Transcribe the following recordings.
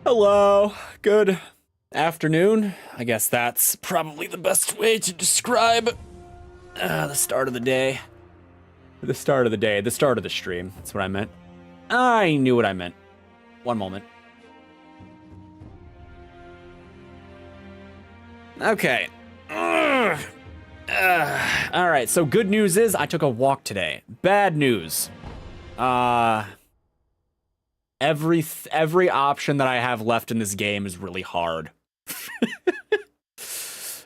Hello, good afternoon. I guess that's probably the best way to describe the start of the day. The start of the day, the start of the stream. That's what I meant. I knew what I meant. One moment. Okay. All right, so good news is I took a walk today. Bad news. Every option that I have left in this game is really hard.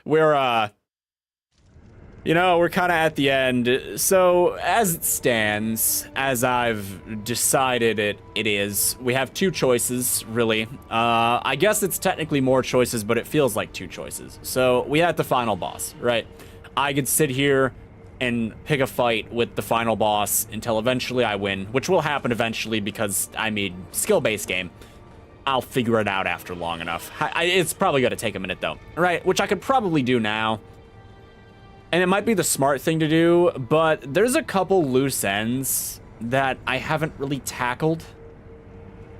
We're kind of at the end. So as it stands, as I've decided it is, we have two choices, really. I guess it's technically more choices, but it feels like two choices. So we had the final boss, right? I could sit here and pick a fight with the final boss until eventually I win, which will happen eventually because, I mean, skill-based game. I'll figure it out after long enough. It's probably going to take a minute, though, right? Which I could probably do now. And it might be the smart thing to do, but there's a couple loose ends that I haven't really tackled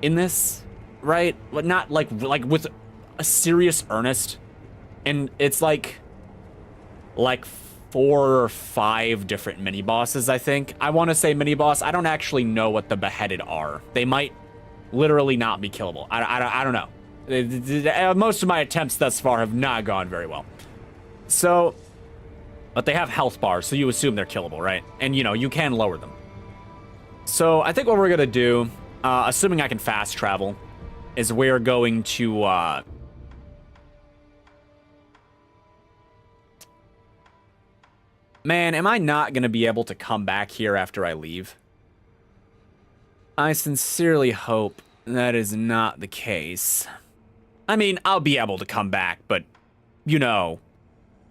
in this, right? But not like with a serious earnest. And it's like 4 or 5 different mini-bosses, I think. I want to say mini-boss. I don't actually know what the beheaded are. They might literally not be killable. I don't know. Most of my attempts thus far have not gone very well. So, but they have health bars, so you assume they're killable, right? And, you can lower them. So, I think what we're going to do, assuming I can fast travel, is we're going to, Man, am I not going to be able to come back here after I leave? I sincerely hope that is not the case. I mean, I'll be able to come back, but, will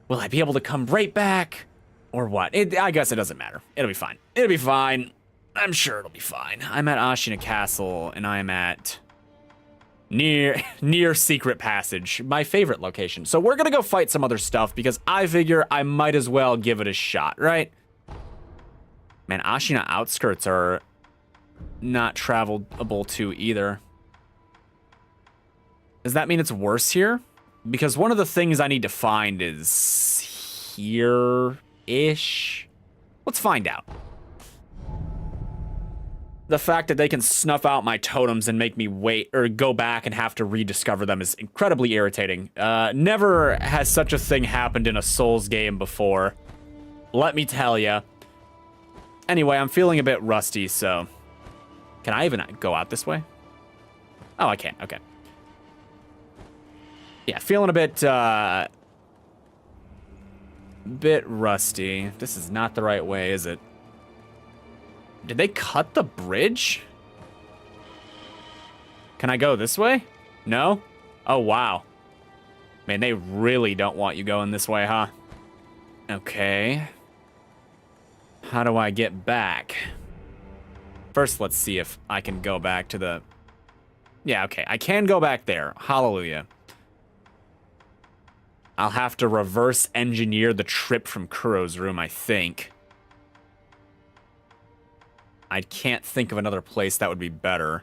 I be able to come right back? Or what? I guess it doesn't matter. It'll be fine. It'll be fine. I'm sure it'll be fine. I'm at Ashina Castle, and I'm at near Secret Passage, my favorite location. So we're gonna go fight some other stuff because I figure I might as well give it a shot, right? Man, Ashina outskirts are not travelable to either. Does that mean it's worse here? Because one of the things I need to find is here-ish. Let's find out. The fact that they can snuff out my totems and make me wait or go back and have to rediscover them is incredibly irritating. Never has such a thing happened in a Souls game before. Let me tell ya. Anyway, I'm feeling a bit rusty, so... Can I even go out this way? Oh, I can. Okay. Yeah, feeling a bit rusty. This is not the right way, is it? Did they cut the bridge? Can I go this way? No? Oh, wow. Man, they really don't want you going this way, huh? Okay. How do I get back? First, let's see if I can go back to the... Yeah, okay. I can go back there. Hallelujah. I'll have to reverse engineer the trip from Kuro's room, I think. I can't think of another place that would be better.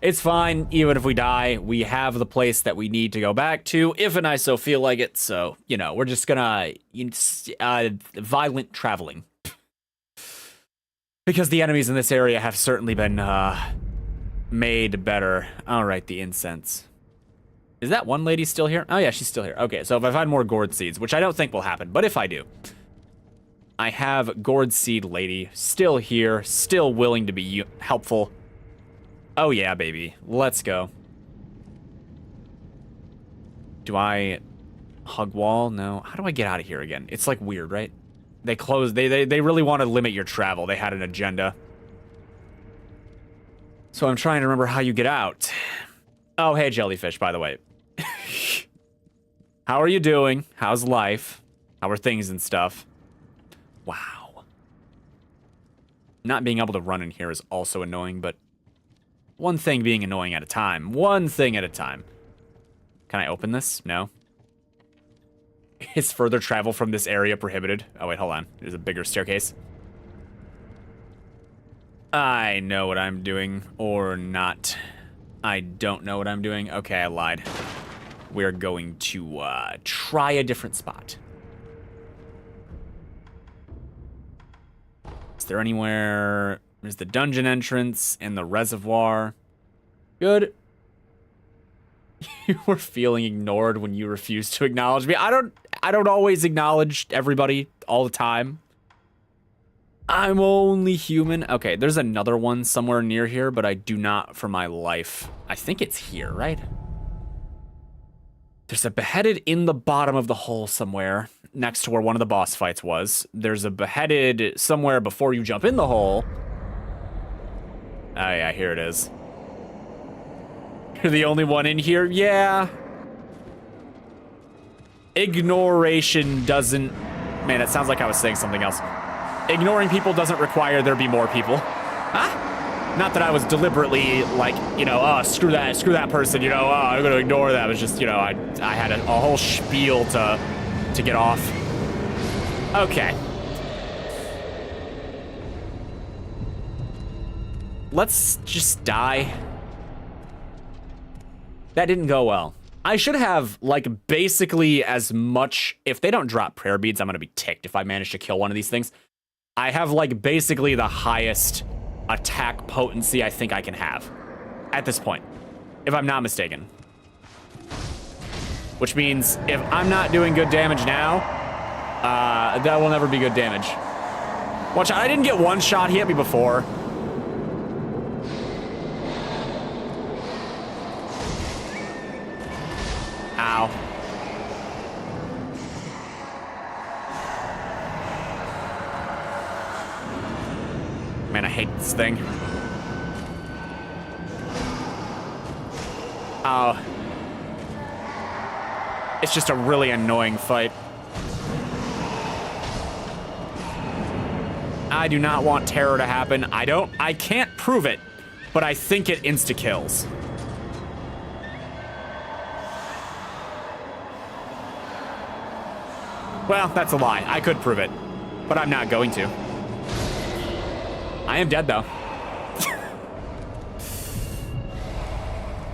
It's fine. Even if we die, we have the place that we need to go back to, if and I so feel like it. So, we're just gonna... violent traveling. Because the enemies in this area have certainly been, made better. Alright, the incense. Is that one lady still here? Oh, yeah, she's still here. Okay, so if I find more gourd seeds, which I don't think will happen, but if I do... I have Gourd Seed Lady still here, still willing to be helpful. Oh yeah, baby. Let's go. Do I hug wall? No. How do I get out of here again? It's like weird, right? They closed. They really want to limit your travel. They had an agenda. So I'm trying to remember how you get out. Oh, hey, jellyfish, by the way. How are you doing? How's life? How are things and stuff? Wow. Not being able to run in here is also annoying, but one thing being annoying at a time. One thing at a time. Can I open this? No. Is further travel from this area prohibited? Oh, wait, hold on. There's a bigger staircase. I know what I'm doing, or not. I don't know what I'm doing. Okay, I lied. We're going to try a different spot. Is there anywhere? There's the dungeon entrance and the reservoir. Good. You were feeling ignored when you refused to acknowledge me. I don't always acknowledge everybody all the time. I'm only human. Okay, there's another one somewhere near here, but I do not for my life. I think it's here, right? There's a beheaded in the bottom of the hole somewhere, next to where one of the boss fights was. There's a beheaded somewhere before you jump in the hole. Oh yeah, here it is. You're the only one in here? Yeah. Ignoration doesn't... Man, it sounds like I was saying something else. Ignoring people doesn't require there be more people. Huh? Not that I was deliberately like, you know, oh, screw that person, you know, oh, I'm gonna ignore that. It was just, you know, I had a whole spiel to get off. Okay. Let's just die. That didn't go well. I should have, like, basically as much... If they don't drop prayer beads, I'm gonna be ticked if I manage to kill one of these things. I have, like, basically the highest attack potency I think I can have at this point, if I'm not mistaken. Which means if I'm not doing good damage now, that will never be good damage. Watch out, I didn't get one shot. He hit me before. Ow. Man, I hate this thing. Oh. It's just a really annoying fight. I do not want terror to happen. I can't prove it, but I think it insta-kills. Well, that's a lie. I could prove it, but I'm not going to. I am dead, though.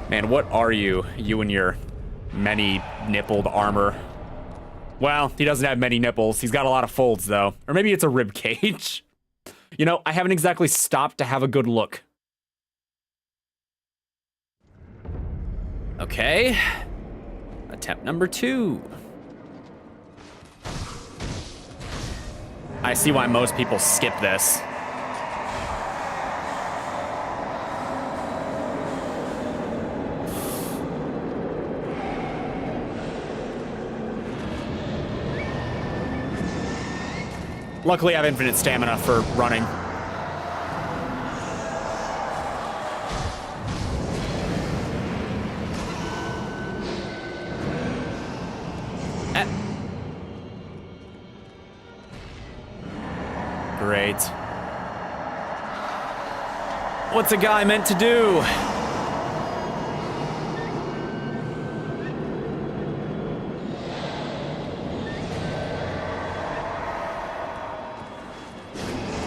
Man, what are you? You and your many-nippled armor. Well, he doesn't have many nipples. He's got a lot of folds, though. Or maybe it's a rib cage. You know, I haven't exactly stopped to have a good look. Okay. Attempt number 2. I see why most people skip this. Luckily, I have infinite stamina for running. Great. What's a guy meant to do?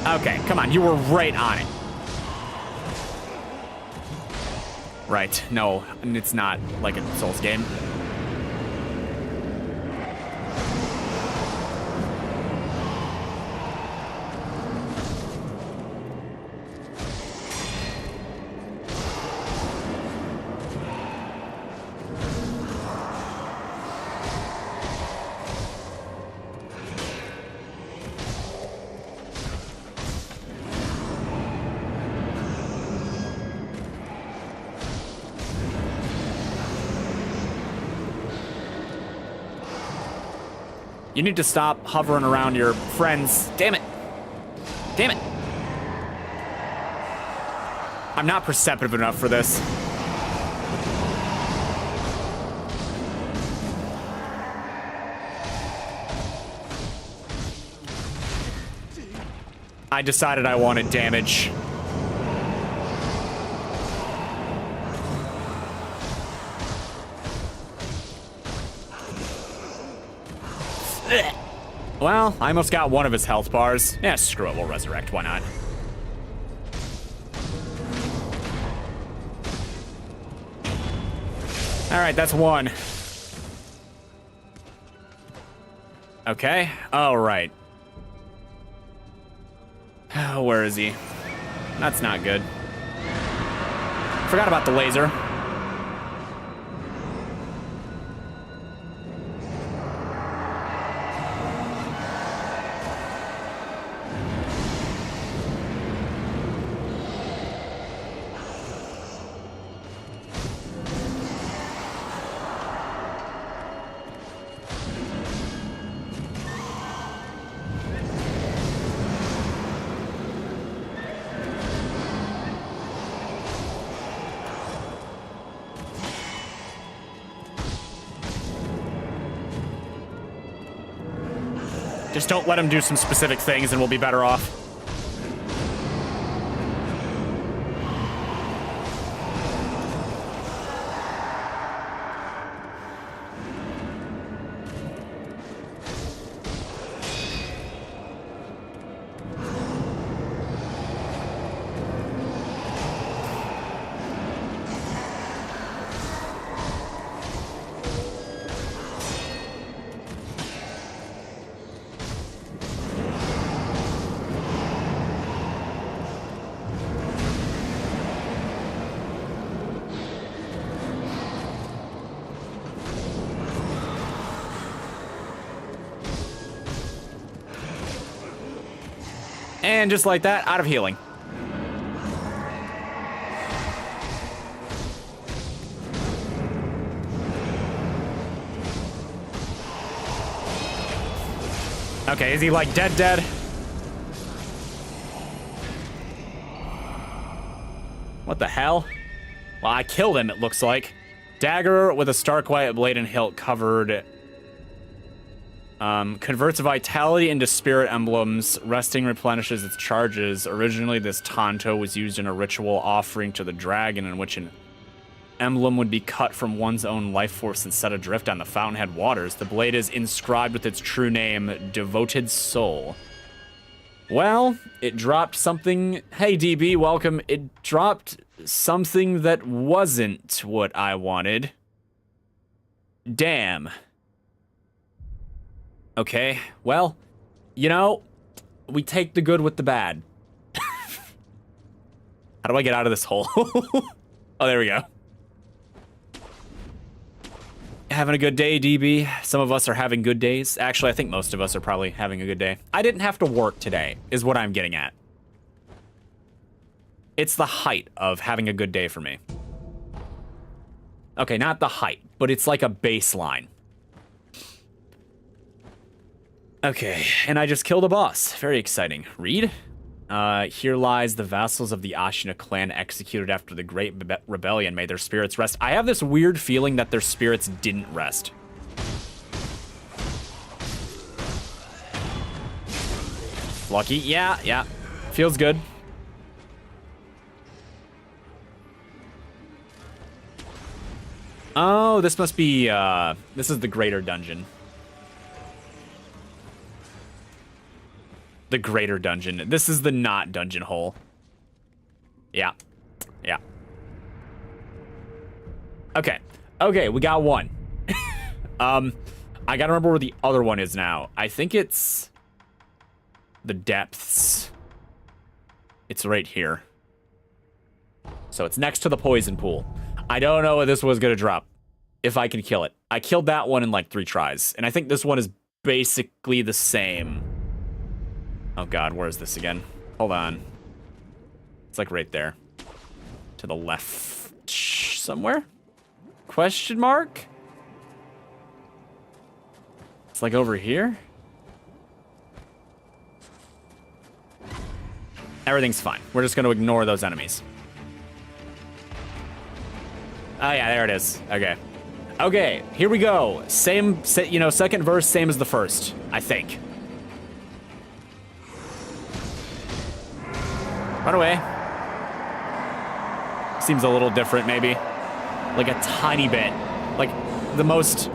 Okay, come on, you were right on it. Right, no, it's not like a Souls game. You need to stop hovering around your friends. Damn it. Damn it. I'm not perceptive enough for this. I decided I wanted damage. Well, I almost got one of his health bars. Yeah, screw it, we'll resurrect, why not? All right, that's one. Okay. All right. Where is he? That's not good. Forgot about the laser. Just don't let him do some specific things and we'll be better off. And just like that, out of healing. Okay, is he like dead? What the hell? Well, I killed him, it looks like. Dagger with a stark white blade and hilt covered. Converts vitality into spirit emblems. Resting replenishes its charges. Originally, this tanto was used in a ritual offering to the dragon in which an emblem would be cut from one's own life force and set adrift on the fountainhead waters. The blade is inscribed with its true name, Devoted Soul. Well, it dropped something. Hey, DB, welcome. It dropped something that wasn't what I wanted. Damn. Okay, well, you know, we take the good with the bad. How do I get out of this hole? Oh, there we go. Having a good day, DB. Some of us are having good days. Actually, I think most of us are probably having a good day. I didn't have to work today, is what I'm getting at. It's the height of having a good day for me. Okay, not the height, but it's like a baseline. Okay, and I just killed a boss. Very exciting. Read? Here lies the vassals of the Ashina clan executed after the Great Rebellion. May their spirits rest. I have this weird feeling that their spirits didn't rest. Lucky? Yeah. Feels good. Oh, this must be, this is the greater dungeon. The greater dungeon. This is the not dungeon hole. Yeah. Okay, we got one. I gotta remember where the other one is now. I think it's the depths. It's right here. So it's next to the poison pool. I don't know if this was gonna drop. If I can kill it. I killed that one in like 3 tries. And I think this one is basically the same. Oh god, where is this again? Hold on. It's like right there. To the left somewhere? Question mark? It's like over here? Everything's fine. We're just going to ignore those enemies. Oh yeah, there it is. Okay. Okay, here we go. Same, you know, second verse, same as the first, I think. Run away. Seems a little different, maybe. Like a tiny bit. Like the most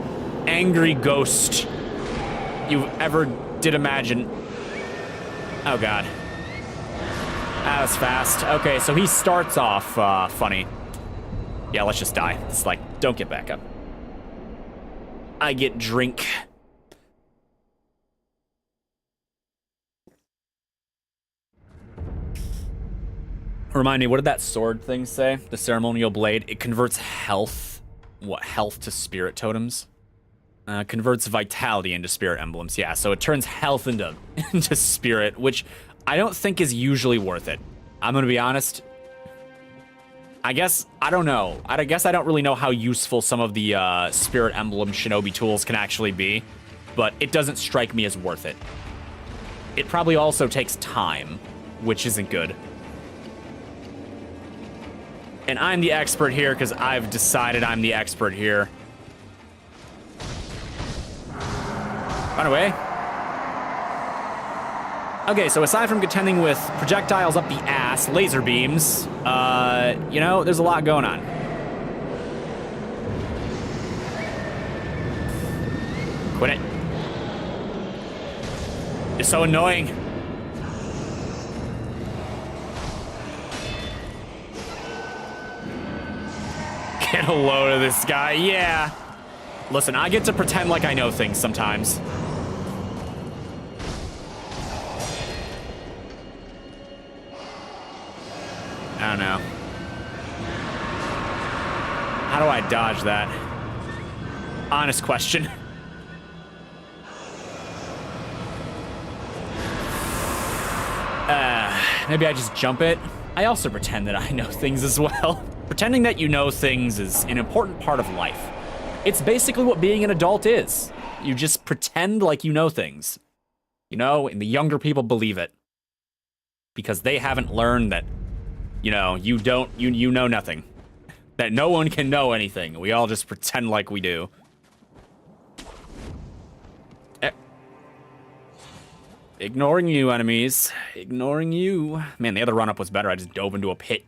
angry ghost you ever did imagine. Oh, God. That was fast. Okay, so he starts off funny. Yeah, let's just die. It's like Don't get back up. I get drink. Remind me, what did that sword thing say? The ceremonial blade. It converts health. What, health to spirit totems? Converts vitality into spirit emblems. Yeah, so it turns health into spirit, which I don't think is usually worth it. I'm gonna be honest. I guess, I don't know. I guess I don't really know how useful some of the spirit emblem shinobi tools can actually be, but it doesn't strike me as worth it. It probably also takes time, which isn't good. And I'm the expert here because I've decided I'm the expert here. Run away. Okay, so aside from contending with projectiles up the ass, laser beams, you know, there's a lot going on. Quit it. It's so annoying. Get a load of this guy, yeah. Listen, I get to pretend like I know things sometimes. I don't know. How do I dodge that? Honest question. Maybe I just jump it. I also pretend that I know things as well. Pretending that you know things is an important part of life. It's basically what being an adult is. You just pretend like you know things. You know, and the younger people believe it. Because they haven't learned that, you know, you know nothing. That no one can know anything. We all just pretend like we do. Ignoring you, enemies. Ignoring you. Man, the other run-up was better. I just dove into a pit.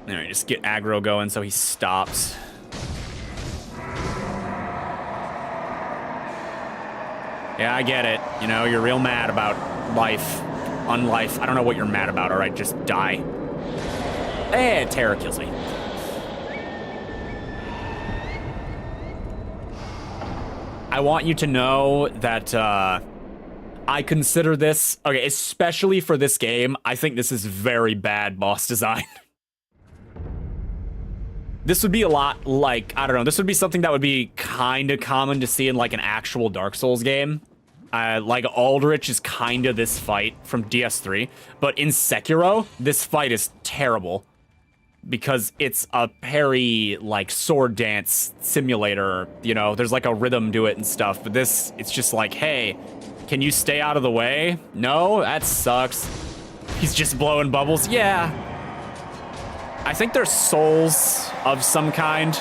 Alright, just get aggro going so he stops. Yeah, I get it. You know, you're real mad about life. Unlife. I don't know what you're mad about, alright? Just die. Eh, terror kills me. I want you to know that, I consider this... Okay, especially for this game, I think this is very bad boss design. This would be a lot like, I don't know, this would be something that would be kind of common to see in like an actual Dark Souls game. Like Aldrich is kind of this fight from DS3, but in Sekiro, this fight is terrible because it's a parry, like sword dance simulator, you know, there's like a rhythm to it and stuff, but this, it's just like, hey, can you stay out of the way? No, that sucks. He's just blowing bubbles, yeah. I think they're souls of some kind.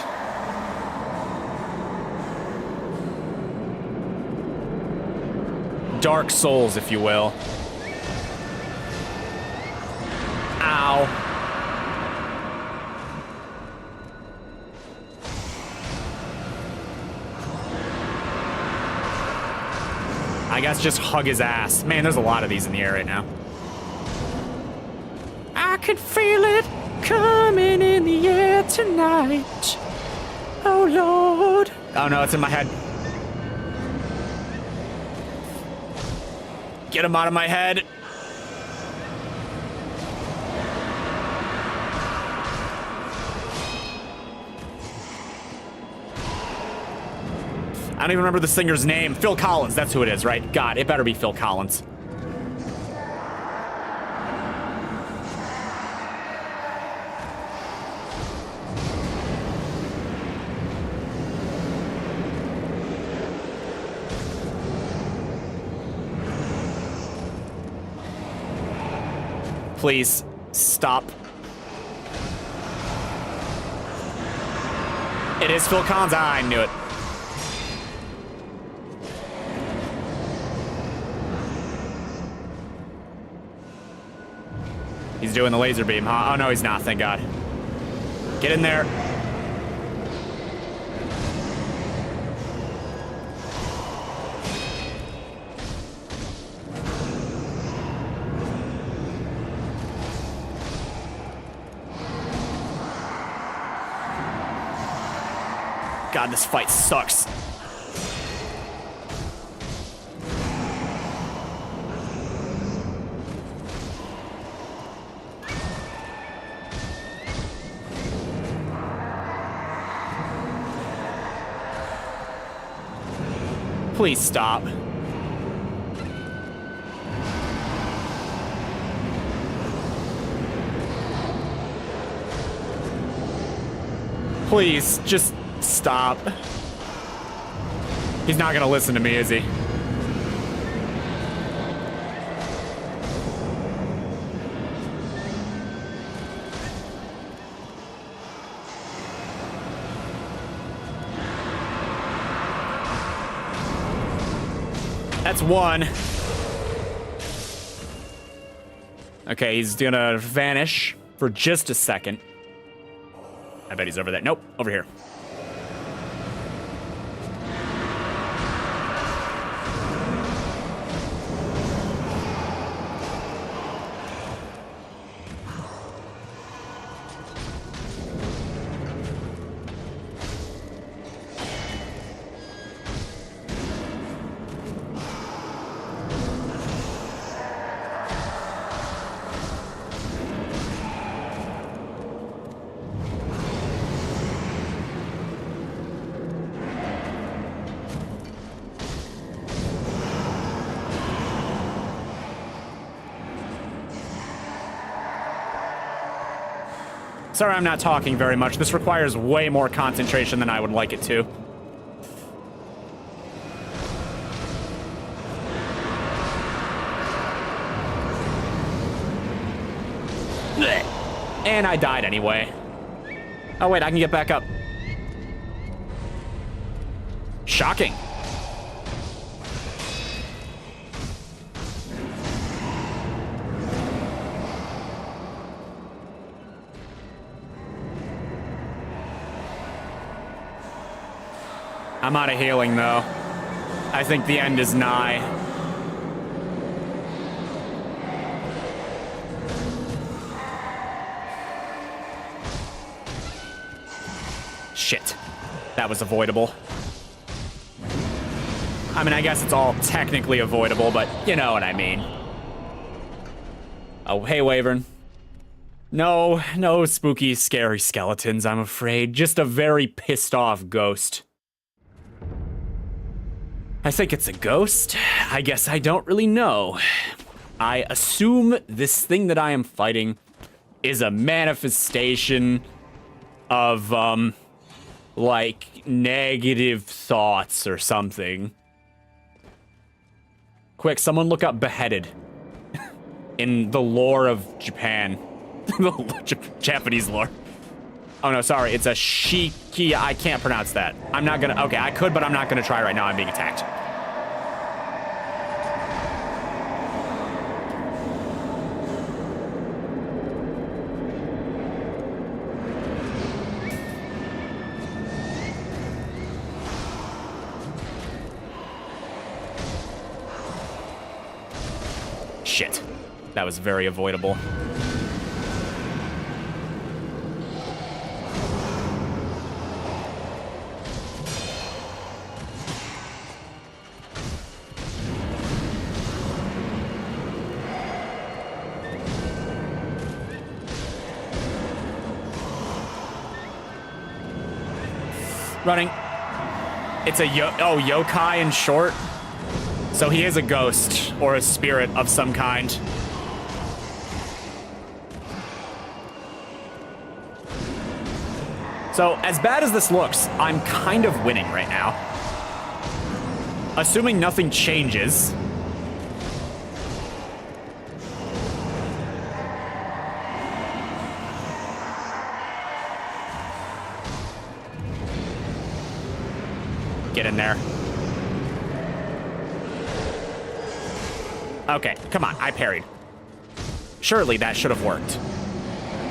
Dark souls, if you will. Ow. I guess just hug his ass. Man, there's a lot of these in the air right now. I could feel it coming in the air tonight. Oh, Lord. Oh, no, it's in my head. Get him out of my head. I don't even remember the singer's name. Phil Collins, that's who it is, right? God, it better be Phil Collins. Please, stop. It is Phil Collins. Ah, I knew it. He's doing the laser beam, huh? Oh, no, he's not, thank God. Get in there. God, this fight sucks. Please stop. Please, just stop. He's not gonna listen to me, is he? That's one. Okay, he's gonna vanish for just a second. I bet he's over there. Nope, over here. Sorry I'm not talking very much. This requires way more concentration than I would like it to. And I died anyway. Oh wait, I can get back up. Shocking. I'm out of healing, though. I think the end is nigh. Shit. That was avoidable. I mean, I guess it's all technically avoidable, but you know what I mean. Oh, hey, Wyvern. No spooky, scary skeletons, I'm afraid. Just a very pissed off ghost. I think it's a ghost. I guess I don't really know. I assume this thing that I am fighting is a manifestation of, like, negative thoughts or something. Quick, someone look up beheaded in the lore of Japan. The Japanese lore. Oh no, sorry, it's a shiki. I can't pronounce that. I'm not gonna, okay, I could, but I'm not gonna try right now. I'm being attacked. Shit, that was very avoidable. Running. It's a yokai in short. So he is a ghost or a spirit of some kind. So as bad as this looks, I'm kind of winning right now. Assuming nothing changes. Get in there. Okay, come on, I parried. Surely that should have worked.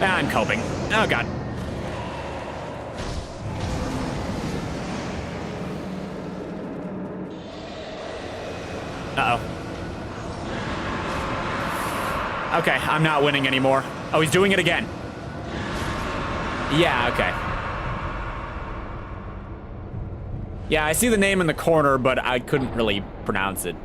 I'm coping. Oh god. Uh-oh. Okay, I'm not winning anymore. Oh, he's doing it again. Yeah, okay. Yeah, I see the name in the corner, but I couldn't really pronounce it.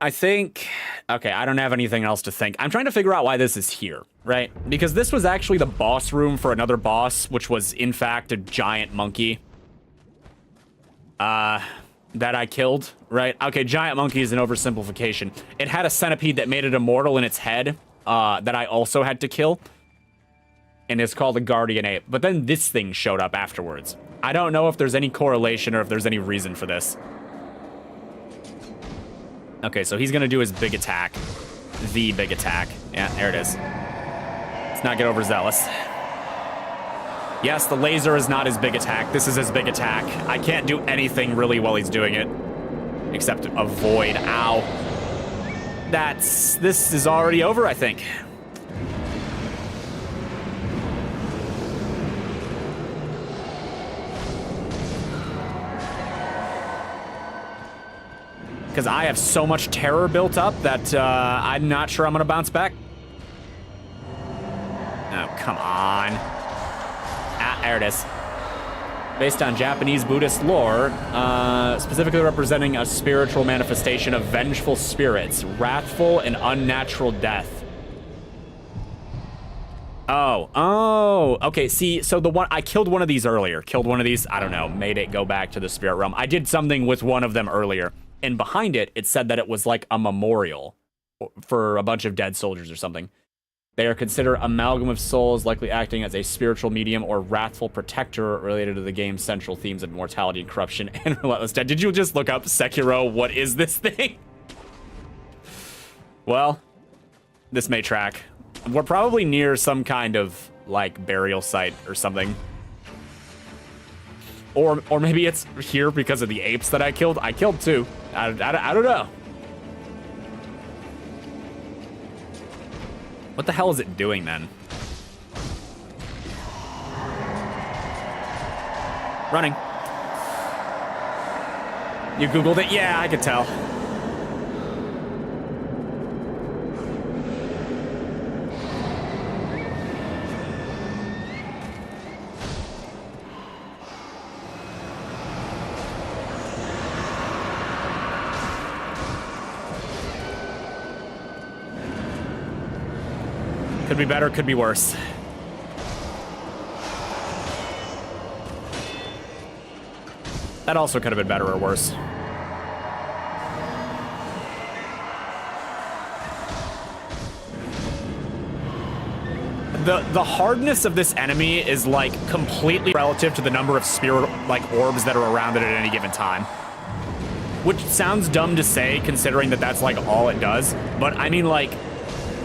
I think... Okay, I don't have anything else to think. I'm trying to figure out why this is here, right? Because this was actually the boss room for another boss, which was, in fact, a giant monkey. That I killed, right? Okay, giant monkey is an oversimplification. It had a centipede that made it immortal in its head, that I also had to kill. And it's called a guardian ape. But then this thing showed up afterwards. I don't know if there's any correlation or if there's any reason for this. Okay, so he's gonna do his big attack. The big attack. Yeah, there it is. Let's not get overzealous. Yes, the laser is not his big attack. This is his big attack. I can't do anything really while he's doing it. Except avoid. Ow. This is already over, I think. Because I have so much terror built up that I'm not sure I'm going to bounce back. Oh, come on. Ah, there it is. Based on Japanese Buddhist lore, specifically representing a spiritual manifestation of vengeful spirits, wrathful and unnatural death. Oh, okay, see, so I killed one of these earlier. Killed one of these, I don't know, made it go back to the spirit realm. I did something with one of them earlier. And behind it, it said that it was like a memorial for a bunch of dead soldiers or something. They are considered amalgam of souls, likely acting as a spiritual medium or wrathful protector related to the game's central themes of mortality and corruption and relentless death. Did you just look up Sekiro? What is this thing? Well, this may track. We're probably near some kind of, like, burial site or something. Or maybe it's here because of the apes that I killed. I killed two. I don't know. What the hell is it doing then? Running. You Googled it? Yeah, I could tell. Could be better, could be worse. That also could have been better or worse. The hardness of this enemy is like completely relative to the number of spirit like orbs that are around it at any given time. Which sounds dumb to say considering that that's like all it does, but I mean like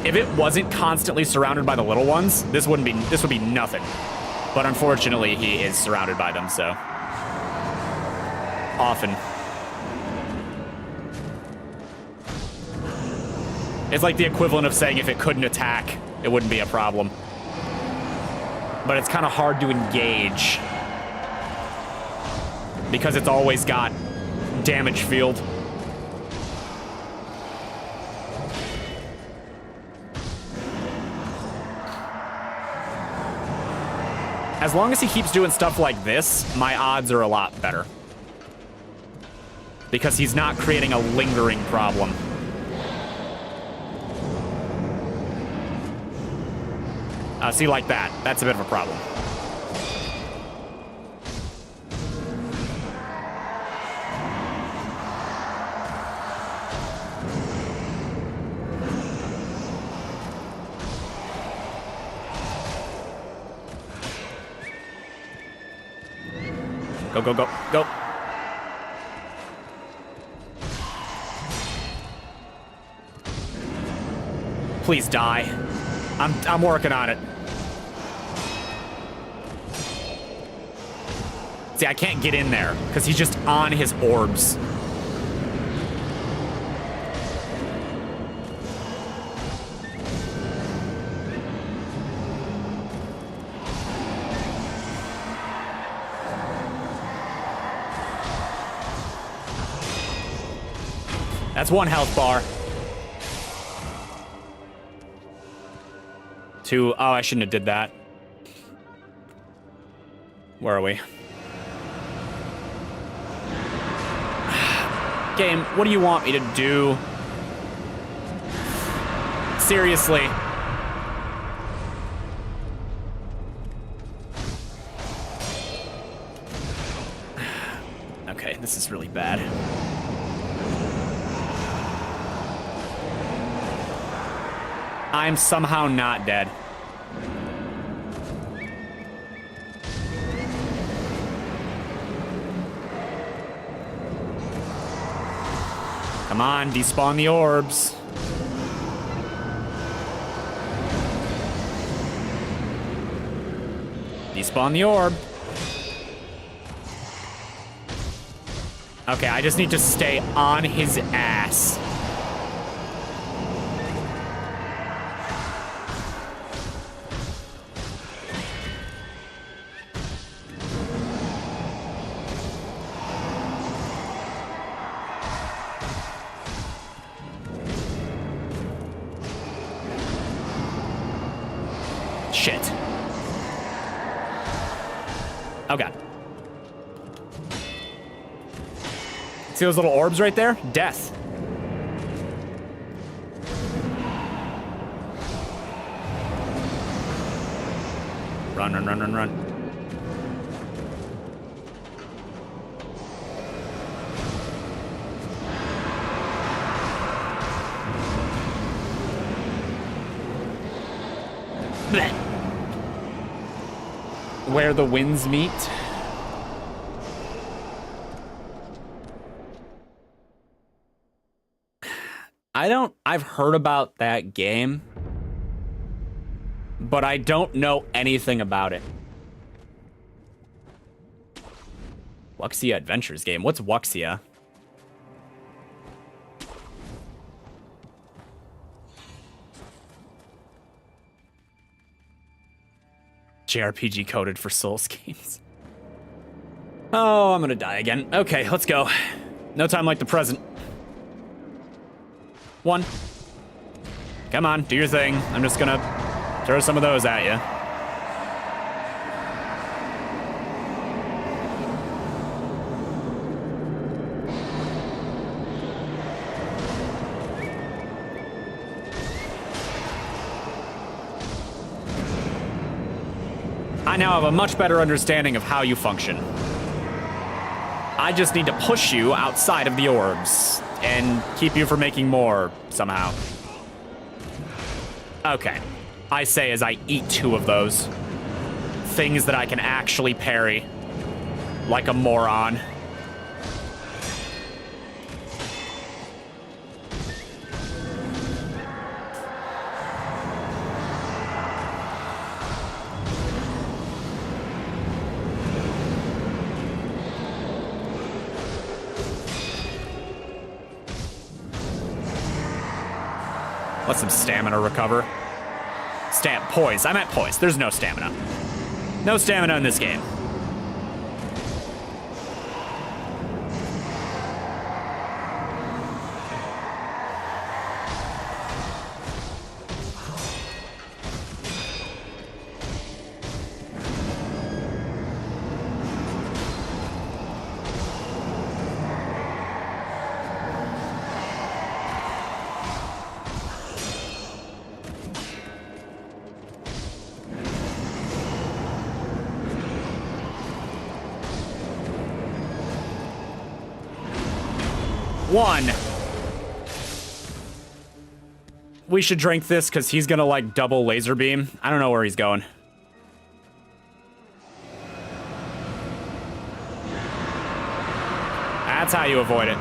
if it wasn't constantly surrounded by the little ones, this would be nothing. But unfortunately, he is surrounded by them, so often. It's like the equivalent of saying if it couldn't attack, it wouldn't be a problem. But it's kind of hard to engage because it's always got damage field. As long as he keeps doing stuff like this, my odds are a lot better. Because he's not creating a lingering problem. See, like that. That's a bit of a problem. Go, go, go, go. Please die. I'm working on it. See, I can't get in there because he's just on his orbs. That's one health bar. Two. Oh, I shouldn't have did that. Where are we? Game, what do you want me to do? Seriously. Okay, this is really bad. I'm somehow not dead. Come on, despawn the orbs. Despawn the orb. Okay, I just need to stay on his ass. Shit. Oh god. See those little orbs right there? Death. Run, run, run, run, run. Blech. Where the winds meet. I've heard about that game, but I don't know anything about it. Wuxia Adventures game. What's Wuxia? JRPG coded for Souls games. Oh, I'm gonna die again. Okay, let's go. No time like the present. 1. Come on, do your thing. I'm just gonna throw some of those at you. I now have a much better understanding of how you function. I just need to push you outside of the orbs and keep you from making more somehow. Okay. I say as I eat 2 of those. Things that I can actually parry. Like a moron. Let some stamina recover. Poise. I meant poise. There's no stamina. No stamina in this game. One. We should drink this because he's gonna like double laser beam. I don't know where he's going. That's how you avoid it.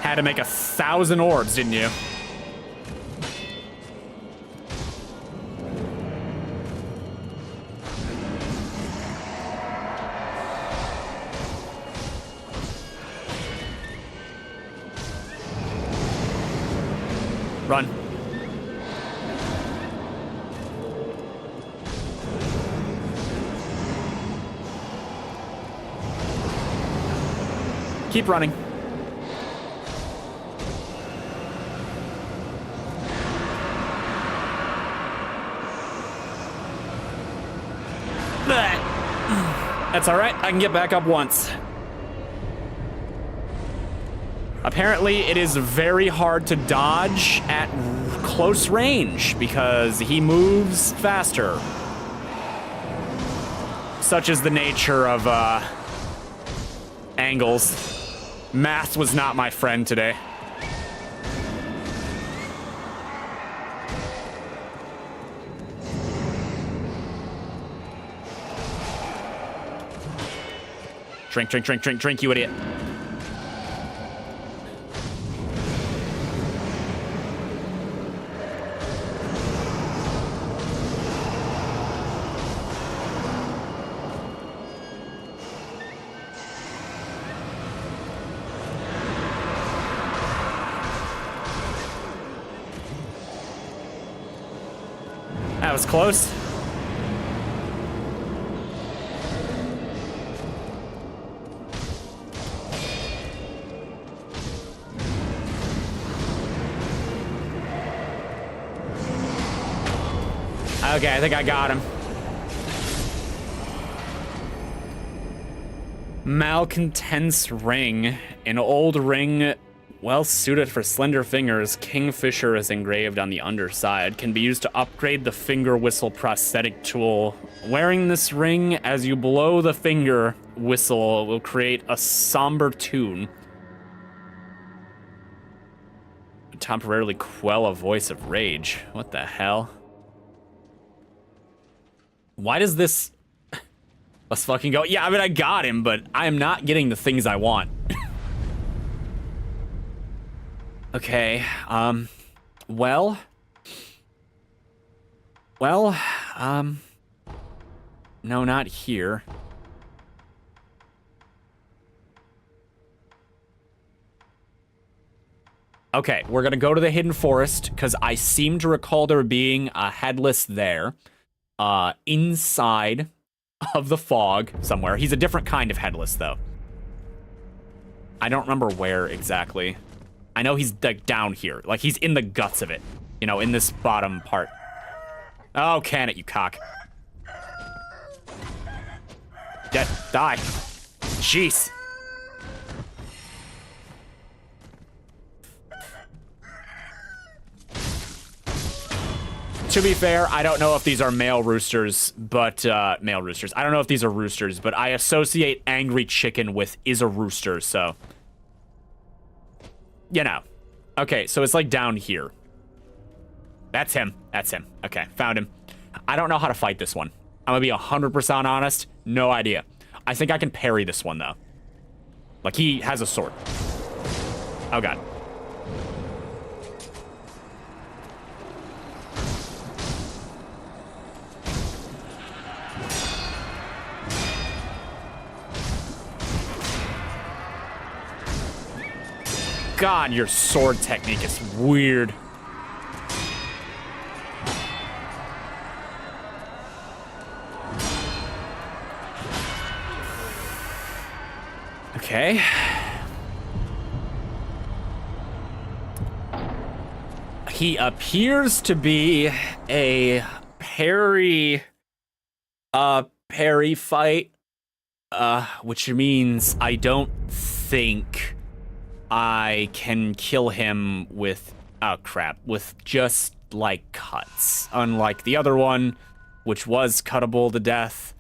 Had to make 1,000 orbs, didn't you? Run. Keep running. That's all right. I can get back up once. Apparently, it is very hard to dodge at close range because he moves faster. Such is the nature of angles. Math was not my friend today. Drink, drink, drink, drink, drink, you idiot. That was close. Okay, I think I got him. Malcontent's ring. An old ring well suited for slender fingers. Kingfisher is engraved on the underside. Can be used to upgrade the finger whistle prosthetic tool. Wearing this ring as you blow the finger whistle will create a somber tune. Temporarily quell a voice of rage. What the hell? Why does this... Let's fucking go. Yeah, I mean, I got him, but I am not getting the things I want. Okay, well... No, not here. Okay, we're gonna go to the hidden forest, because I seem to recall there being a headless there. Inside of the fog somewhere. He's a different kind of headless, though. I don't remember where exactly. I know he's like down here. Like he's in the guts of it. You know, in this bottom part. Oh, can it, you cock. Dead. Die. Jeez. To be fair, I don't know if these are male roosters, but, male roosters. I don't know if these are roosters, but I associate angry chicken with is a rooster, so. You know. Okay, so it's like down here. That's him. That's him. Okay, found him. I don't know how to fight this one. I'm gonna be 100% honest. No idea. I think I can parry this one, though. Like, he has a sword. Oh, God. God, your sword technique is weird. Okay. He appears to be a parry fight, which means I don't think I can kill him with, oh crap, with just like cuts. Unlike the other one, which was cuttable to death,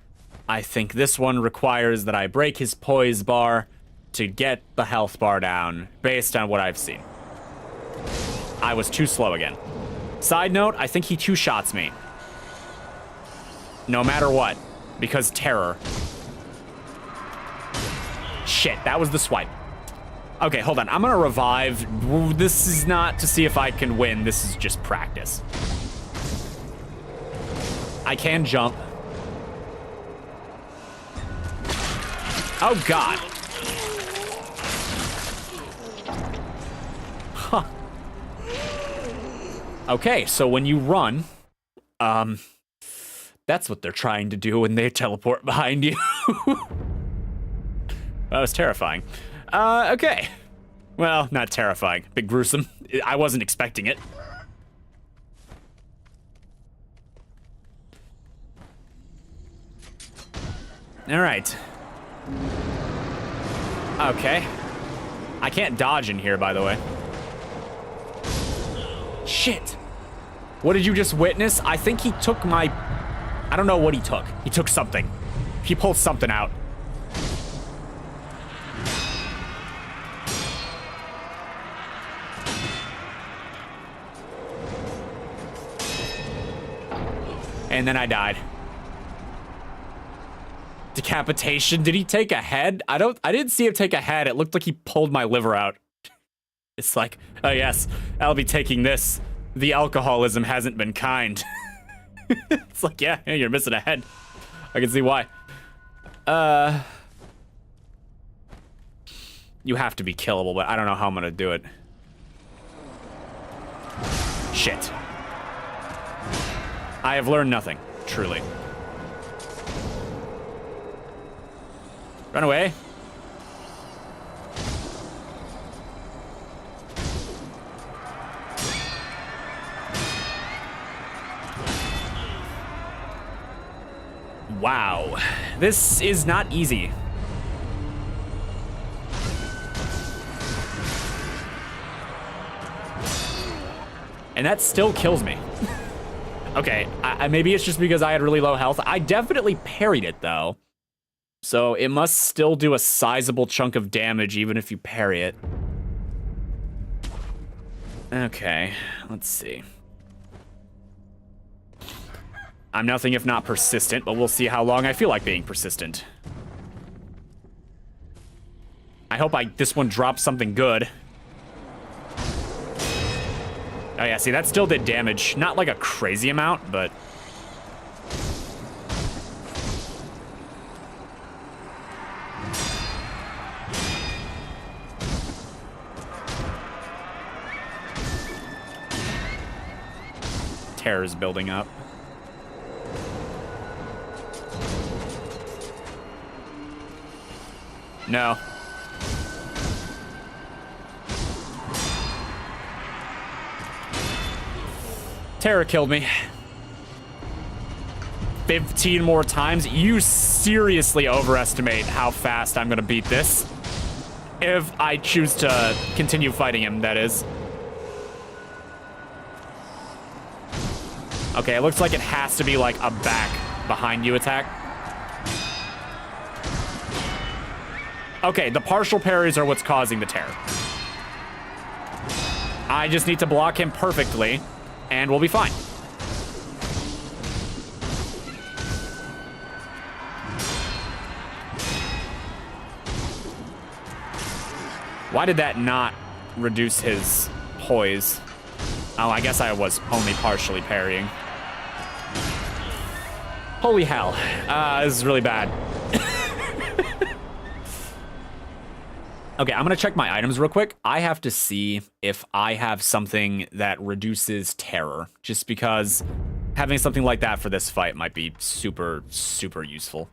I think this one requires that I break his poise bar to get the health bar down, based on what I've seen. I was too slow again. Side note, I think he two-shots me. No matter what, because terror. Shit, that was the swipe. Okay, hold on. I'm gonna revive. This is not to see if I can win. This is just practice. I can jump. Oh, God. Huh. Okay, so when you run, that's what they're trying to do when they teleport behind you. That was terrifying. Okay. Well, not terrifying. Bit gruesome. I wasn't expecting it. All right. Okay. I can't dodge in here, by the way. Shit. What did you just witness? I think he took my... I don't know what he took. He took something. He pulled something out. And then I died. Decapitation. Did he take a head? I didn't see him take a head. It looked like he pulled my liver out. It's like, oh yes, I'll be taking this. The alcoholism hasn't been kind. It's like, yeah, you're missing a head. I can see why. You have to be killable, but I don't know how I'm gonna do it. Shit. I have learned nothing, truly. Run away. Wow. This is not easy. And that still kills me. Okay, maybe it's just because I had really low health. I definitely parried it, though. So it must still do a sizable chunk of damage even if you parry it. Okay, let's see. I'm nothing if not persistent, but we'll see how long I feel like being persistent. I hope this one drops something good. Oh yeah, see, that still did damage. Not like a crazy amount, but... Terror's building up. No. Terror killed me. 15 more times? You seriously overestimate how fast I'm gonna beat this. If I choose to continue fighting him, that is. Okay, it looks like it has to be like a back behind you attack. Okay, the partial parries are what's causing the terror. I just need to block him perfectly, and we'll be fine. Why did that not reduce his poise? Oh, I guess I was only partially parrying. Holy hell. This is really bad. Okay, I'm gonna check my items real quick. I have to see if I have something that reduces terror, just because having something like that for this fight might be super, super useful.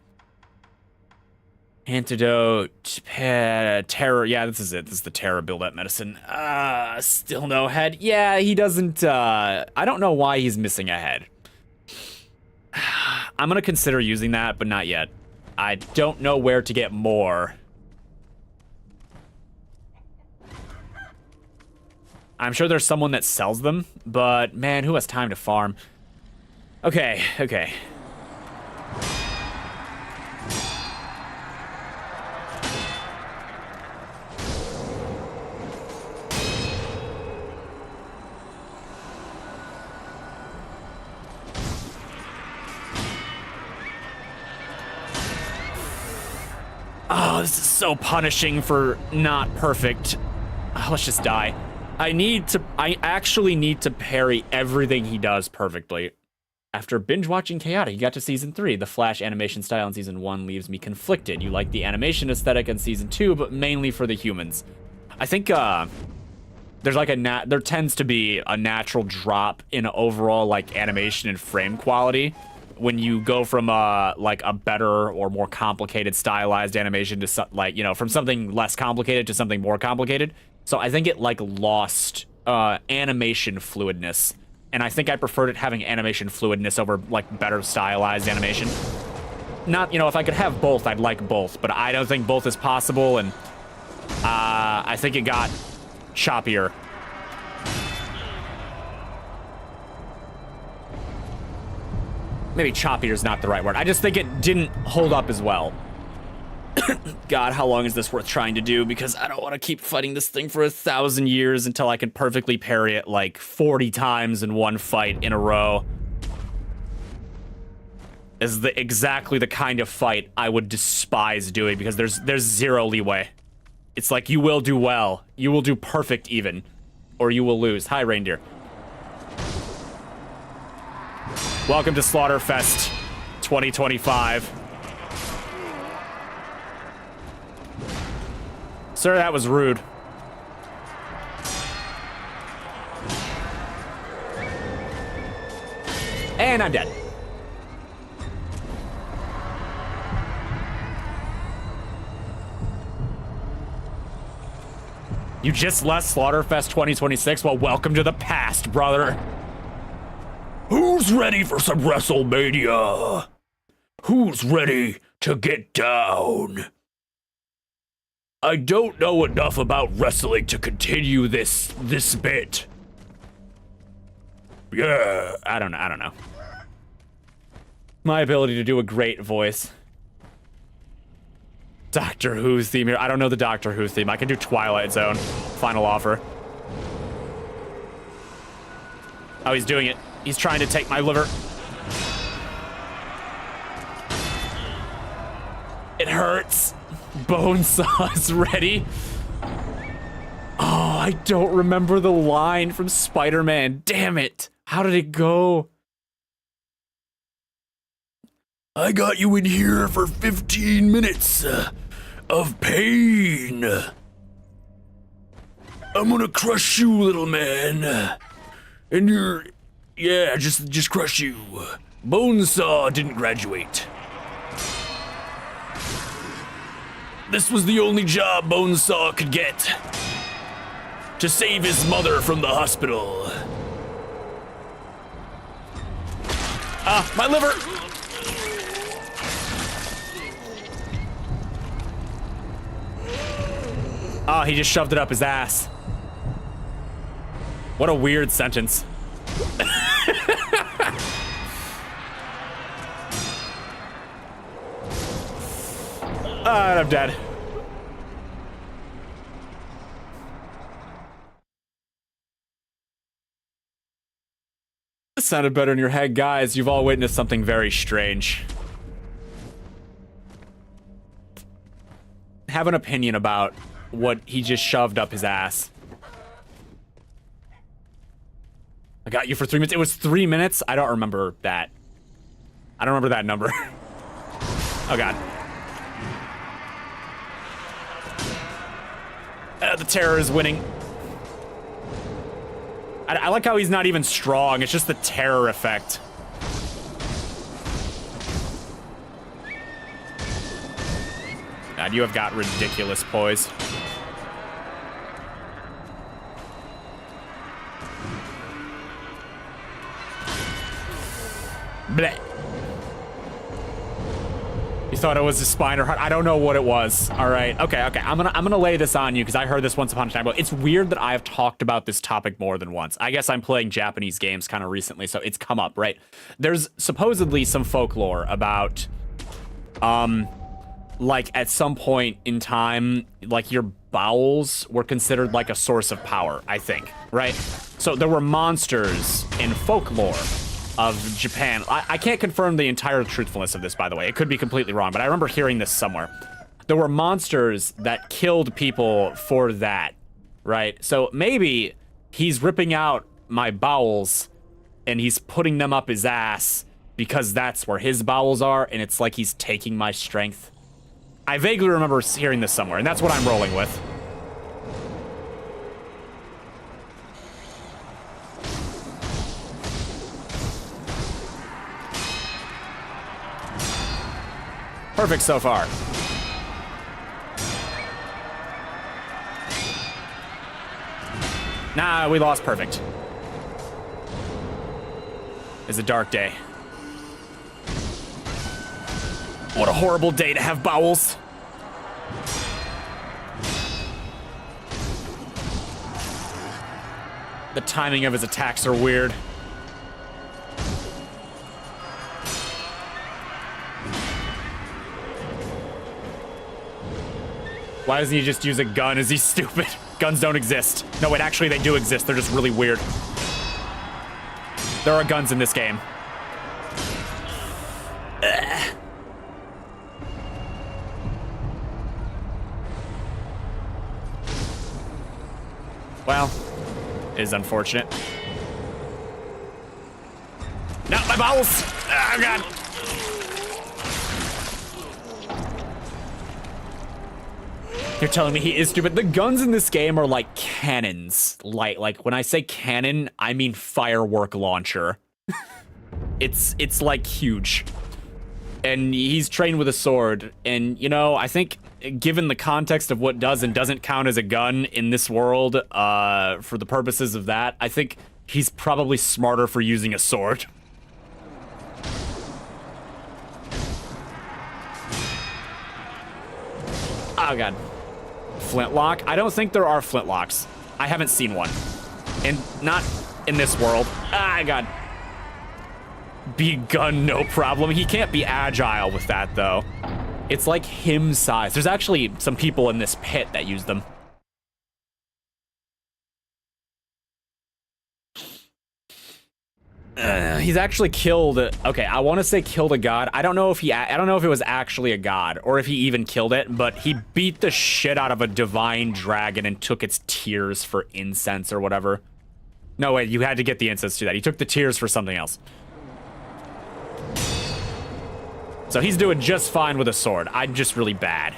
Antidote, terror. Yeah, this is it. This is the terror build-up medicine. Still no head. Yeah, he doesn't, I don't know why he's missing a head. I'm gonna consider using that, but not yet. I don't know where to get more. I'm sure there's someone that sells them, but man, who has time to farm? Okay, okay. Oh, this is so punishing for not perfect. Oh, let's just die. I actually need to parry everything he does perfectly. After binge watching Chaotic, you got to season 3. The Flash animation style in season 1 leaves me conflicted. You like the animation aesthetic in season 2, but mainly for the humans. I think there's like there tends to be a natural drop in overall like animation and frame quality when you go from like a better or more complicated stylized animation to like, you know, from something less complicated to something more complicated. So I think it like lost animation fluidness, and I think I preferred it having animation fluidness over like better stylized animation. Not, you know, if I could have both, I'd like both, but I don't think both is possible, and I think it got choppier. Maybe choppier is not the right word. I just think it didn't hold up as well. God, how long is this worth trying to do? Because I don't want to keep fighting this thing for 1,000 years until I can perfectly parry it like 40 times in one fight in a row. Is exactly the kind of fight I would despise doing, because there's zero leeway. It's like, you will do well, you will do perfect even, or you will lose. Hi, reindeer. Welcome to Slaughterfest 2025. Sir, that was rude. And I'm dead. You just left Slaughterfest 2026? Well, welcome to the past, brother. Who's ready for some WrestleMania? Who's ready to get down? I don't know enough about wrestling to continue this bit. Yeah, I don't know. My ability to do a great voice. Doctor Who theme here. I don't know the Doctor Who theme. I can do Twilight Zone. Final offer. Oh, he's doing it. He's trying to take my liver. It hurts. Bonesaw is ready. Oh, I don't remember the line from Spider-Man. Damn it. How did it go? I got you in here for 15 minutes of pain. I'm gonna crush you, little man. And you're... yeah, just crush you. Bonesaw didn't graduate. This was the only job Bonesaw could get. To save his mother from the hospital. Ah, my liver! Oh, he just shoved it up his ass. What a weird sentence. I'm dead. It sounded better in your head. Guys, you've all witnessed something very strange. Have an opinion about what he just shoved up his ass. I got you for 3 minutes. It was 3 minutes? I don't remember that. I don't remember that number. Oh, God. The terror is winning. I like how he's not even strong. It's just the terror effect. God, you have got ridiculous poise. Bleh. You thought it was a spine or heart? I don't know what it was. All right. Okay. I'm gonna lay this on you because I heard this once upon a time. But it's weird that I've talked about this topic more than once. I guess I'm playing Japanese games kind of recently, so it's come up, right? There's supposedly some folklore about, like at some point in time, like your bowels were considered like a source of power, I think, right? So there were monsters in folklore of Japan. I can't confirm the entire truthfulness of this, by the way. It could be completely wrong, but I remember hearing this somewhere. There were monsters that killed people for that, right? So maybe he's ripping out my bowels and he's putting them up his ass because that's where his bowels are, and it's like he's taking my strength. I vaguely remember hearing this somewhere, and that's what I'm rolling with. Perfect so far. Nah, we lost perfect. It's a dark day. What a horrible day to have bowels. The timing of his attacks are weird. Why doesn't he just use a gun? Is he stupid? Guns don't exist. No, wait, actually they do exist. They're just really weird. There are guns in this game. Ugh. Well, it is unfortunate. Not my bowels! Oh, God. You're telling me he is stupid? The guns in this game are like cannons. Like when I say cannon, I mean firework launcher. It's like huge. And he's trained with a sword. And, you know, I think given the context of what does and doesn't count as a gun in this world, for the purposes of that, I think he's probably smarter for using a sword. Oh, God. Flintlock? I don't think there are flintlocks. I haven't seen one. And not in this world. Ah, God. Be gun, no problem. He can't be agile with that, though. It's like him size. There's actually some people in this pit that use them. He's actually killed. Okay, I want to say killed a god. I don't know if it was actually a god or if he even killed it, but he beat the shit out of a divine dragon and took its tears for incense or whatever. No, wait, you had to get the incense to that. He took the tears for something else. So he's doing just fine with a sword. I'm just really bad.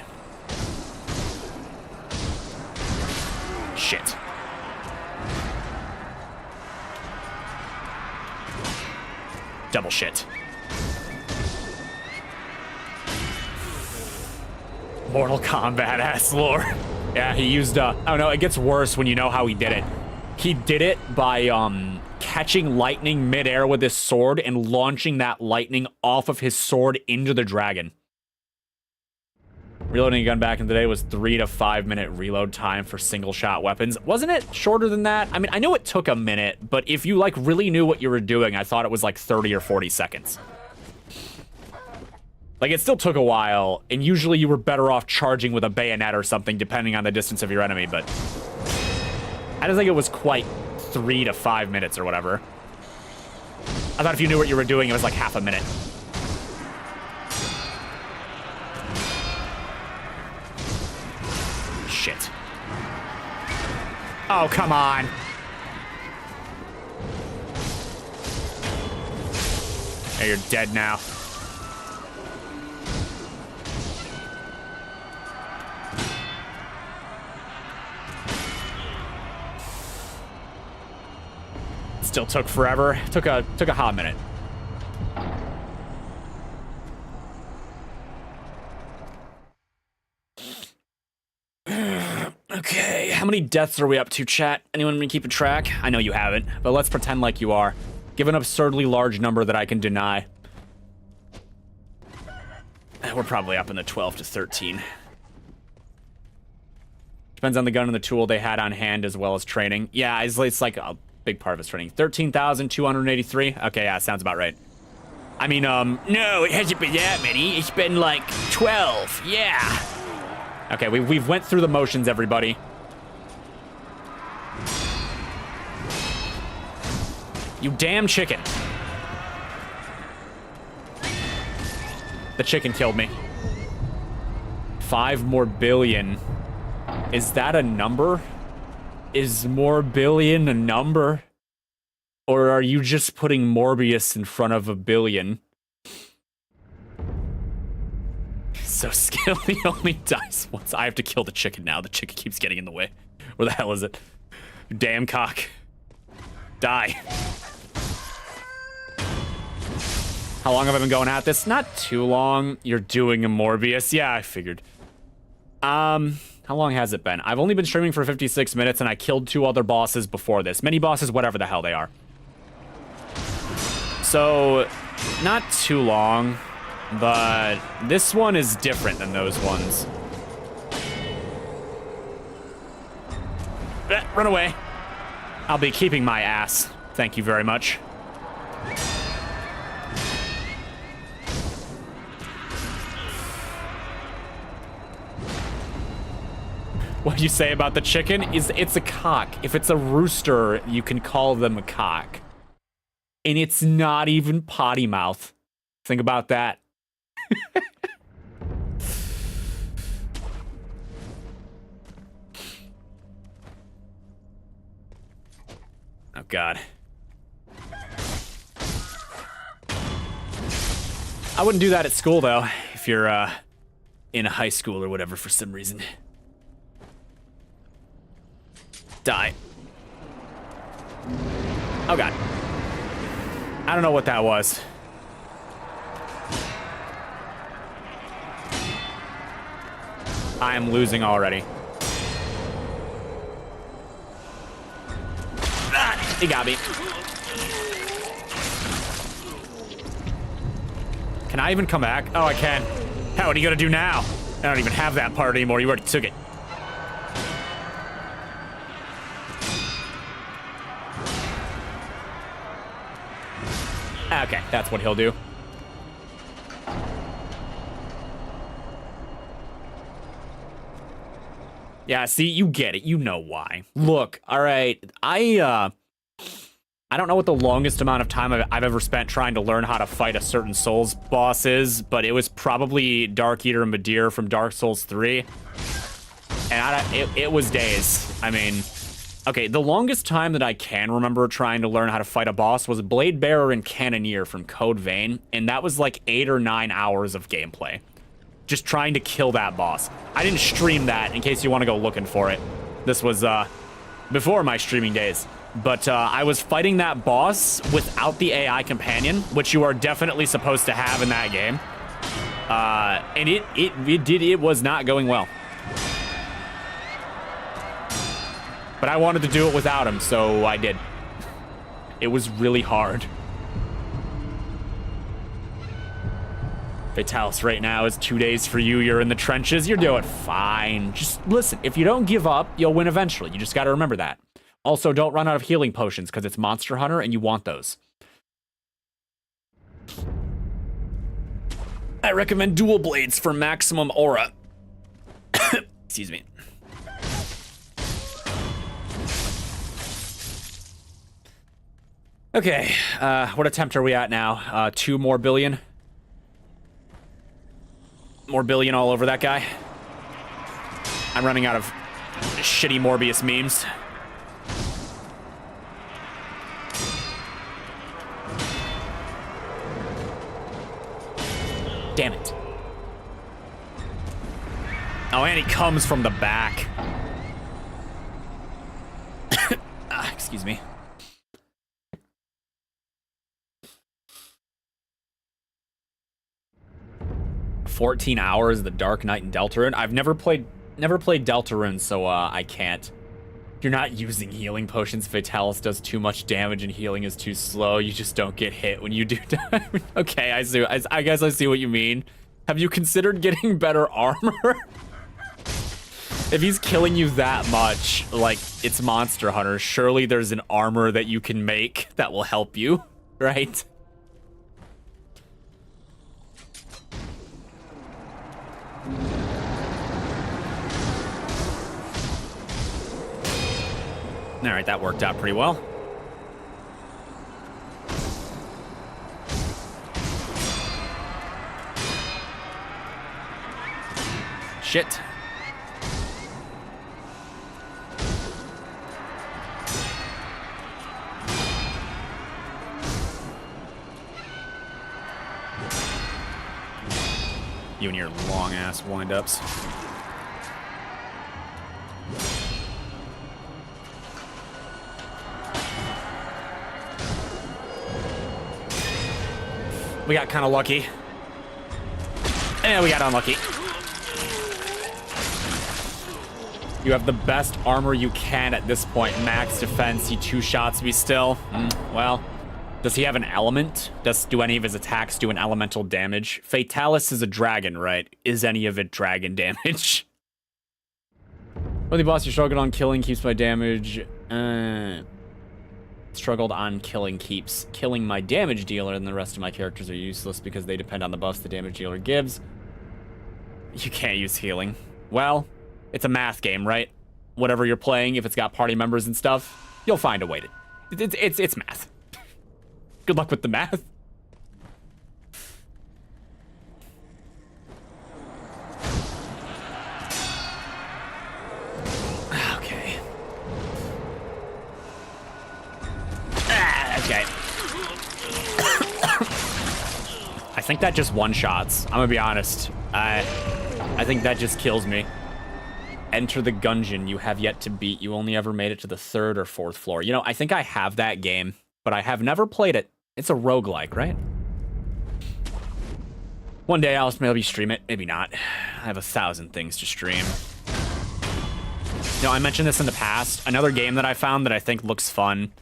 Shit. Double shit. Mortal Kombat ass lore. Yeah, he used, oh no, it gets worse when you know how he did it. He did it by, catching lightning midair with his sword and launching that lightning off of his sword into the dragon. Reloading a gun back in the day was 3 to 5 minute reload time for single shot weapons. Wasn't it shorter than that? I mean, I know it took a minute, but if you like really knew what you were doing, I thought it was like 30 or 40 seconds. Like, it still took a while, and usually you were better off charging with a bayonet or something, depending on the distance of your enemy, but I don't think it was quite 3 to 5 minutes or whatever. I thought if you knew what you were doing, it was like half a minute. Shit. Oh, come on. Hey, you're dead now. Still took forever. Took a hot minute. Okay, how many deaths are we up to, chat? Anyone been keeping track? I know you haven't, but let's pretend like you are. Give an absurdly large number that I can deny. We're probably up in the 12 to 13. Depends on the gun and the tool they had on hand as well as training. Yeah, it's like a big part of his training. 13,283? Okay, yeah, sounds about right. I mean, no, it hasn't been that many. It's been like 12, yeah. Okay, we've went through the motions, everybody. You damn chicken. The chicken killed me. 5 more billion. Is that a number? Is more billion a number? Or are you just putting Morbius in front of a billion? So skill, he only dies once. I have to kill the chicken now. The chicken keeps getting in the way. Where the hell is it? Damn cock. Die. How long have I been going at this? Not too long. You're doing a Morbius. Yeah, I figured. How long has it been? I've only been streaming for 56 minutes, and I killed 2 other bosses before this. Mini bosses, whatever the hell they are. So, not too long, but this one is different than those ones. Run away. I'll be keeping my ass. Thank you very much. What do you say about the chicken? It's a cock. If it's a rooster, you can call them a cock. And it's not even potty mouth. Think about that. Oh, God. I wouldn't do that at school, though, if you're in a high school or whatever for some reason. Die. Oh, God. I don't know what that was. I am losing already. Ah, he got me. Can I even come back? Oh, I can. How, what are you gonna do now? I don't even have that part anymore. You already took it. Okay, that's what he'll do. Yeah, see, you get it. You know why. Look, all right, I don't know what the longest amount of time I've ever spent trying to learn how to fight a certain Souls boss is, but it was probably Dark Eater and Midir from Dark Souls 3. And it was days. I mean, okay, the longest time that I can remember trying to learn how to fight a boss was Blade Bearer and Cannoneer from Code Vein, and that was like 8 or 9 hours of gameplay. Just trying to kill that boss. I didn't stream that, in case you want to go looking for it. This was before my streaming days. But I was fighting that boss without the AI companion, which you are definitely supposed to have in that game. And it was not going well. But I wanted to do it without him, so I did. It was really hard. Fatalis right now is 2 days for you. You're in the trenches. You're doing fine. Just listen, if you don't give up, you'll win eventually. You just got to remember that. Also, don't run out of healing potions because it's Monster Hunter and you want those. I recommend dual blades for maximum aura. Excuse me. Okay, what attempt are we at now? 2 more billion? More billion all over that guy. I'm running out of shitty Morbius memes. Damn it. Oh, and he comes from the back. Excuse me. "14 hours, the Dark Knight and Deltarune." I've never played Deltarune, so I can't. You're not using healing potions. Fatalis does too much damage and healing is too slow. You just don't get hit when you do die. Okay, I see. I guess I see what you mean. Have you considered getting better armor? If he's killing you that much, like, it's Monster Hunter, surely there's an armor that you can make that will help you, right? All right, that worked out pretty well. Shit. You and your long-ass wind-ups. We got kind of lucky. And we got unlucky. You have the best armor you can at this point. Max defense, he two-shots me still. Well, does he have an element? Do any of his attacks do an elemental damage? Fatalis is a dragon, right? Is any of it dragon damage? Only boss you struggled on killing keeps my damage. Struggled on killing keeps killing my damage dealer, and the rest of my characters are useless because they depend on the buffs the damage dealer gives. You can't use healing. Well, it's a math game, right? Whatever you're playing, if it's got party members and stuff, you'll find a way to... It's math. Good luck with the math. Okay. Okay. I think that just one-shots. I'm gonna be honest. I think that just kills me. Enter the Gungeon you have yet to beat. You only ever made it to the 3rd or 4th floor. You know, I think I have that game, but I have never played it. It's a roguelike, right? One day I'll maybe stream it, maybe not. I have 1,000 things to stream. You know, I mentioned this in the past. Another game that I found that I think looks fun,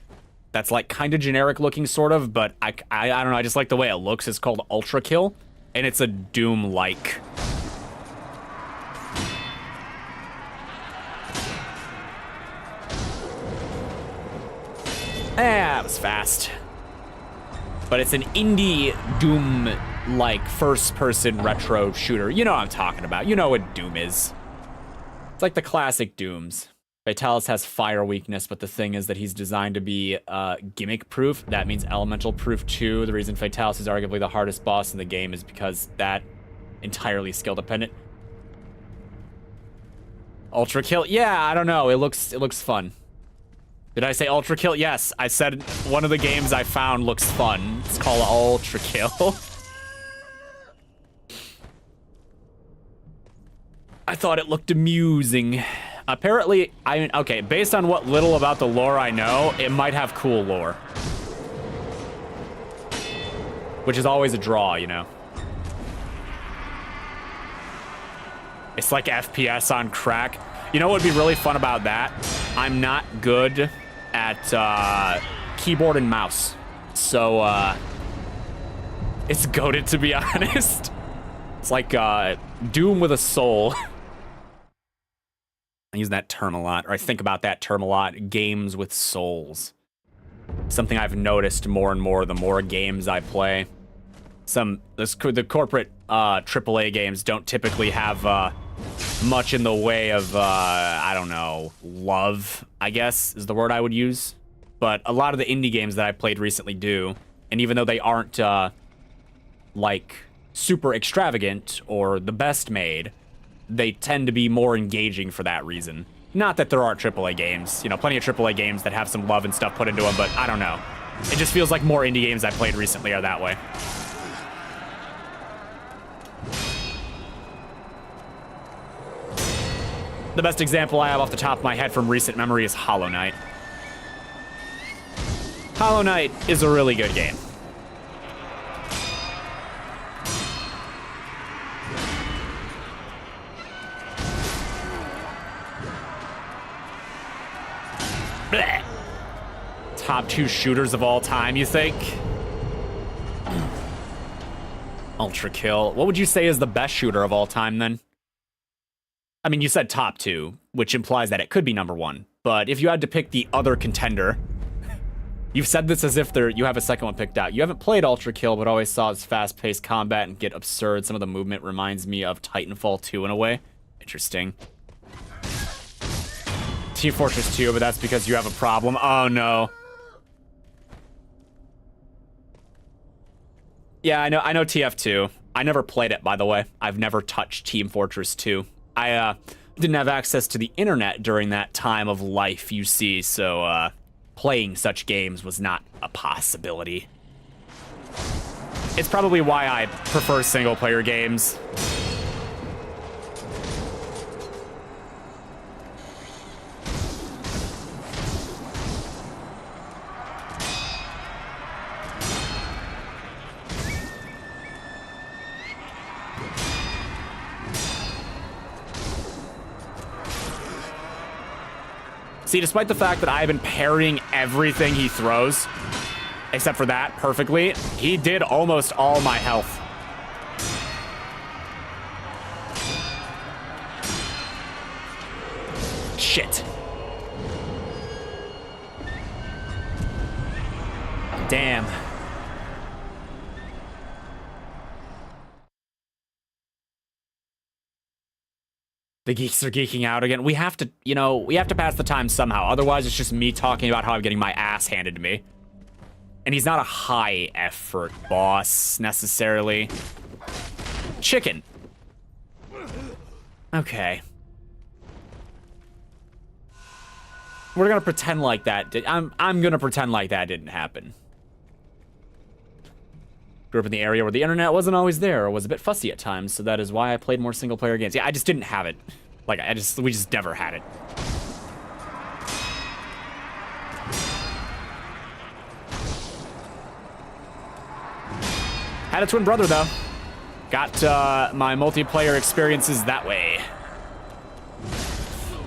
that's like kind of generic looking sort of, but I don't know, I just like the way it looks. It's called Ultra Kill, and it's a Doom-like. That was fast. But it's an indie Doom-like first-person retro shooter. You know what I'm talking about. You know what Doom is. It's like the classic Dooms. Fatalis has fire weakness, but the thing is that he's designed to be gimmick-proof. That means elemental-proof, too. The reason Fatalis is arguably the hardest boss in the game is because that entirely skill-dependent. Ultra Kill? Yeah, I don't know. It looks fun. Did I say Ultra Kill? Yes, I said one of the games I found looks fun. It's called Ultra Kill. I thought it looked amusing. Apparently, okay, based on what little about the lore I know, it might have cool lore. Which is always a draw, you know. It's like FPS on crack. You know what would be really fun about that? I'm not good at keyboard and mouse. So, it's goated, to be honest. It's like Doom with a soul. I use that term a lot, or I think about that term a lot. Games with souls. Something I've noticed more and more the more games I play. The corporate AAA games don't typically have much in the way of, I don't know, love, I guess, is the word I would use. But a lot of the indie games that I played recently do. And even though they aren't, like, super extravagant or the best made, they tend to be more engaging for that reason. Not that there aren't AAA games. You know, plenty of AAA games that have some love and stuff put into them, but I don't know. It just feels like more indie games I played recently are that way. The best example I have off the top of my head from recent memory is Hollow Knight. Hollow Knight is a really good game. Blech. Top 2 shooters of all time, you think? Ultra Kill. What would you say is the best shooter of all time, then? I mean, you said top 2, which implies that it could be number 1. But if you had to pick the other contender, you've said this as if you have a second one picked out. You haven't played Ultra Kill, but always saw its fast-paced combat and get absurd. Some of the movement reminds me of Titanfall 2 in a way. Interesting. Team Fortress 2, but that's because you have a problem. Oh, no. Yeah, I know TF2. I never played it, by the way. I've never touched Team Fortress 2. I didn't have access to the internet during that time of life, you see, so playing such games was not a possibility. It's probably why I prefer single-player games. See, despite the fact that I've been parrying everything he throws, except for that perfectly, he did almost all my health. Shit. Damn. The geeks are geeking out again. We have to, you know, we have to pass the time somehow. Otherwise, it's just me talking about how I'm getting my ass handed to me. And he's not a high effort boss, necessarily. Chicken. Okay. We're gonna pretend like that I'm gonna pretend like that didn't happen. Grew up in the area where the internet wasn't always there or was a bit fussy at times, so that is why I played more single-player games. Yeah, I just didn't have it. Like, we just never had it. Had a twin brother, though. Got my multiplayer experiences that way.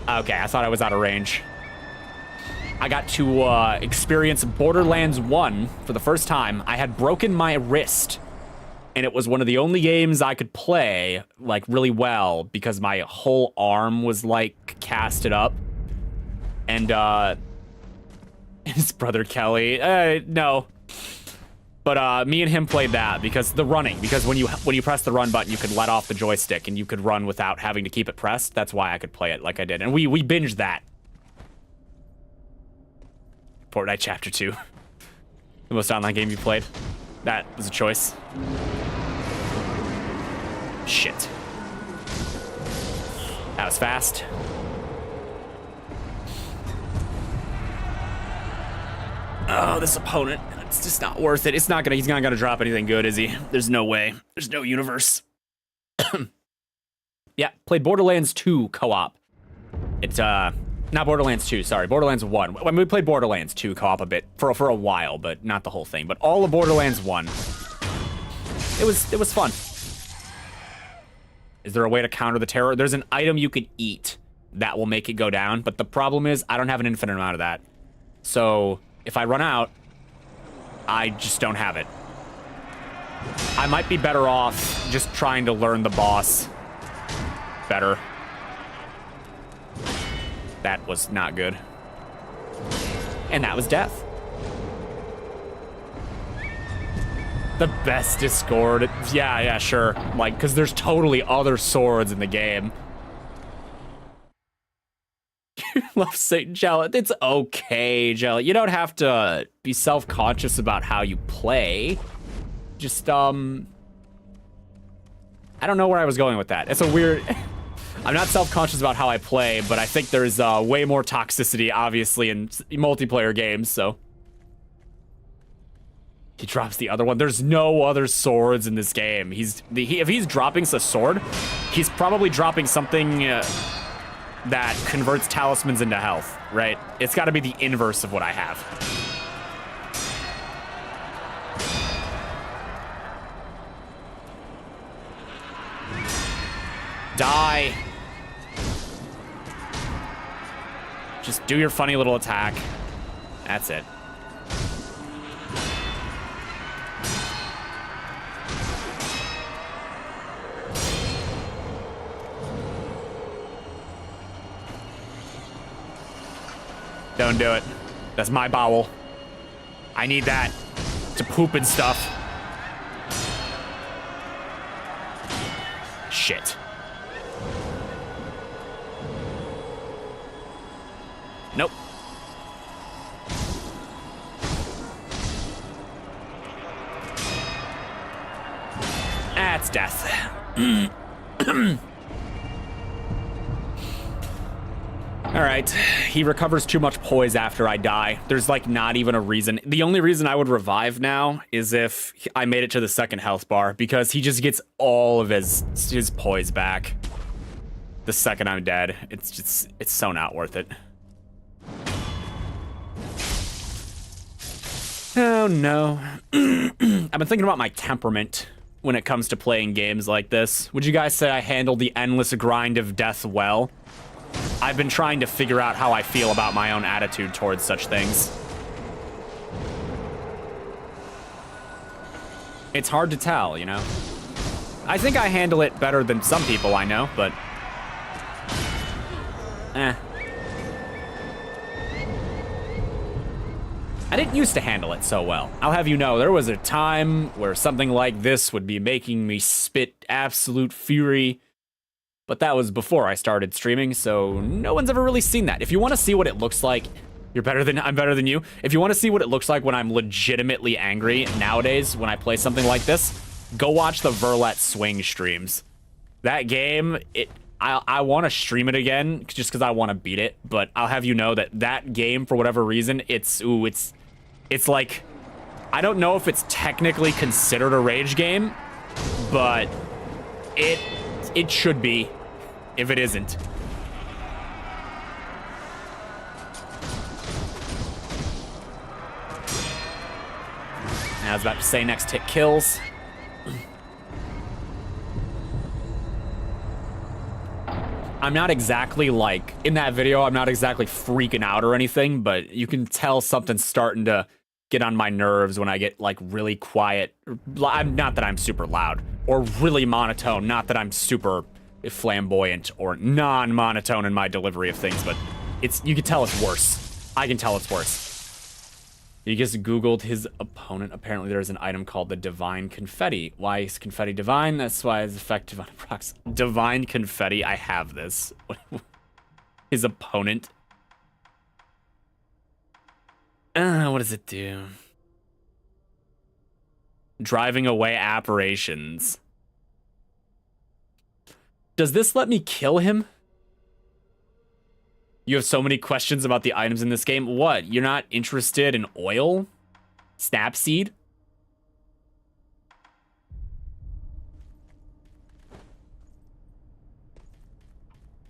Okay, I thought I was out of range. I got to experience Borderlands 1 for the first time. I had broken my wrist, and it was one of the only games I could play, like, really well, because my whole arm was, like, casted up. And, his brother Kelly, no. But, me and him played that, because when you press the run button, you could let off the joystick, and you could run without having to keep it pressed. That's why I could play it like I did. And we binged that. Fortnite Chapter 2. The most online game you played. That was a choice. Shit. That was fast. Oh, this opponent. It's just not worth it. He's not gonna drop anything good, is he? There's no way. There's no universe. Yeah, played Borderlands 2 co-op. It's, not Borderlands 2, sorry. Borderlands 1. When we played Borderlands 2 co-op a bit for a while, but not the whole thing. But all of Borderlands 1. It was fun. Is there a way to counter the terror? There's an item you could eat that will make it go down, but the problem is I don't have an infinite amount of that. So if I run out, I just don't have it. I might be better off just trying to learn the boss better. That was not good. And that was death. The best Discord. Yeah, sure. Like, because there's totally other swords in the game. Love Satan Jelly. It's okay, Jelly. You don't have to be self-conscious about how you play. Just, I don't know where I was going with that. It's a weird... I'm not self-conscious about how I play, but I think there's way more toxicity, obviously, in multiplayer games, so... He drops the other one. There's no other swords in this game. If he's dropping a sword, he's probably dropping something that converts talismans into health, right? It's got to be the inverse of what I have. Die. Just do your funny little attack. That's it. Don't do it. That's my bowel. I need that to poop and stuff. Shit. Nope. That's death. Alright, he recovers too much poise after I die. There's like not even a reason. The only reason I would revive now is if I made it to the second health bar, because he just gets all of his poise back the second I'm dead. It's so not worth it. Oh no. I've been thinking about my temperament when it comes to playing games like this. Would you guys say I handle the endless grind of death well? I've been trying to figure out how I feel about my own attitude towards such things. It's hard to tell, you know? I think I handle it better than some people I know, but... I didn't used to handle it so well. I'll have you know, there was a time where something like this would be making me spit absolute fury. But that was before I started streaming, so no one's ever really seen that. If you want to see what it looks like, I'm better than you. If you want to see what it looks like when I'm legitimately angry nowadays when I play something like this, go watch the Verlet Swing streams. That game, I want to stream it again just because I want to beat it, but I'll have you know that that game, for whatever reason, it's like, I don't know if it's technically considered a rage game, but it should be if it isn't. I was about to say next hit kills. I'm not exactly like, in that video, I'm not exactly freaking out or anything, but you can tell something's starting to get on my nerves when I get like really quiet. Not that I'm super loud, or really monotone, not that I'm super flamboyant or non-monotone in my delivery of things, but you can tell it's worse. I can tell it's worse. You just Googled his opponent. Apparently there's an item called the Divine Confetti. Why is confetti divine? That's why it's effective on prox. Divine Confetti, I have this. His opponent. What does it do? Driving away apparitions. Does this let me kill him? You have so many questions about the items in this game. What? You're not interested in oil? Snapseed?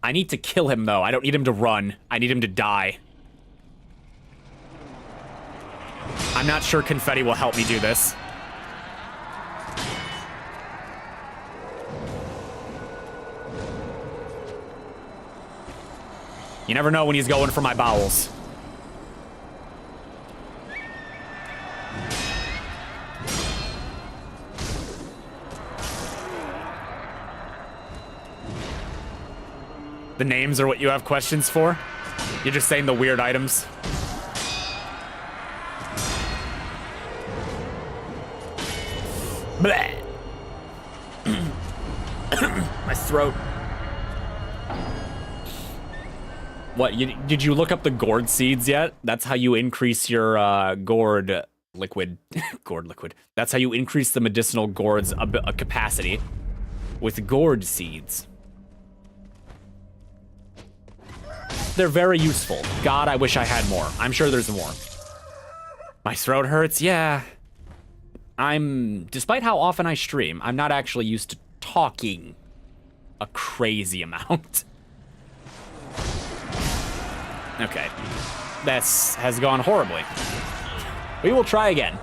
I need to kill him, though. I don't need him to run. I need him to die. I'm not sure confetti will help me do this. You never know when he's going for my bowels. The names are what you have questions for? You're just saying the weird items? Bleh. My throat. What, did you look up the gourd seeds yet? That's how you increase your gourd liquid. Gourd liquid. That's how you increase the medicinal gourd's capacity with gourd seeds. They're very useful. God, I wish I had more. I'm sure there's more. My throat hurts, yeah. Despite how often I stream, I'm not actually used to talking a crazy amount. Okay, this has gone horribly. We will try again.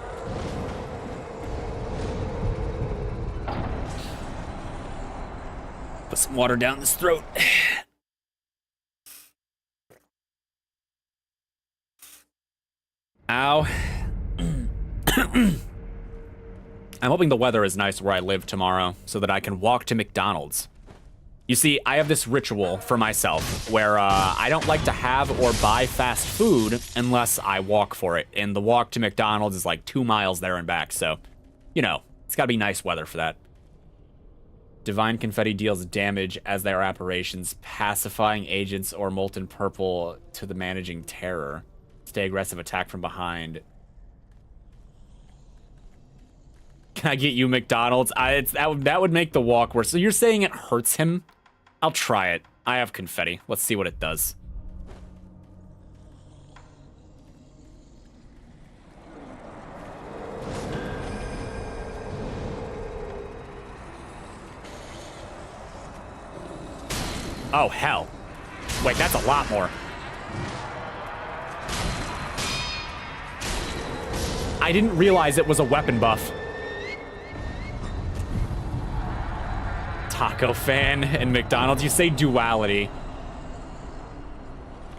Put some water down this throat. Ow. I'm hoping the weather is nice where I live tomorrow so that I can walk to McDonald's. You see, I have this ritual for myself where I don't like to have or buy fast food unless I walk for it. And the walk to McDonald's is like 2 miles there and back, so, you know, it's gotta be nice weather for that. Divine Confetti deals damage as their apparitions, pacifying agents or molten purple to the managing terror. Stay aggressive, attack from behind. Can I get you McDonald's? That would make the walk worse. So you're saying it hurts him? I'll try it. I have confetti. Let's see what it does. Oh, hell. Wait, that's a lot more. I didn't realize it was a weapon buff. Taco fan and McDonald's. You say duality.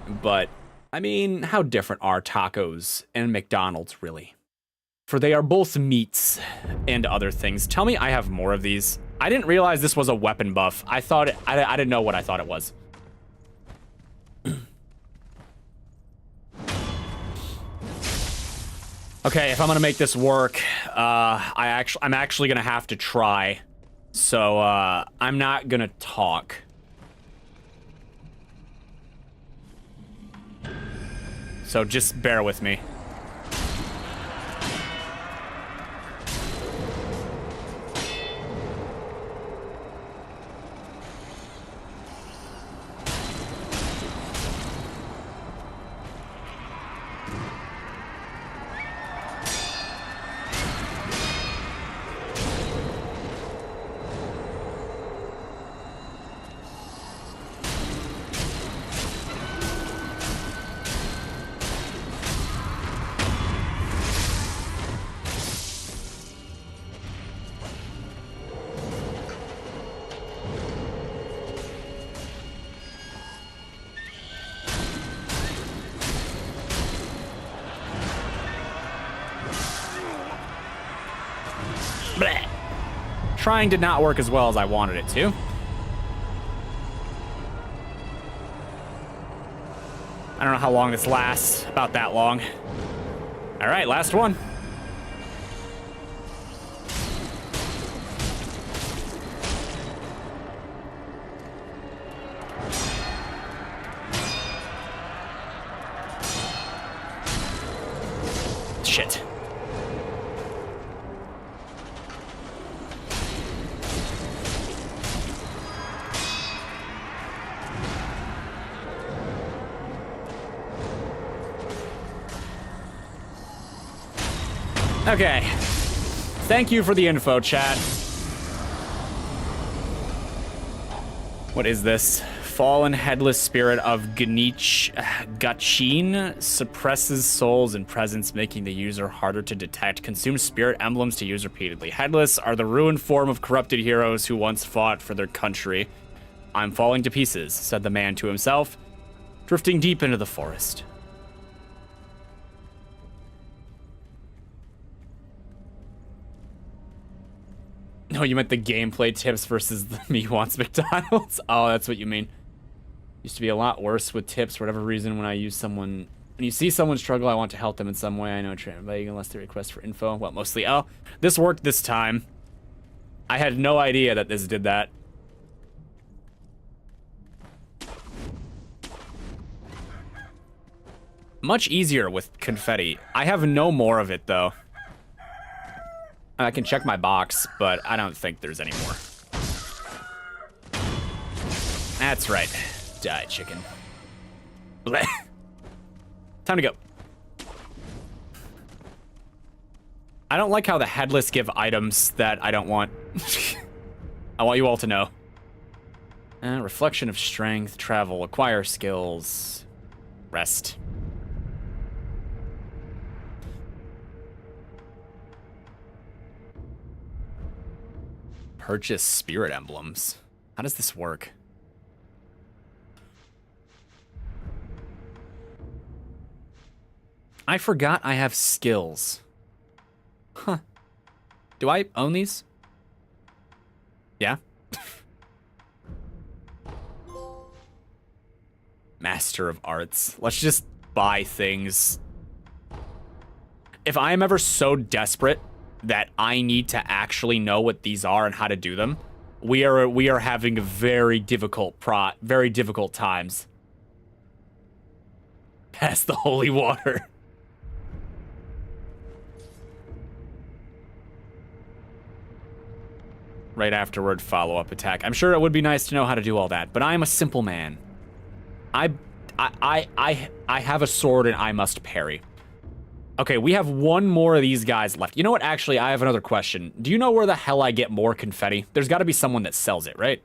But, I mean, how different are tacos and McDonald's, really? For they are both meats and other things. Tell me I have more of these. I didn't realize this was a weapon buff. I didn't know what I thought it was. Okay, if I'm gonna make this work, I'm actually gonna have to try. So, I'm not gonna talk. So just bear with me. Blech. Trying did not work as well as I wanted it to. I don't know how long this lasts. About that long. All right, last one. Shit. Okay. Thank you for the info, chat. What is this? Fallen headless spirit of Gachin suppresses souls and presence, making the user harder to detect. Consumes spirit emblems to use repeatedly. Headless are the ruined form of corrupted heroes who once fought for their country. I'm falling to pieces, said the man to himself, drifting deep into the forest. No, you meant the gameplay tips versus the me wants McDonald's? Oh, that's what you mean. Used to be a lot worse with tips for whatever reason when you see someone struggle, I want to help them in some way. I know train vague unless they request for info. Well, mostly. Oh, this worked this time. I had no idea that this did that. Much easier with confetti. I have no more of it, though. I can check my box, but I don't think there's any more. That's right. Die, chicken. Blech. Time to go. I don't like how the headless give items that I don't want. I want you all to know. Reflection of strength, travel, acquire skills, rest. Purchase spirit emblems. How does this work? I forgot I have skills. Huh. Do I own these? Yeah. Master of Arts. Let's just buy things. If I am ever so desperate that I need to actually know what these are and how to do them, we are having very difficult times. Pass the holy water. Right afterward, follow-up attack. I'm sure it would be nice to know how to do all that, but I am a simple man. I have a sword and I must parry. Okay, we have one more of these guys left. You know what? Actually, I have another question. Do you know where the hell I get more confetti? There's got to be someone that sells it, right?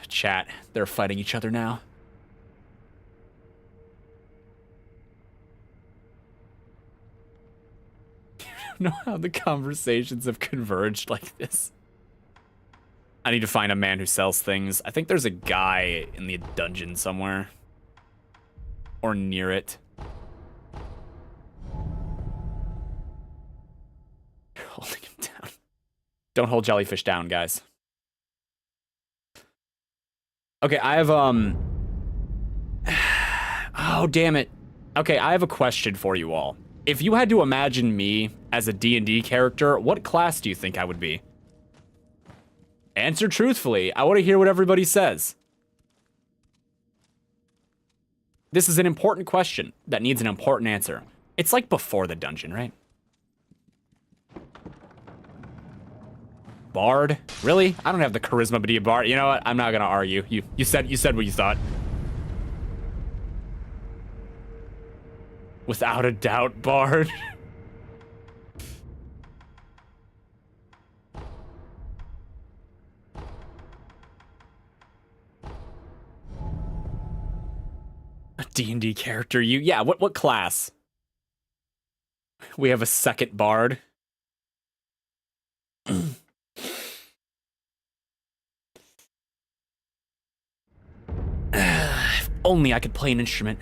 Chat, they're fighting each other now. don't know how the conversations have converged like this. I need to find a man who sells things. I think there's a guy in the dungeon somewhere. Or near it. Holding him down. Don't hold jellyfish down, guys. Okay, I have, oh, damn it. Okay, I have a question for you all. If you had to imagine me as a D&D character, what class do you think I would be? Answer truthfully. I want to hear what everybody says. This is an important question that needs an important answer. It's like before the dungeon, right? Bard? Really? I don't have the charisma to be a bard. You know what? I'm not gonna argue. You said what you thought. Without a doubt, bard. A D&D character, yeah, what class? We have a second bard. If only I could play an instrument.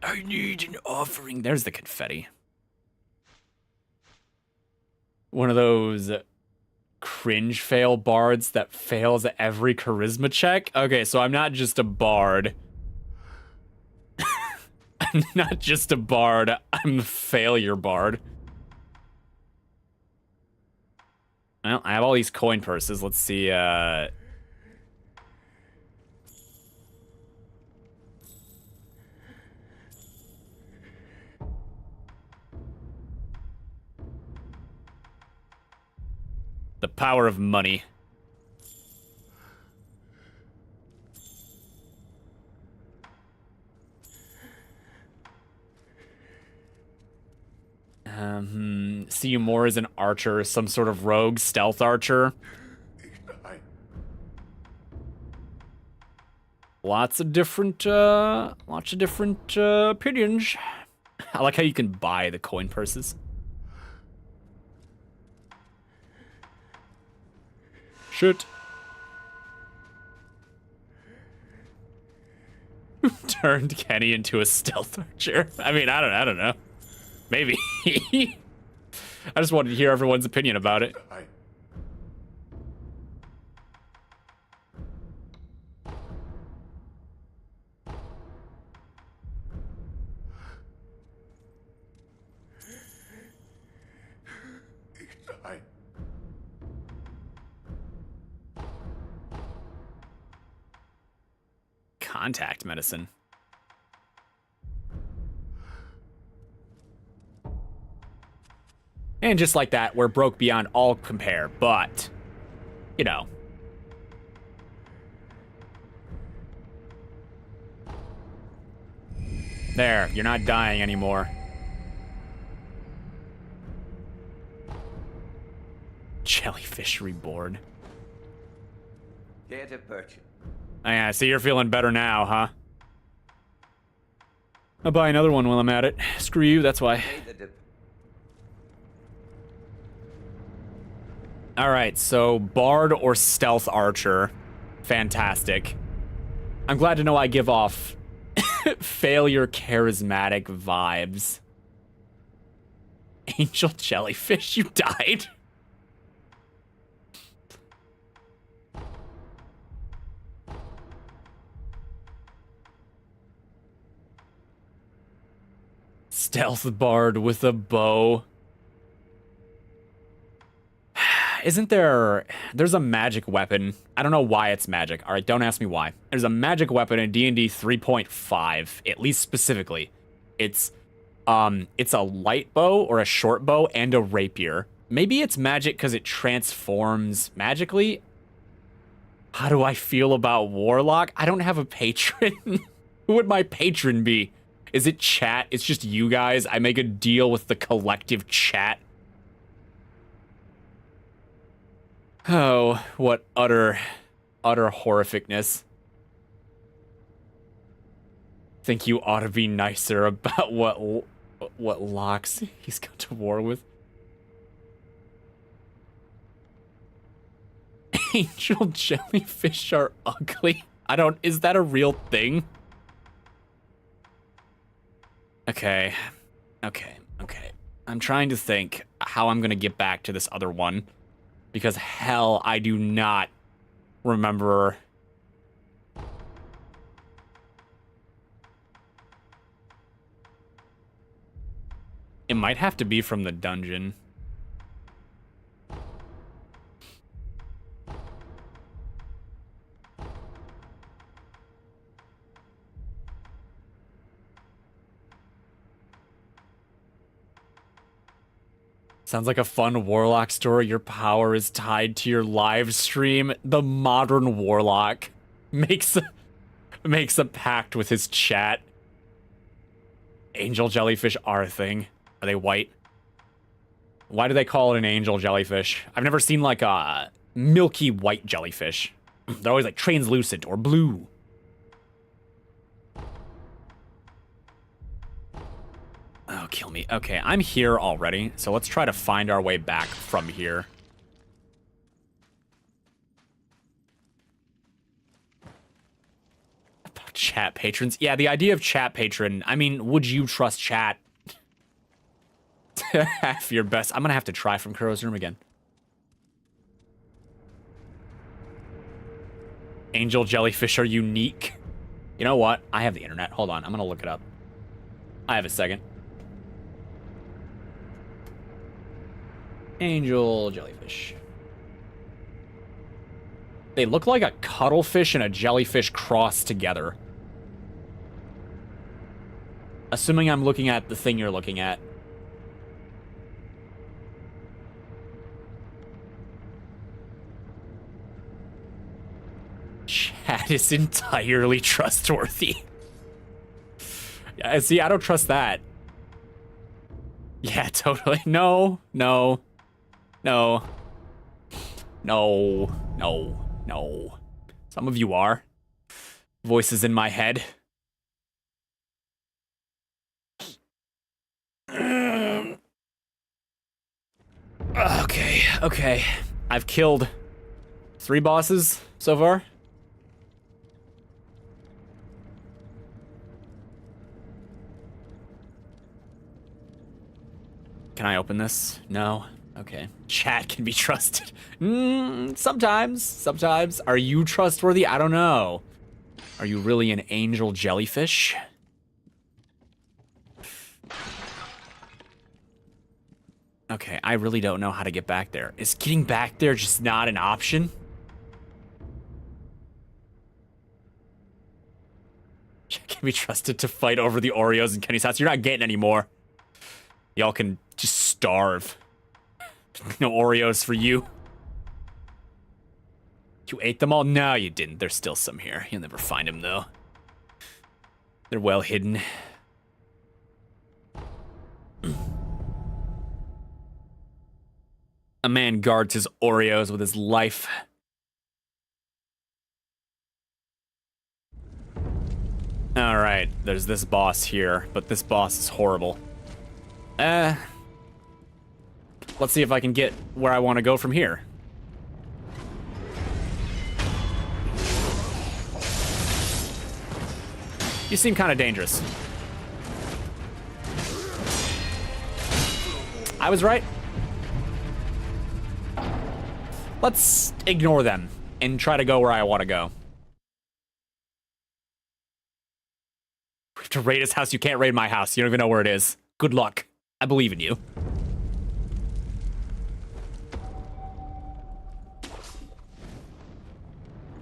I need an offering. There's the confetti. One of those cringe fail bards that fails at every charisma check. Okay, so I'm not just a bard. I'm not just a bard. I'm the failure bard. Well, I have all these coin purses. Let's see, the power of money. See you more as an archer, some sort of rogue stealth archer. Lots of different opinions. I like how you can buy the coin purses. Shit. Turned Kenny into a stealth archer. I mean, I don't know. Maybe. I just wanted to hear everyone's opinion about it. Contact medicine. And just like that, we're broke beyond all compare, but, you know. There, you're not dying anymore. Jellyfish reborn. Data purchase. Oh, yeah, so you're feeling better now, huh? I'll buy another one while I'm at it. Screw you, that's why. Alright, so Bard or Stealth Archer. Fantastic. I'm glad to know I give off failure charismatic vibes. Angel Jellyfish, you died. Stealth Bard with a bow. Isn't there's a magic weapon. I don't know why it's magic. All right, don't ask me why. There's a magic weapon in D&D 3.5, at least specifically. It's a light bow or a short bow and a rapier. Maybe it's magic because it transforms magically. How do I feel about Warlock? I don't have a patron. Who would my patron be? Is it chat? It's just you guys. I make a deal with the collective chat. Oh, what utter utter horrificness. Think you ought to be nicer about what locks he's gone to war with. Angel jellyfish are ugly. Is that a real thing? Okay. I'm trying to think how I'm gonna get back to this other one. Because hell, I do not remember. It might have to be from the dungeon. Sounds like a fun warlock story. Your power is tied to your live stream. The modern warlock makes a pact with his chat. Angel jellyfish are a thing. Are they white? Why do they call it an angel jellyfish? I've never seen like a milky white jellyfish. They're always like translucent or blue. Oh, kill me. Okay, I'm here already, so let's try to find our way back from here. About chat patrons? Yeah, the idea of chat patron, I mean, would you trust chat? Half your best. I'm gonna have to try from Kuro's room again. Angel jellyfish are unique. You know what? I have the internet. Hold on, I'm gonna look it up. I have a second. Angel jellyfish. They look like a cuttlefish and a jellyfish crossed together. Assuming I'm looking at the thing you're looking at. Chat is entirely trustworthy. Yeah, see, I don't trust that. Yeah, totally. No. Some of you are. Voices in my head. Okay. I've killed 3 bosses so far. Can I open this? No. Okay. Chat can be trusted. Sometimes. Are you trustworthy? I don't know. Are you really an angel jellyfish? Okay, I really don't know how to get back there. Is getting back there just not an option? Chat can be trusted to fight over the Oreos in Kenny's house. You're not getting any more. Y'all can just starve. No Oreos for you. You ate them all? No, you didn't. There's still some here. You'll never find them, though. They're well hidden. A man guards his Oreos with his life. Alright, there's this boss here, but this boss is horrible. Let's see if I can get where I want to go from here. You seem kind of dangerous. I was right. Let's ignore them and try to go where I want to go. We have to raid his house. You can't raid my house. You don't even know where it is. Good luck. I believe in you.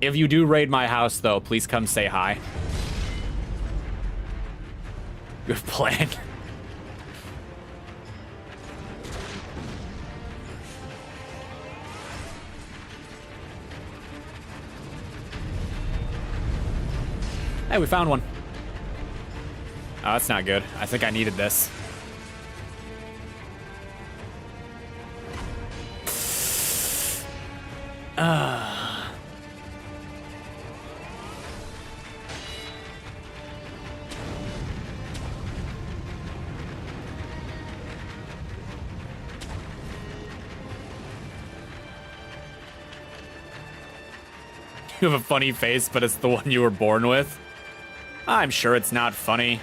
If you do raid my house, though, please come say hi. Good plan. Hey, we found one. Oh, that's not good. I think I needed this. You have a funny face, but it's the one you were born with. I'm sure it's not funny.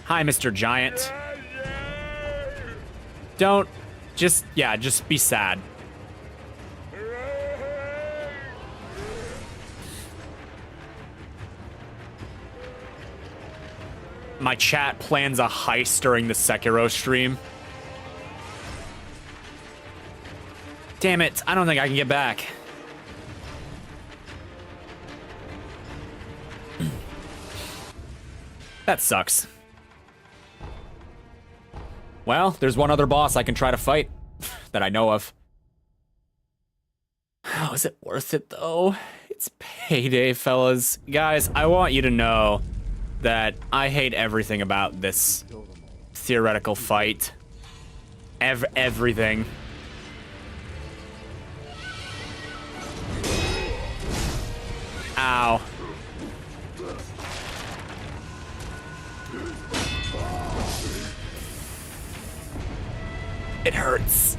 Hi, Mr. Giant. Don't, just be sad. My chat plans a heist during the Sekiro stream. Damn it, I don't think I can get back. That sucks. Well, there's one other boss I can try to fight that I know of. Oh, is it worth it though? It's payday, fellas. Guys, I want you to know that I hate everything about this theoretical fight. Everything. Ow. It hurts.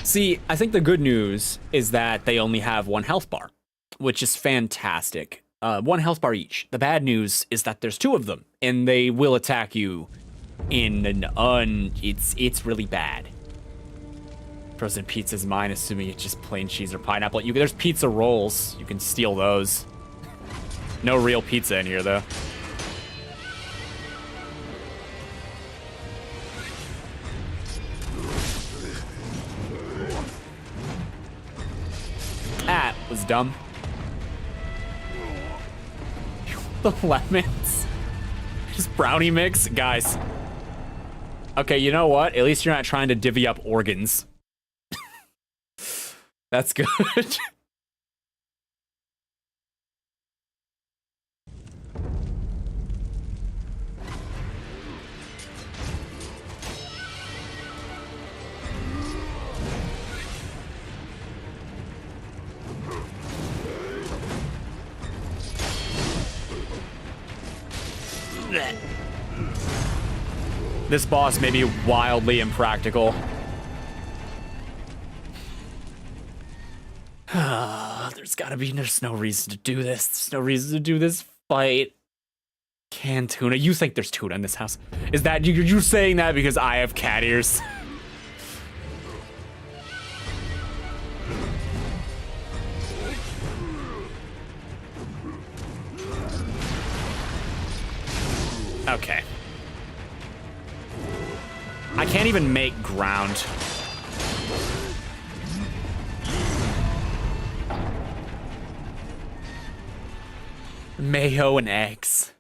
See, I think the good news is that they only have one health bar, which is fantastic. One health bar each. The bad news is that there's two of them, and they will attack you in an it's really bad. Frozen pizza's mine, assuming it's just plain cheese or pineapple. There's pizza rolls. You can steal those. No real pizza in here, though. That was dumb. The lemons. Just brownie mix? Guys. Okay, you know what? At least you're not trying to divvy up organs. That's good. This boss may be wildly impractical. There's no reason to do this. There's no reason to do this fight. Canned tuna. You think there's tuna in this house? Is that you saying that because I have cat ears? Okay. I can't even make ground. Mayo and eggs.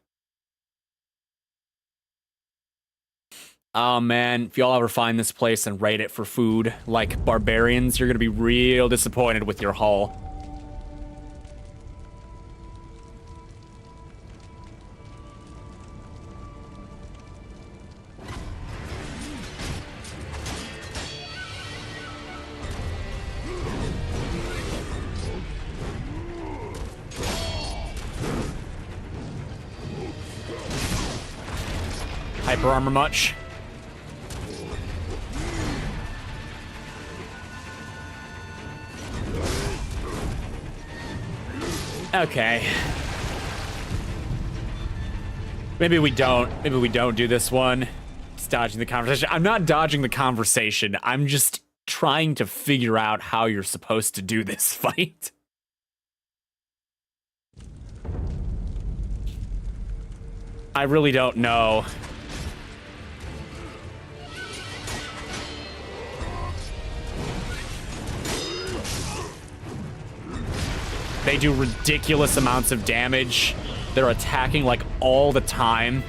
Oh man, if y'all ever find this place and raid it for food like barbarians, you're gonna be real disappointed with your haul. Hyper armor much? Okay. Maybe we don't do this one. It's dodging the conversation. I'm not dodging the conversation. I'm just trying to figure out how you're supposed to do this fight. I really don't know. They do ridiculous amounts of damage. They're attacking like all the time.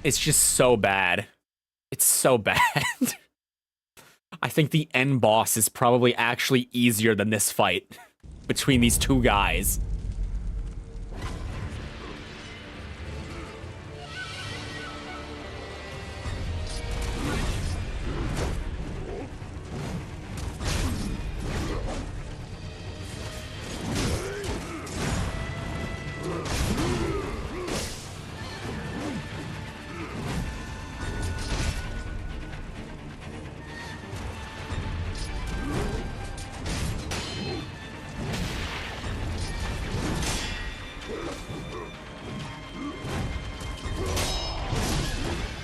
It's just so bad. It's so bad. I think the end boss is probably actually easier than this fight between these two guys.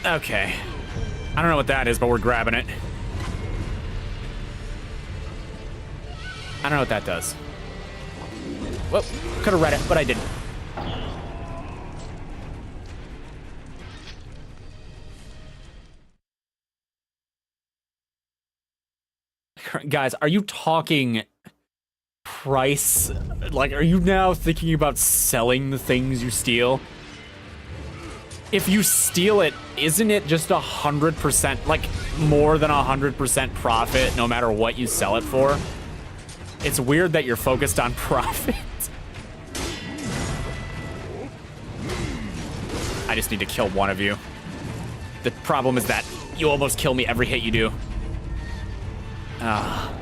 Okay. I don't know what that is, but we're grabbing it. I don't know what that does. Well, could have read it, but I didn't. Guys, are you talking price? Like, are you now thinking about selling the things you steal? If you steal it, isn't it just 100%, like more than 100% profit no matter what you sell it for? It's weird that you're focused on profit. I just need to kill one of you. The problem is that you almost kill me every hit you do. Ah.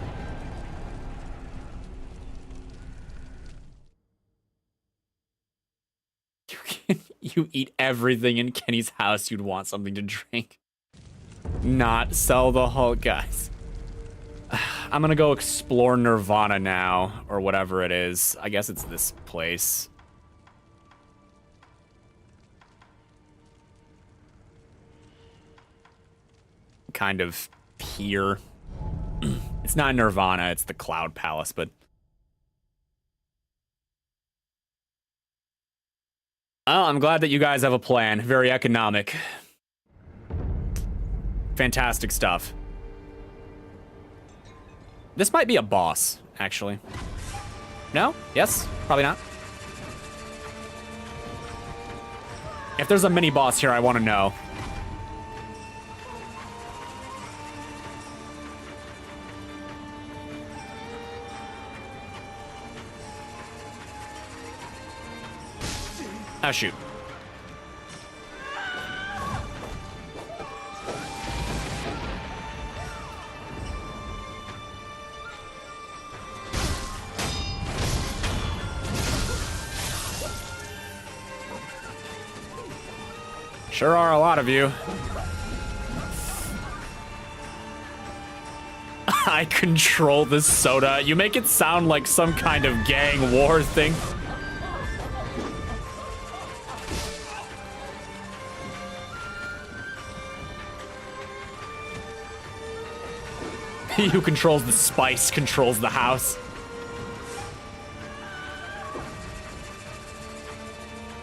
You eat everything in Kenny's house, you'd want something to drink. Not sell the whole, guys. I'm gonna go explore Nirvana now, or whatever it is. I guess it's this place. Kind of here. It's not Nirvana, it's the Cloud Palace, but... Oh, I'm glad that you guys have a plan. Very economic. Fantastic stuff. This might be a boss, actually. No? Yes? Probably not. If there's a mini boss here, I want to know. Oh, shoot. Sure are a lot of you. I control this soda. You make it sound like some kind of gang war thing. He who controls the spice controls the house.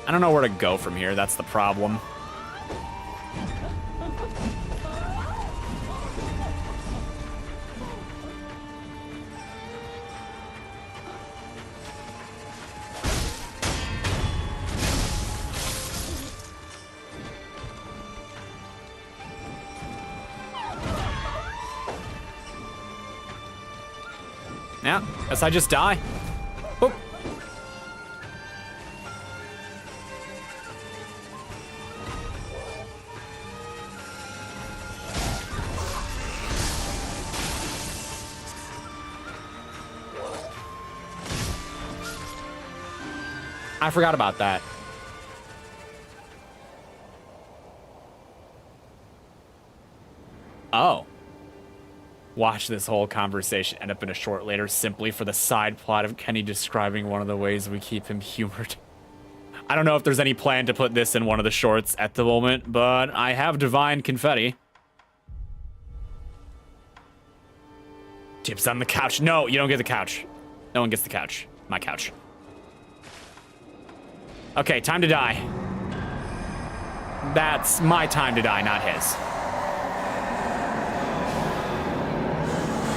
I don't know where to go from here, that's the problem. Yeah, guess I just die. Boop. I forgot about that. Oh. Watch this whole conversation end up in a short later simply for the side plot of Kenny describing one of the ways we keep him humored. I don't know if there's any plan to put this in one of the shorts at the moment, but I have divine confetti. Tips on the couch. No, you don't get the couch. No one gets the couch. My couch. Okay, time to die. That's my time to die, not his.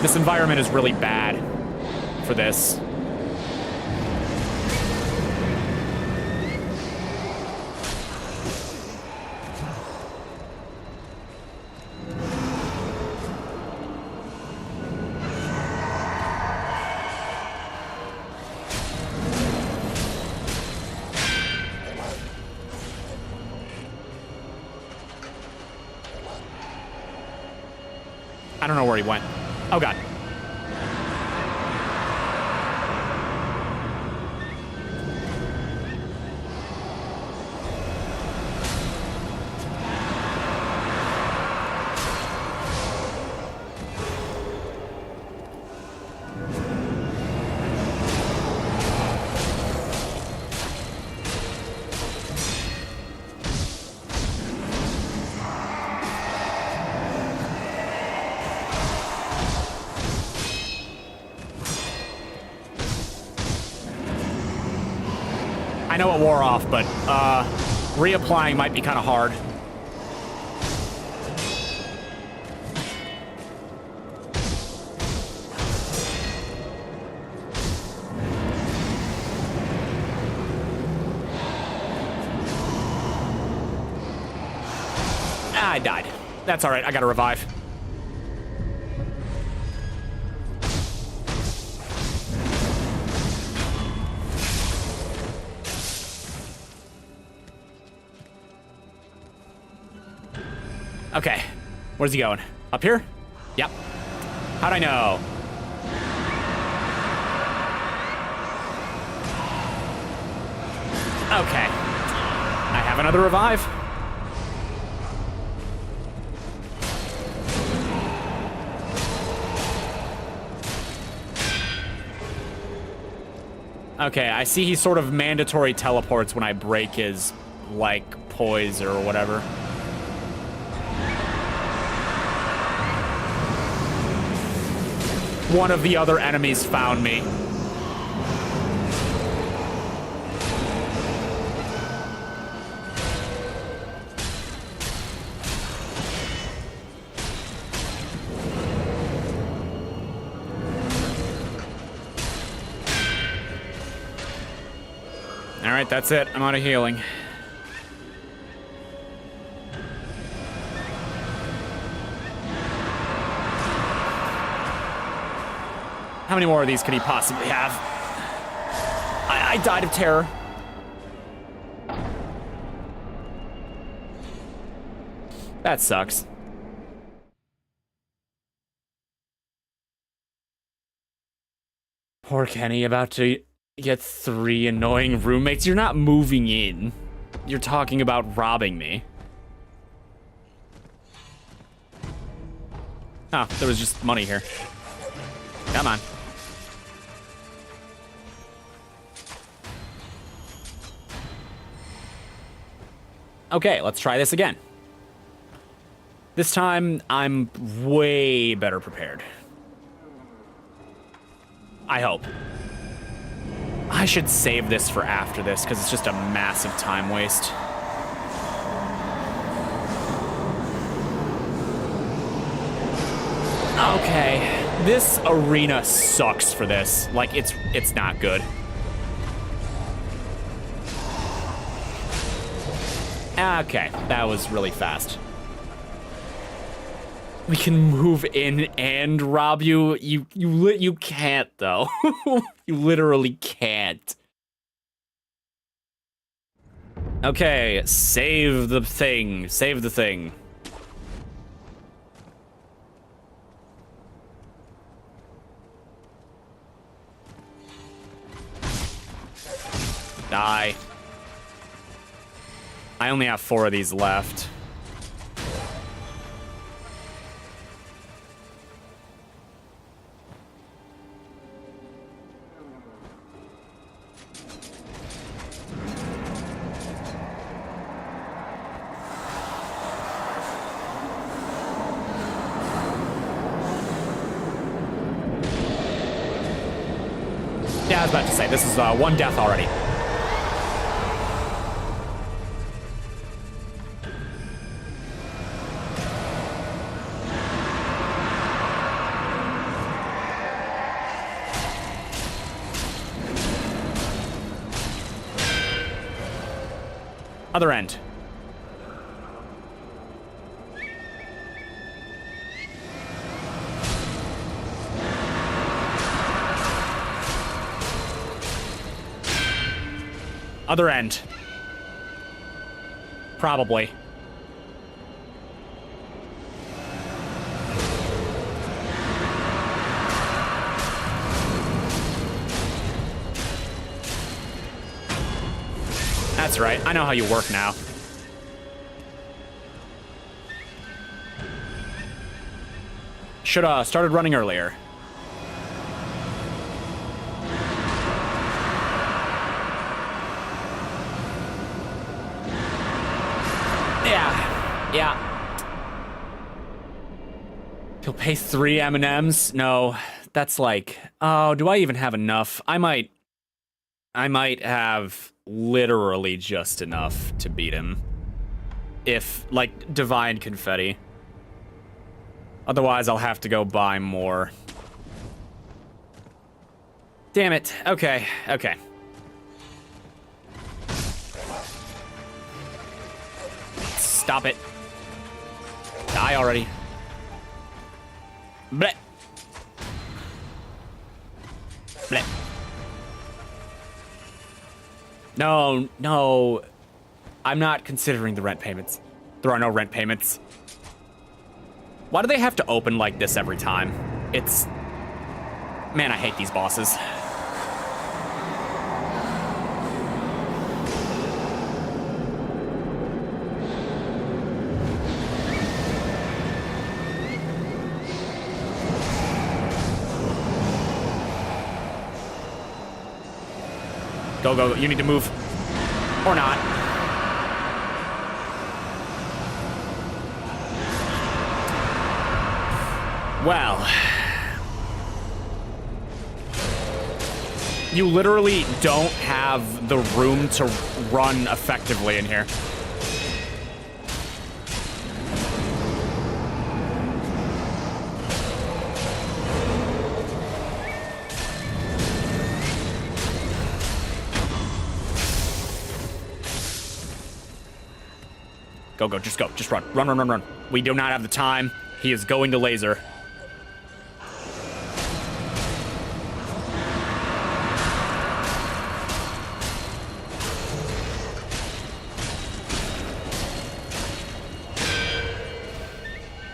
This environment is really bad for this. I don't know where he went. Oh, God. I know it wore off, but reapplying might be kind of hard. I died. That's all right. I got to revive. Okay. Where's he going? Up here? Yep. How'd I know? Okay. I have another revive. Okay, I see he sort of mandatory teleports when I break his, like, poise or whatever. One of the other enemies found me. Alright, that's it. I'm out of healing. How many more of these could he possibly have? I died of terror. That sucks. Poor Kenny, about to get 3 annoying roommates. You're not moving in. You're talking about robbing me. Oh, there was just money here. Come on. Okay, let's try this again. This time, I'm way better prepared. I hope. I should save this for after this, because it's just a massive time waste. Okay, this arena sucks for this. Like, it's not good. Okay, that was really fast. We can move in and rob you. You can't though. You literally can't. Okay, save the thing. Save the thing. Die. I only have 4 of these left. Yeah, I was about to say, this is 1 death already. Other end. Other end. Probably. That's right. I know how you work now. Should've started running earlier. Yeah. He'll pay 3 M&Ms? No, that's like, oh, do I even have enough? I might have literally just enough to beat him. If, like, divine confetti. Otherwise, I'll have to go buy more. Damn it. Okay, okay. Stop it. Die already. Bleh. Bleh. No, no. I'm not considering the rent payments. There are no rent payments. Why do they have to open like this every time? It's... Man, I hate these bosses. Go, go, go. You need to move. Or not. Well. You literally don't have the room to run effectively in here. Go, go, just go. Just run. Run, run, run, run. We do not have the time. He is going to laser.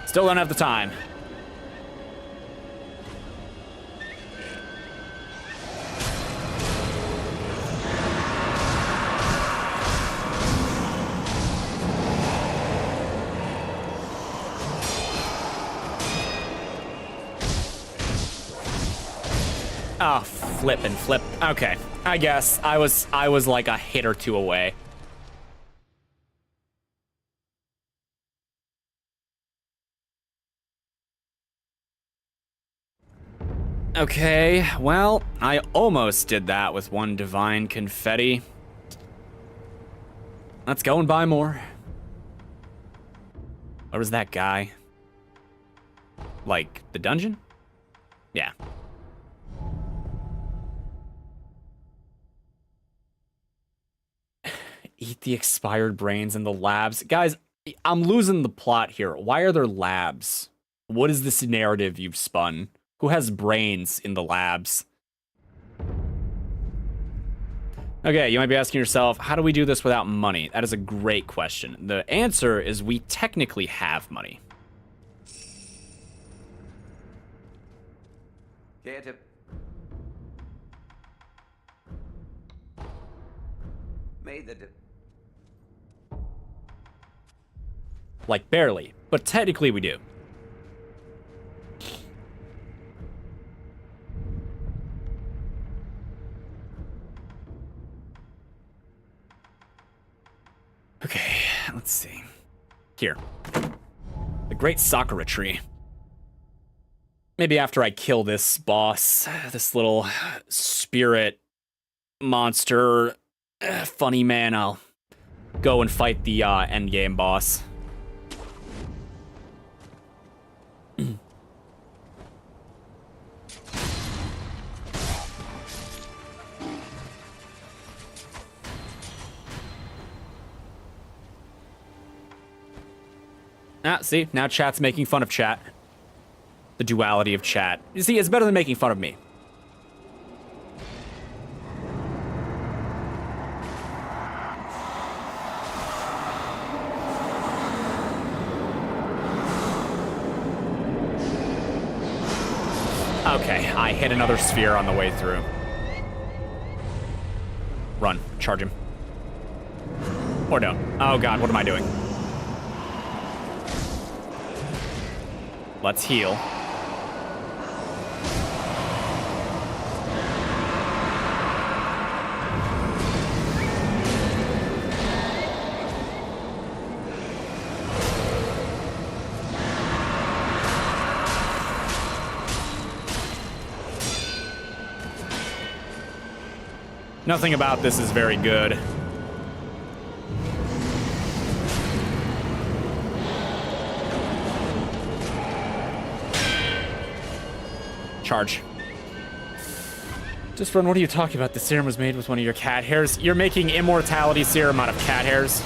Still don't have the time. Oh, flip and flip. Okay, I guess I was like a hit or two away. Okay, well, I almost did that with one divine confetti. Let's go and buy more. Where was that guy? Like, the dungeon? Yeah. Eat the expired brains in the labs. Guys, I'm losing the plot here. Why are there labs? What is this narrative you've spun? Who has brains in the labs? Okay, you might be asking yourself, how do we do this without money? That is a great question. The answer is we technically have money. Like, barely. But technically we do. Okay, let's see. Here. The Great Sakura Tree. Maybe after I kill this boss, this little spirit monster funny man, I'll go and fight the endgame boss. See, now chat's making fun of chat. The duality of chat. You see, it's better than making fun of me. Okay, I hit another sphere on the way through. Run, charge him. Or no. Oh god, what am I doing? Let's heal. Nothing about this is very good. Charge. Just run, what are you talking about? The serum was made with one of your cat hairs. You're making immortality serum out of cat hairs?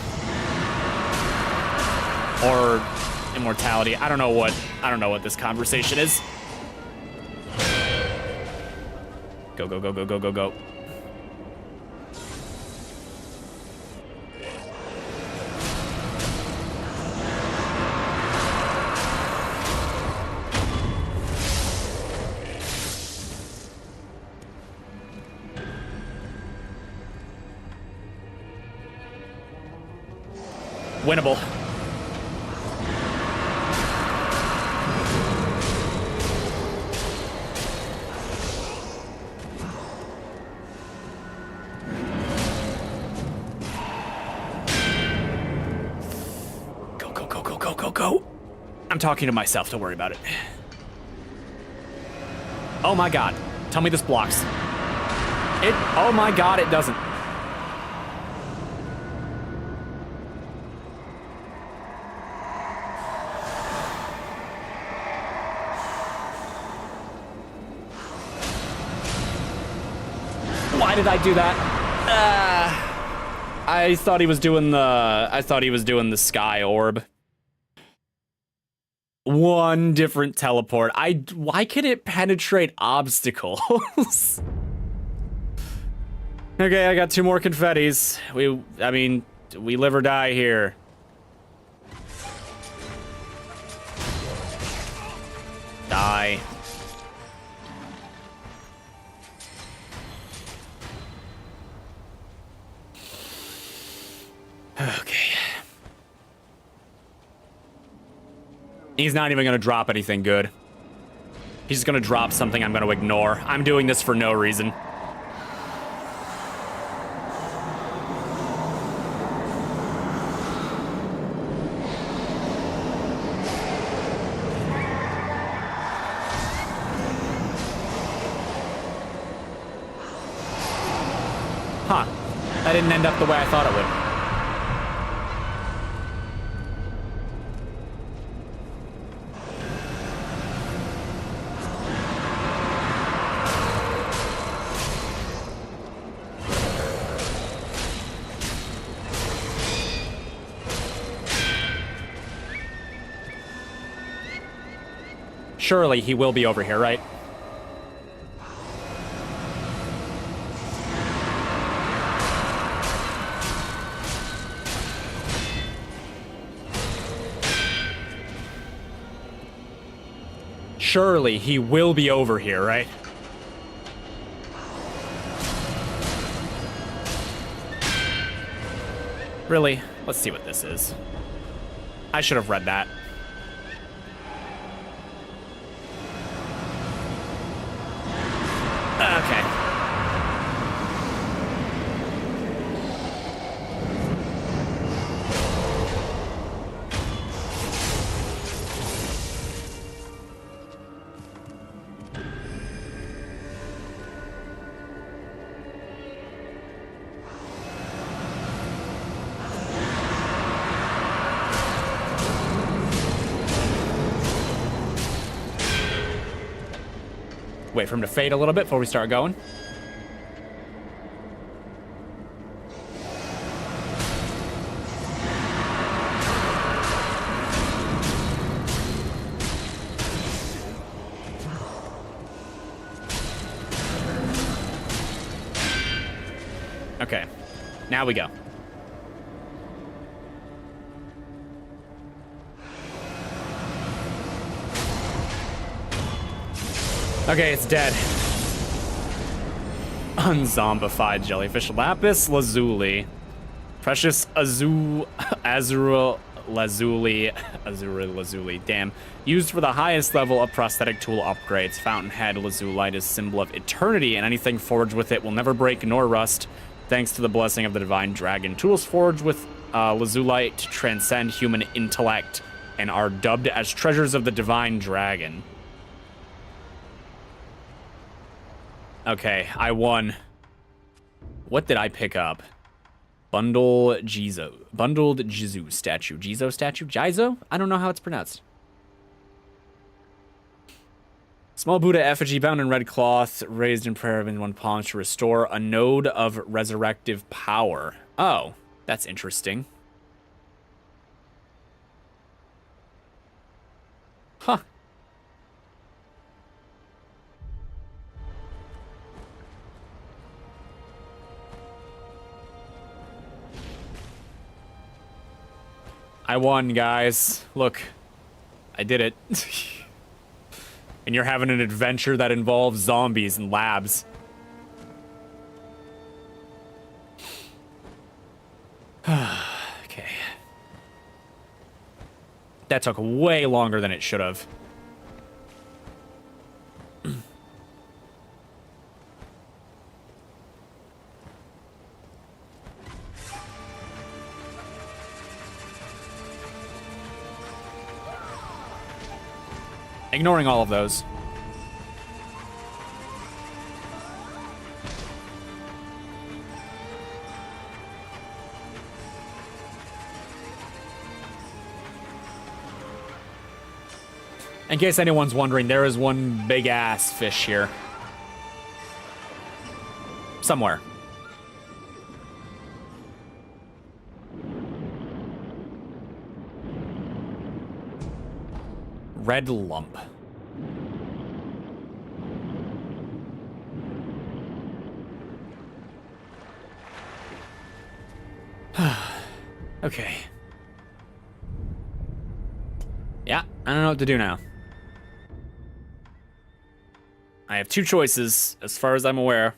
Or immortality. I don't know what this conversation is. Go, go, go, go, go, go, go. Winnable. Go, go, go, go, go, go, go. I'm talking to myself, don't worry about it. Oh my god. Tell me this blocks. Oh my god, it doesn't. Why did I do that? I thought he was doing the sky orb. One different teleport. Why can it penetrate obstacles? Okay, I got 2 more confettis. I mean, we live or die here. Die. Okay. He's not even gonna drop anything good. He's just gonna drop something I'm gonna ignore. I'm doing this for no reason. Huh. That didn't end up the way I thought it would. Surely he will be over here, right? Surely he will be over here, right? Really? Let's see what this is. I should have read that. Okay. Wait for him to fade a little bit before we start going. Okay, now we go. Okay, it's dead. Unzombified jellyfish lapis lazuli. Precious azura lazuli. Damn. Used for the highest level of prosthetic tool upgrades. Fountainhead lazulite is symbol of eternity, and anything forged with it will never break nor rust. Thanks to the blessing of the divine dragon. Tools forged with lazulite transcend human intellect and are dubbed as treasures of the divine dragon. Okay, I won. What did I pick up? Bundled Jizo statue. Jizo statue? Jizo? I don't know how it's pronounced. Small Buddha effigy bound in red cloth, raised in prayer in one palm to restore a node of resurrective power. Oh, that's interesting. Huh. I won, guys. Look, I did it. And you're having an adventure that involves zombies and labs. Okay. That took way longer than it should have. Ignoring all of those. In case anyone's wondering, there is one big ass fish here. Somewhere. Red lump. Okay. Yeah, I don't know what to do now. I have two choices, as far as I'm aware.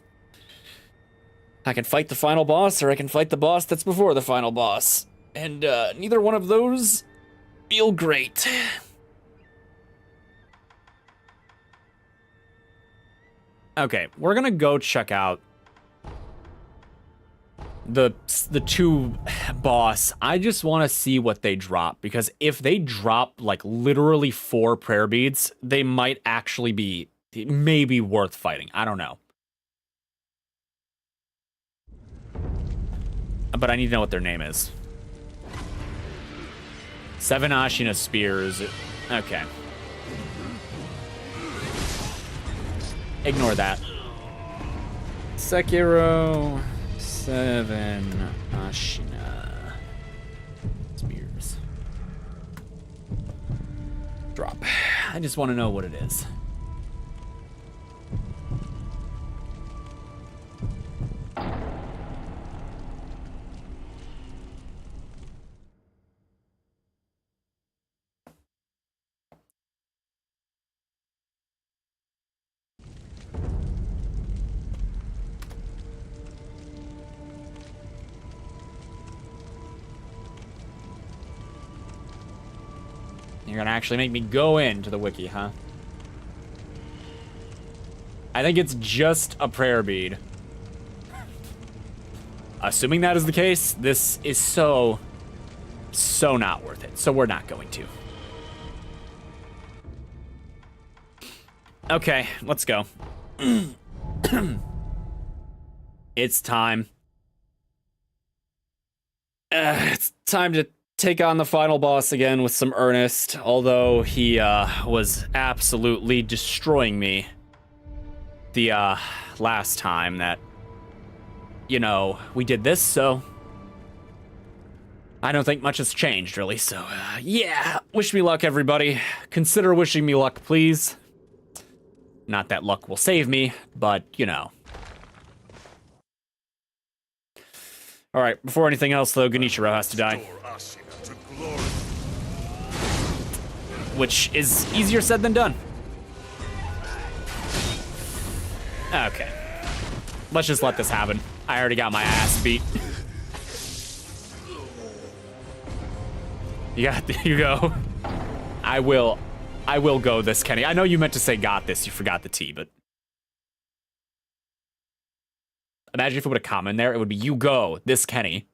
I can fight the final boss, or I can fight the boss that's before the final boss. And neither one of those feel great. Okay, we're gonna go check out the two boss. I just want to see what they drop, because if they drop like literally 4 prayer beads, they might actually be maybe worth fighting. I don't know. But I need to know what their name is. 7 Ashina spears. Okay. Ignore that. Sekiro, 7 Ashina spears. Drop. I just want to know what it is. You're gonna actually make me go into the wiki, huh? I think it's just a prayer bead. Assuming that is the case, this is so not worth it. So we're not going to. Okay, let's go. It's time. It's time to take on the final boss again with some earnest, although he was absolutely destroying me the last time that, you know, we did this, so I don't think much has changed, really. So yeah, wish me luck, everybody. Consider wishing me luck, please. Not that luck will save me, but you know. All right, before anything else, though, Genichiro has to die. Which is easier said than done. Okay. Let's just let this happen. I already got my ass beat. You go. I will go this, Kenny. I know you meant to say got this. You forgot the T, but... Imagine if it would have come in there. It would be, you go, this Kenny.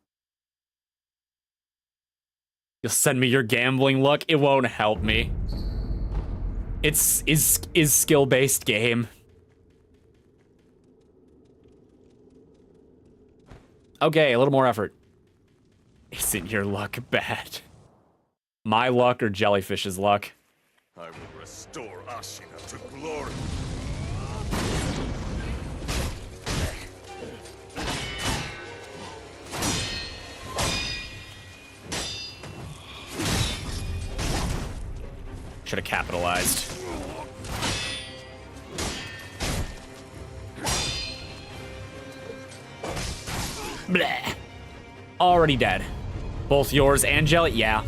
You'll send me your gambling luck. It won't help me. It's skill-based game. Okay, a little more effort. Isn't your luck bad? My luck or Jellyfish's luck? I will restore Ashina to glory. Should have capitalized. Bleh. Already dead. Both yours and Jelly? Yeah.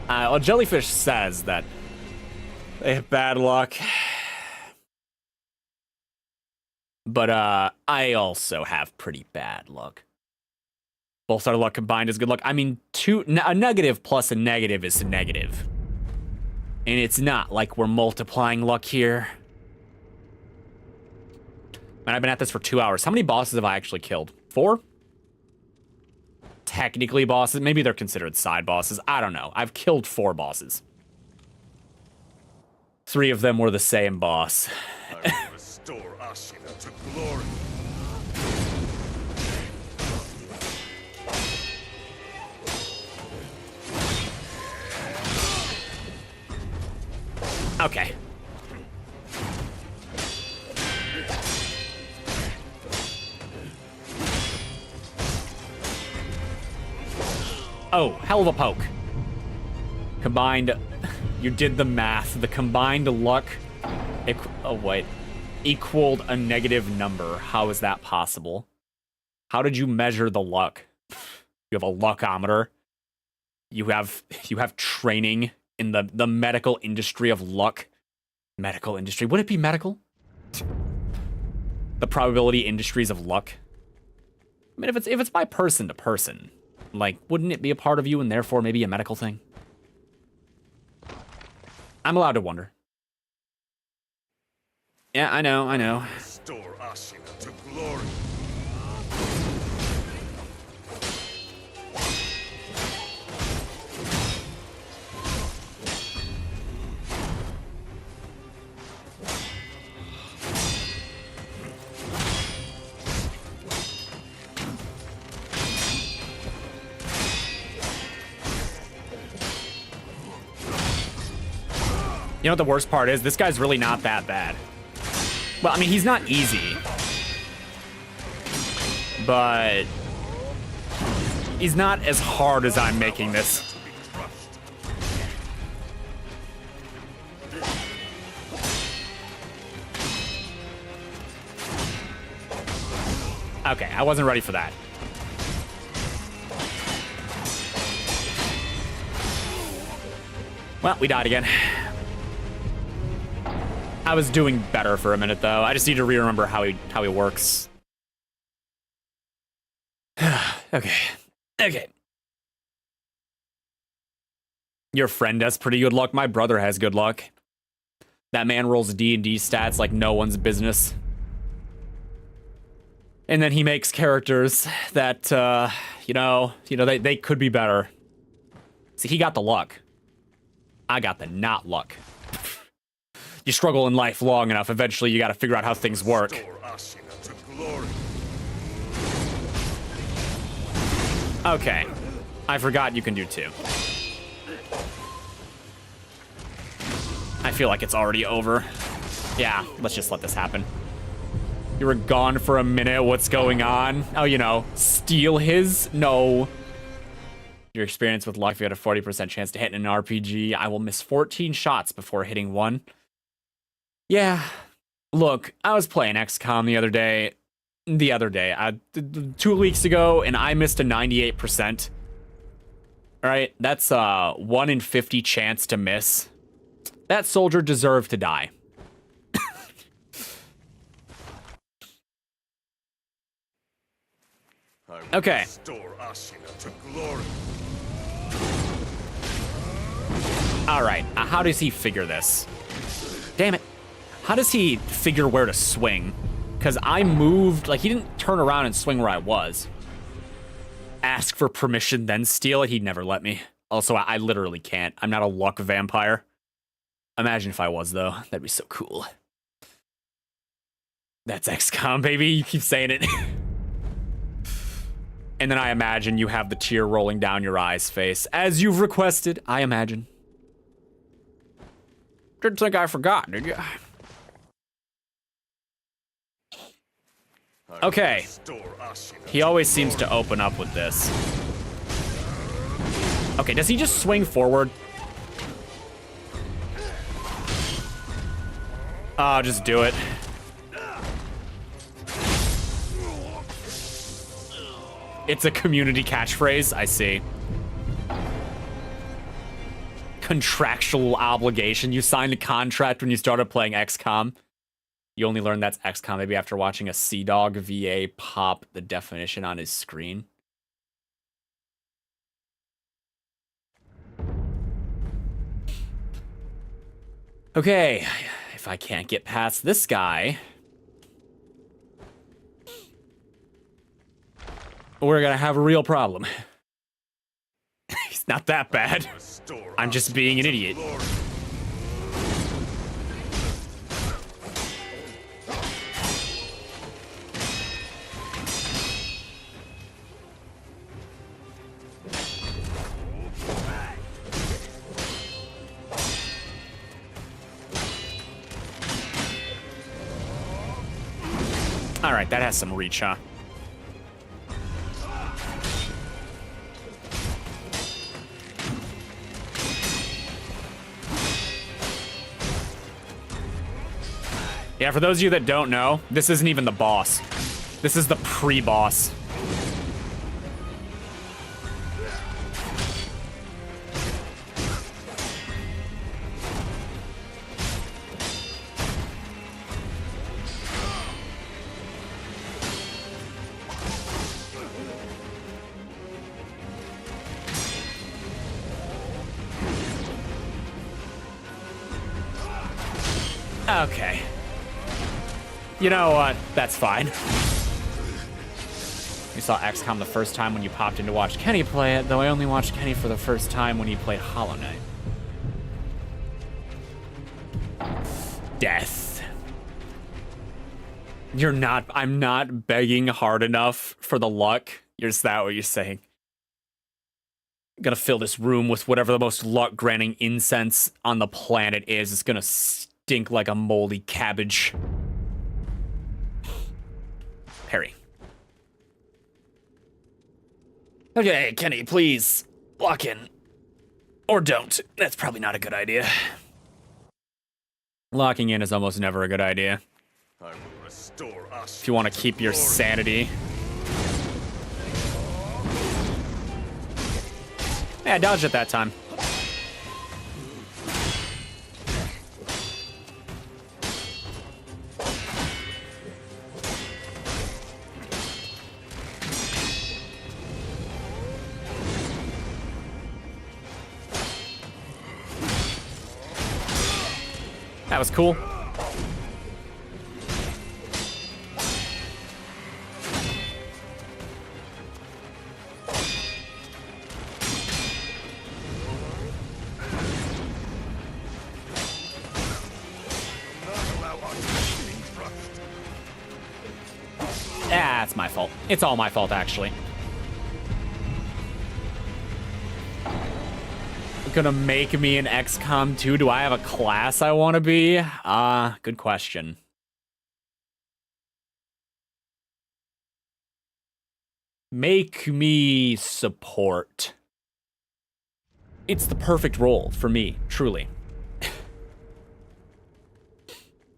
Well, Jellyfish says that they have bad luck. But I also have pretty bad luck. Both our luck combined is good luck. I mean, a negative plus a negative is a negative. And it's not like we're multiplying luck here. Man, I've been at this for 2 hours. How many bosses have I actually killed? 4? Technically bosses. Maybe they're considered side bosses. I don't know. I've killed 4 bosses. 3 of them were the same boss. I will restore Ashina to glory. Okay. Oh, hell of a poke. Combined, you did the math. The combined luck, oh wait, equaled a negative number. How is that possible? How did you measure the luck? You have a luckometer. You have training in the medical industry of luck. Medical industry. Would it be medical? The probability industries of luck. I mean, if it's by person to person, like, wouldn't it be a part of you and therefore maybe a medical thing? I'm allowed to wonder. Yeah, I know. Restore Ashina to glory. You know what the worst part is? This guy's really not that bad. Well, I mean, he's not easy. But he's not as hard as I'm making this. Okay, I wasn't ready for that. Well, we died again. I was doing better for a minute, though. I just need to re-remember how he works. Okay. Your friend has pretty good luck. My brother has good luck. That man rolls D&D stats like no one's business. And then he makes characters that, they could be better. See, he got the luck. I got the not luck. You struggle in life long enough, eventually you gotta figure out how things work. Okay. I forgot you can do 2. I feel like it's already over. Yeah, let's just let this happen. You were gone for a minute, what's going on? Oh, steal his? No. Your experience with luck, if you had a 40% chance to hit in an RPG, I will miss 14 shots before hitting 1. Yeah, look, I was playing XCOM the other day, 2 weeks ago, and I missed a 98%. All right, that's a 1 in 50 chance to miss. That soldier deserved to die. Okay. All right, how does he figure this? Damn it. How does he figure where to swing? Because I moved, like, he didn't turn around and swing where I was. Ask for permission, then steal it? He'd never let me. Also, I literally can't. I'm not a luck vampire. Imagine if I was, though. That'd be so cool. That's XCOM, baby. You keep saying it. And then I imagine you have the tear rolling down your eyes face, as you've requested, I imagine. Didn't think I forgot, did you? Okay. He always seems to open up with this. Okay, does he just swing forward? Oh, just do it. It's a community catchphrase, I see. Contractual obligation. You signed a contract when you started playing XCOM. You only learned that's XCOM maybe after watching a Sea Dog VA pop the definition on his screen. Okay, if I can't get past this guy, we're gonna have a real problem. He's not that bad. I'm just being an idiot. All right, that has some reach, huh? Yeah, for those of you that don't know, this isn't even the boss. This is the pre-boss. Okay. You know what? That's fine. You saw XCOM the first time when you popped in to watch Kenny play it, though I only watched Kenny for the first time when he played Hollow Knight. Death. You're not... I'm not begging hard enough for the luck. Is that what you're saying? I'm gonna fill this room with whatever the most luck-granting incense on the planet is. It's gonna stink like a moldy cabbage. Harry. Okay, Kenny, please. Lock in. Or don't. That's probably not a good idea. Locking in is almost never a good idea. I will restore us. If you want to keep your sanity. Yeah, I dodged it that time. That was cool. Ah, it's my fault. It's all my fault, actually. Gonna make me an XCOM 2? Do I have a class I want to be? Good question. Make me support. It's the perfect role for me, truly.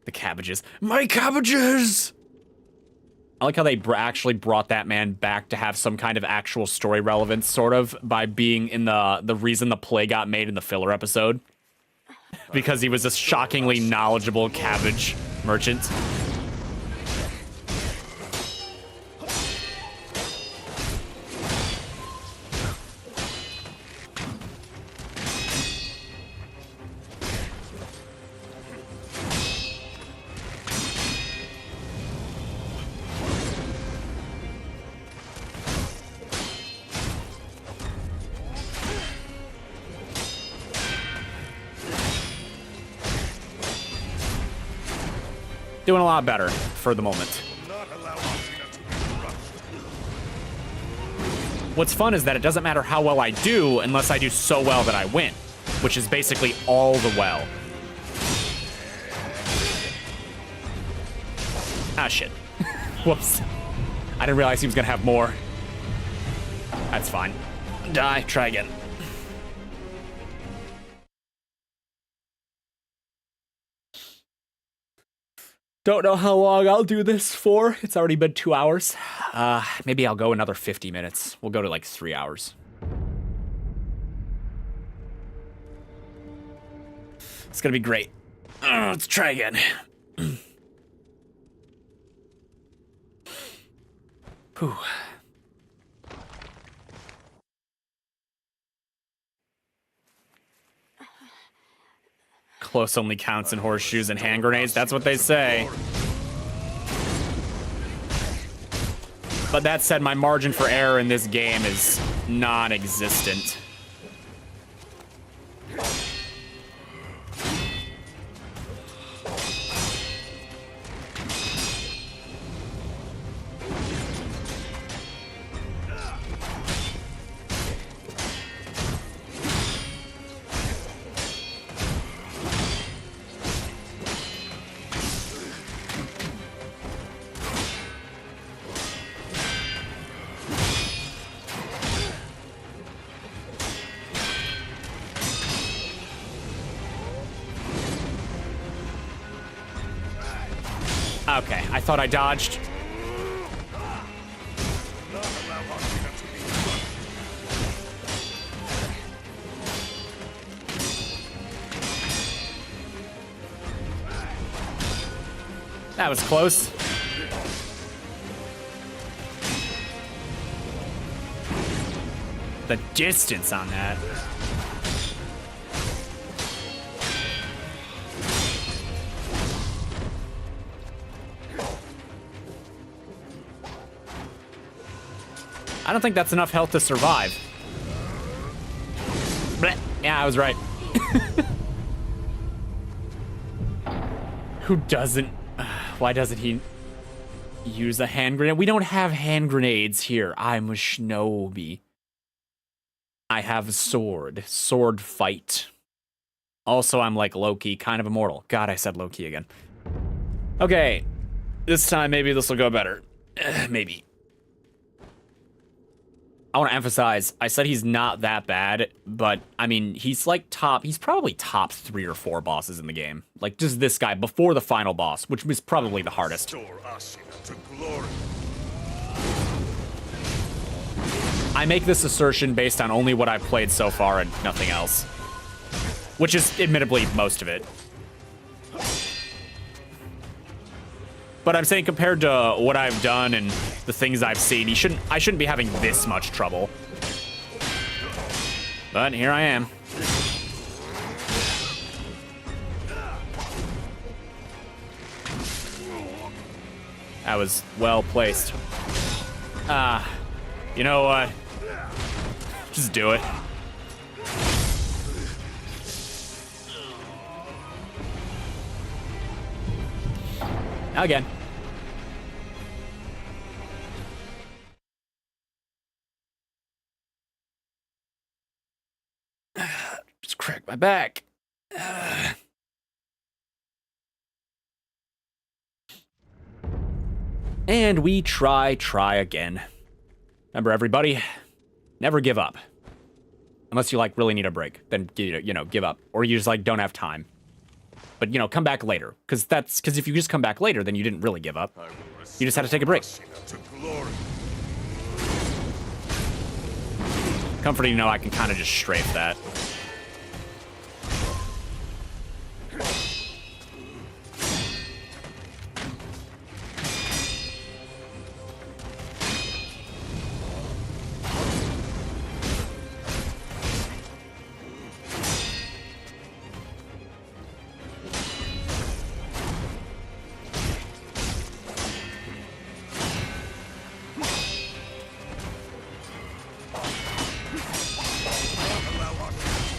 The cabbages. My cabbages! I like how they actually brought that man back to have some kind of actual story relevance, sort of, by being in the reason the play got made in the filler episode. Because he was a shockingly knowledgeable cabbage merchant. Doing a lot better for the moment. Not allow Ashina to be crushed. what's fun is that it doesn't matter how well I do unless I do so well that I win, which is basically all the well. Ah, shit. Whoops. I didn't realize he was gonna have more. That's fine. Die, try again. Don't know how long I'll do this for. It's already been 2 hours. Maybe I'll go another 50 minutes. We'll go to like 3 hours. It's gonna be great. Let's try again. Whew. Close only counts in horseshoes and hand grenades. That's what they say. But that said, my margin for error in this game is non-existent. Okay, I thought I dodged. That was close. The distance on that. I don't think that's enough health to survive. Blech. Yeah, I was right. Who doesn't? Why doesn't he use a hand grenade? We don't have hand grenades here. I'm a shinobi. I have a sword. Sword fight. Also, I'm like Loki, kind of immortal. God, I said Loki again. Okay. This time, maybe this will go better. Maybe. I want to emphasize, I said he's not that bad, but, I mean, he's like he's probably top 3 or 4 bosses in the game. Like, just this guy, before the final boss, which was probably the hardest. I make this assertion based on only what I've played so far and nothing else. Which is, admittedly, most of it. But I'm saying compared to what I've done and the things I've seen, I shouldn't be having this much trouble. But here I am. That was well placed. You know what? Just do it. Again. Just crack my back. And we try again. Remember, everybody, never give up. Unless you, like, really need a break. Then, you know, give up. Or you just, like, don't have time. But, you know, come back later. Because if you just come back later, then you didn't really give up. You just had to take a break. Comforting to know I can kind of just strafe that.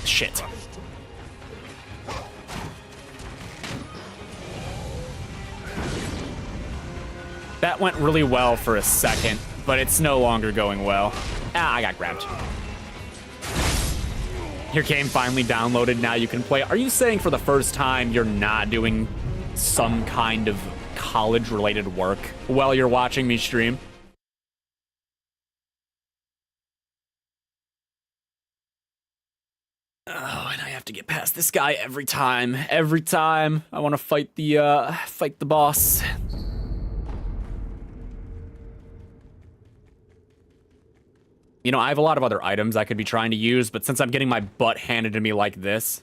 Shit. That went really well for a second, but it's no longer going well. Ah, I got grabbed. Your game finally downloaded, now you can play. Are you saying for the first time you're not doing some kind of college-related work while you're watching me stream? Oh, and I have to get past this guy every time. Every time I want to fight the boss. You know, I have a lot of other items I could be trying to use, but since I'm getting my butt handed to me like this,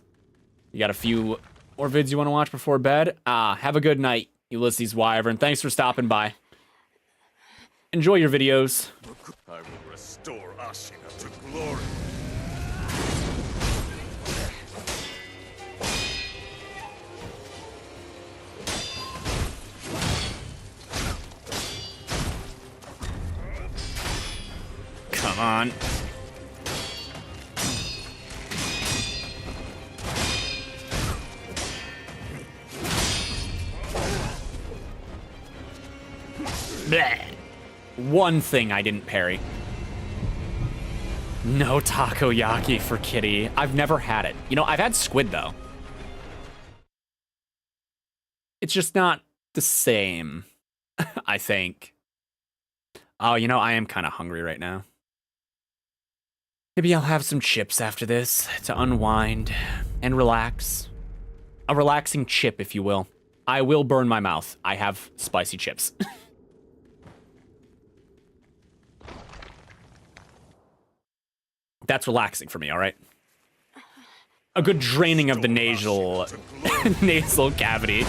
you got a few more vids you want to watch before bed? Have a good night, Ulysses Wyvern. Thanks for stopping by. Enjoy your videos. I will restore Ashina to glory. Come on. Blech. One thing I didn't parry. No takoyaki for Kitty. I've never had it. You know, I've had squid, though. It's just not the same, I think. Oh, you know, I am kind of hungry right now. Maybe I'll have some chips after this to unwind and relax. A relaxing chip, if you will. I will burn my mouth. I have spicy chips. That's relaxing for me, all right? A good draining of the nasal nasal cavity.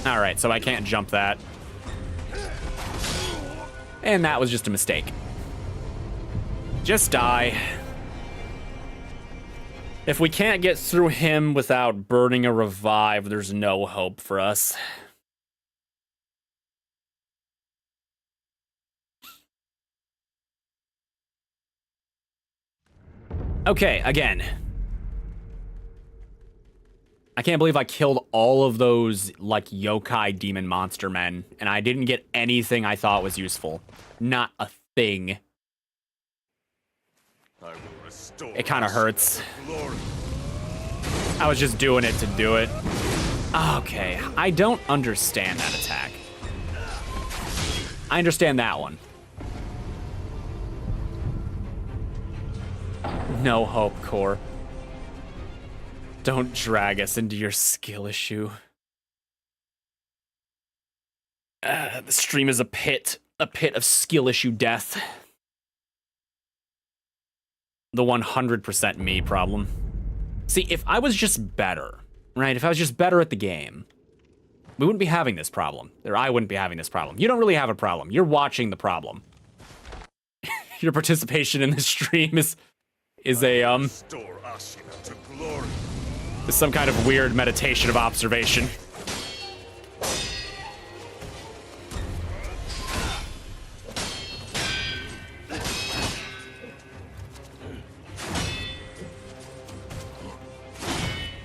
All right, so I can't jump that. And that was just a mistake. Just die. If we can't get through him without burning a revive, there's no hope for us. Okay, again. I can't believe I killed all of those, like, yokai demon monster men, and I didn't get anything I thought was useful. Not a thing. It kind of hurts. I was just doing it to do it. Okay, I don't understand that attack. I understand that one. No hope, Core. Don't drag us into your skill issue. The stream is a pit of skill issue death. The 100% me problem. See, if I was just better, right? If I was just better at the game, we wouldn't be having this problem. Or I wouldn't be having this problem. You don't really have a problem. You're watching the problem. Your participation in this stream is some kind of weird meditation of observation.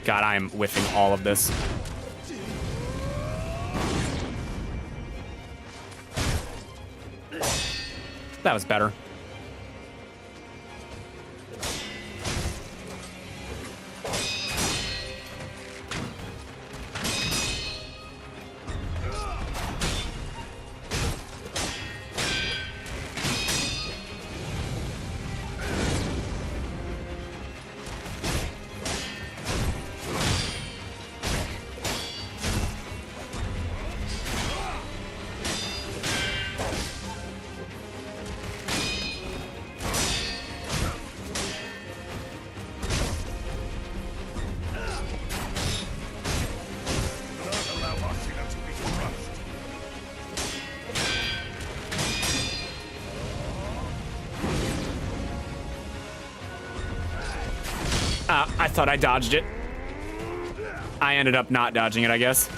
God, I am whiffing all of this. That was better. I thought I dodged it. I ended up not dodging it, I guess.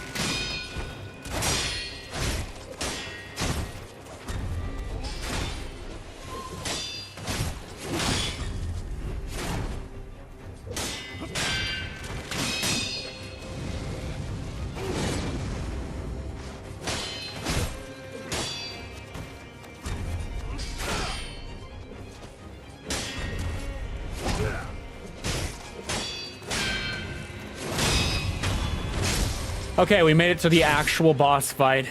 Okay, we made it to the actual boss fight.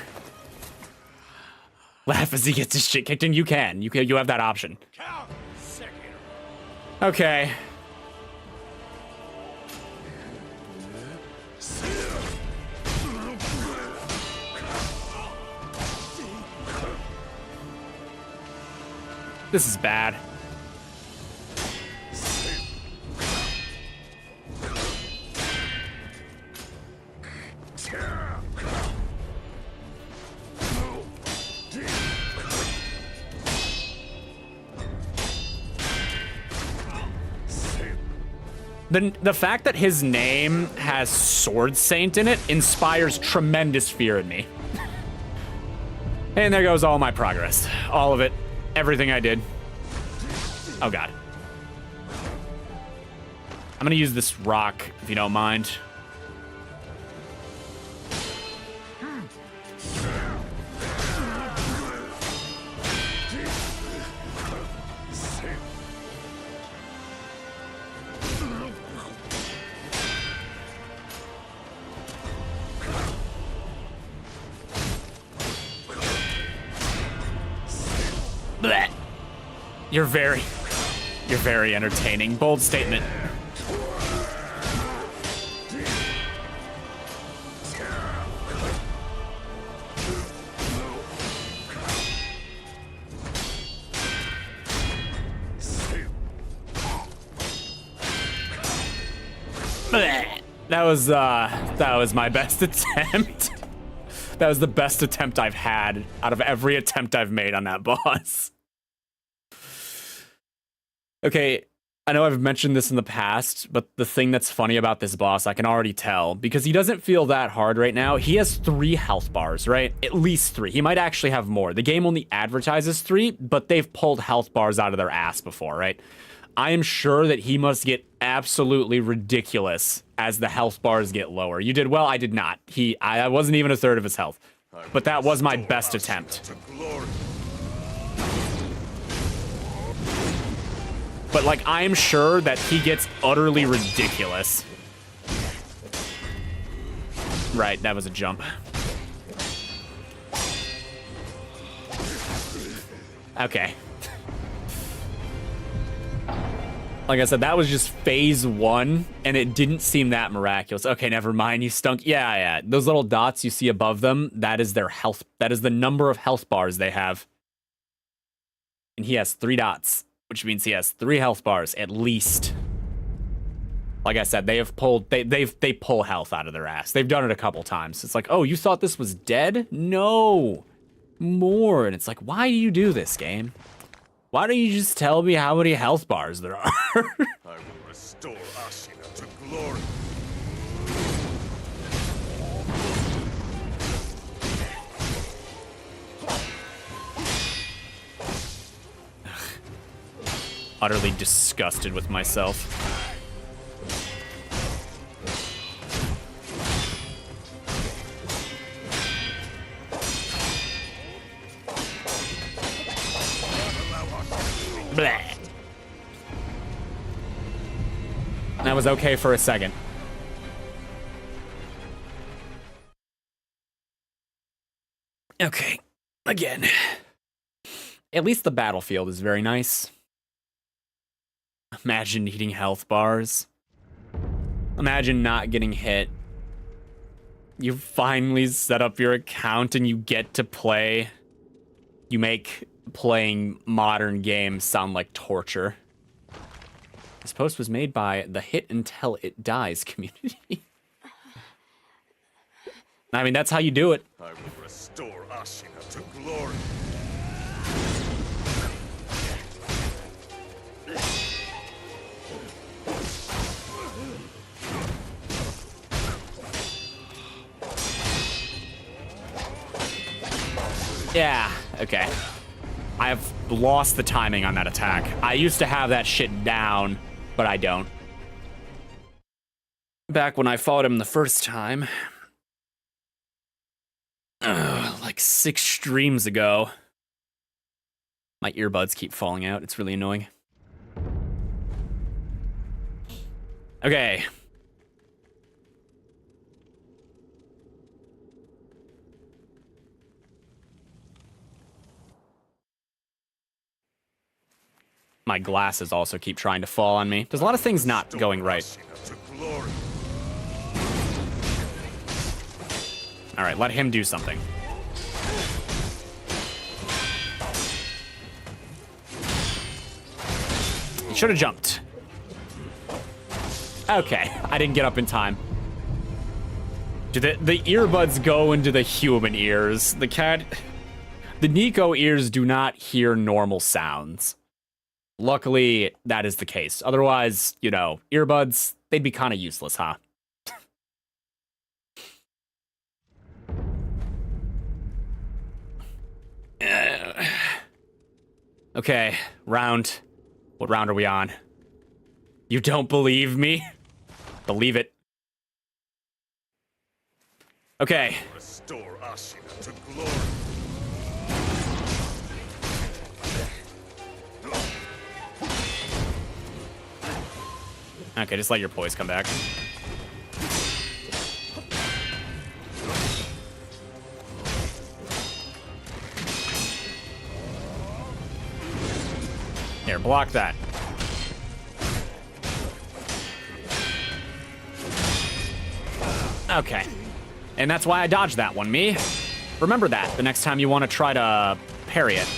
Laugh as he gets his shit kicked in. You can. You have that option. Count Sekiro. Okay. This is bad. The fact that his name has Sword Saint in it inspires tremendous fear in me. And there goes all my progress. All of it. Everything I did. Oh god. I'm gonna use this rock, if you don't mind. Blech. You're very entertaining. Bold statement. Blech. That was my best attempt. That was the best attempt I've had out of every attempt I've made on that boss. Okay, I know I've mentioned this in the past, but the thing that's funny about this boss, I can already tell, because he doesn't feel that hard right now. He has 3 health bars, right? At least 3. He might actually have more. The game only advertises 3, but they've pulled health bars out of their ass before, right? I am sure that he must get absolutely ridiculous as the health bars get lower. You did well, I did not. I wasn't even a third of his health. But that was my best attempt. But, like, I am sure that he gets utterly ridiculous. Right, that was a jump. Okay. Like I said, that was just phase 1, and it didn't seem that miraculous. Okay, never mind, you stunk. Yeah. Those little dots you see above them, that is their health. That is the number of health bars they have. And he has 3 dots. Which means he has 3 health bars, at least. Like I said, they pull health out of their ass. They've done it a couple times. It's like, oh, you thought this was dead? No. More. And it's like, why do you do this, game? Why don't you just tell me how many health bars there are? I will restore Ashina to glory. Utterly disgusted with myself. Bleh. That was okay for a second. Okay, again. At least the battlefield is very nice. Imagine needing health bars. Imagine not getting hit. You finally set up your account and you get to play. You make playing modern games sound like torture. This post was made by the Hit Until It Dies community. I mean, that's how you do it. I will restore Ashina to glory. Yeah, okay. I have lost the timing on that attack. I used to have that shit down, but I don't. Back when I fought him the first time, like 6 streams ago. My earbuds keep falling out. It's really annoying. Okay. My glasses also keep trying to fall on me. There's a lot of things not going right. Ashina to glory. All right, let him do something. He should have jumped. Okay, I didn't get up in time. Do the earbuds go into the human ears? The Nico ears do not hear normal sounds. Luckily, that is the case. Otherwise, you know, earbuds, they'd be kind of useless, huh? Okay, round. What round are we on? You don't believe me? Believe it. Okay. Restore Ashina to glory. Okay, just let your poise come back. Here, block that. Okay. And that's why I dodged that one, me. Remember that the next time you want to try to parry it.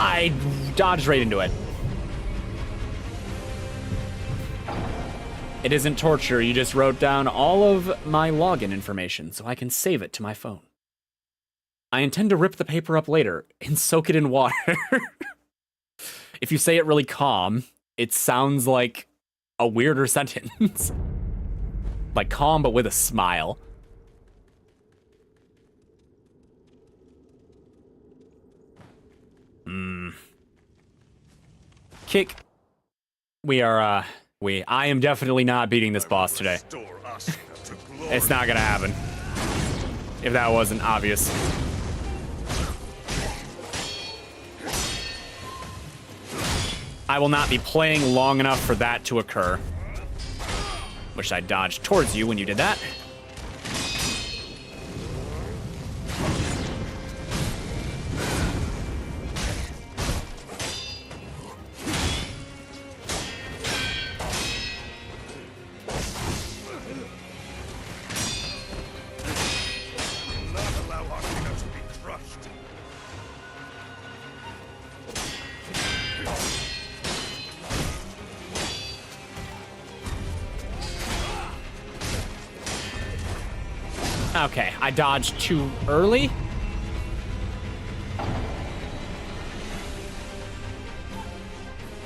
I dodged right into it. It isn't torture, you just wrote down all of my login information so I can save it to my phone. I intend to rip the paper up later and soak it in water. If you say it really calm, it sounds like a weirder sentence. Like calm, but with a smile. Kick. I am definitely not beating this boss today. Restore Ashina to glory. It's not gonna happen. If that wasn't obvious. I will not be playing long enough for that to occur. Wish I dodged towards you when you did that. Not allow Ashina to be crushed. Okay, I dodged too early.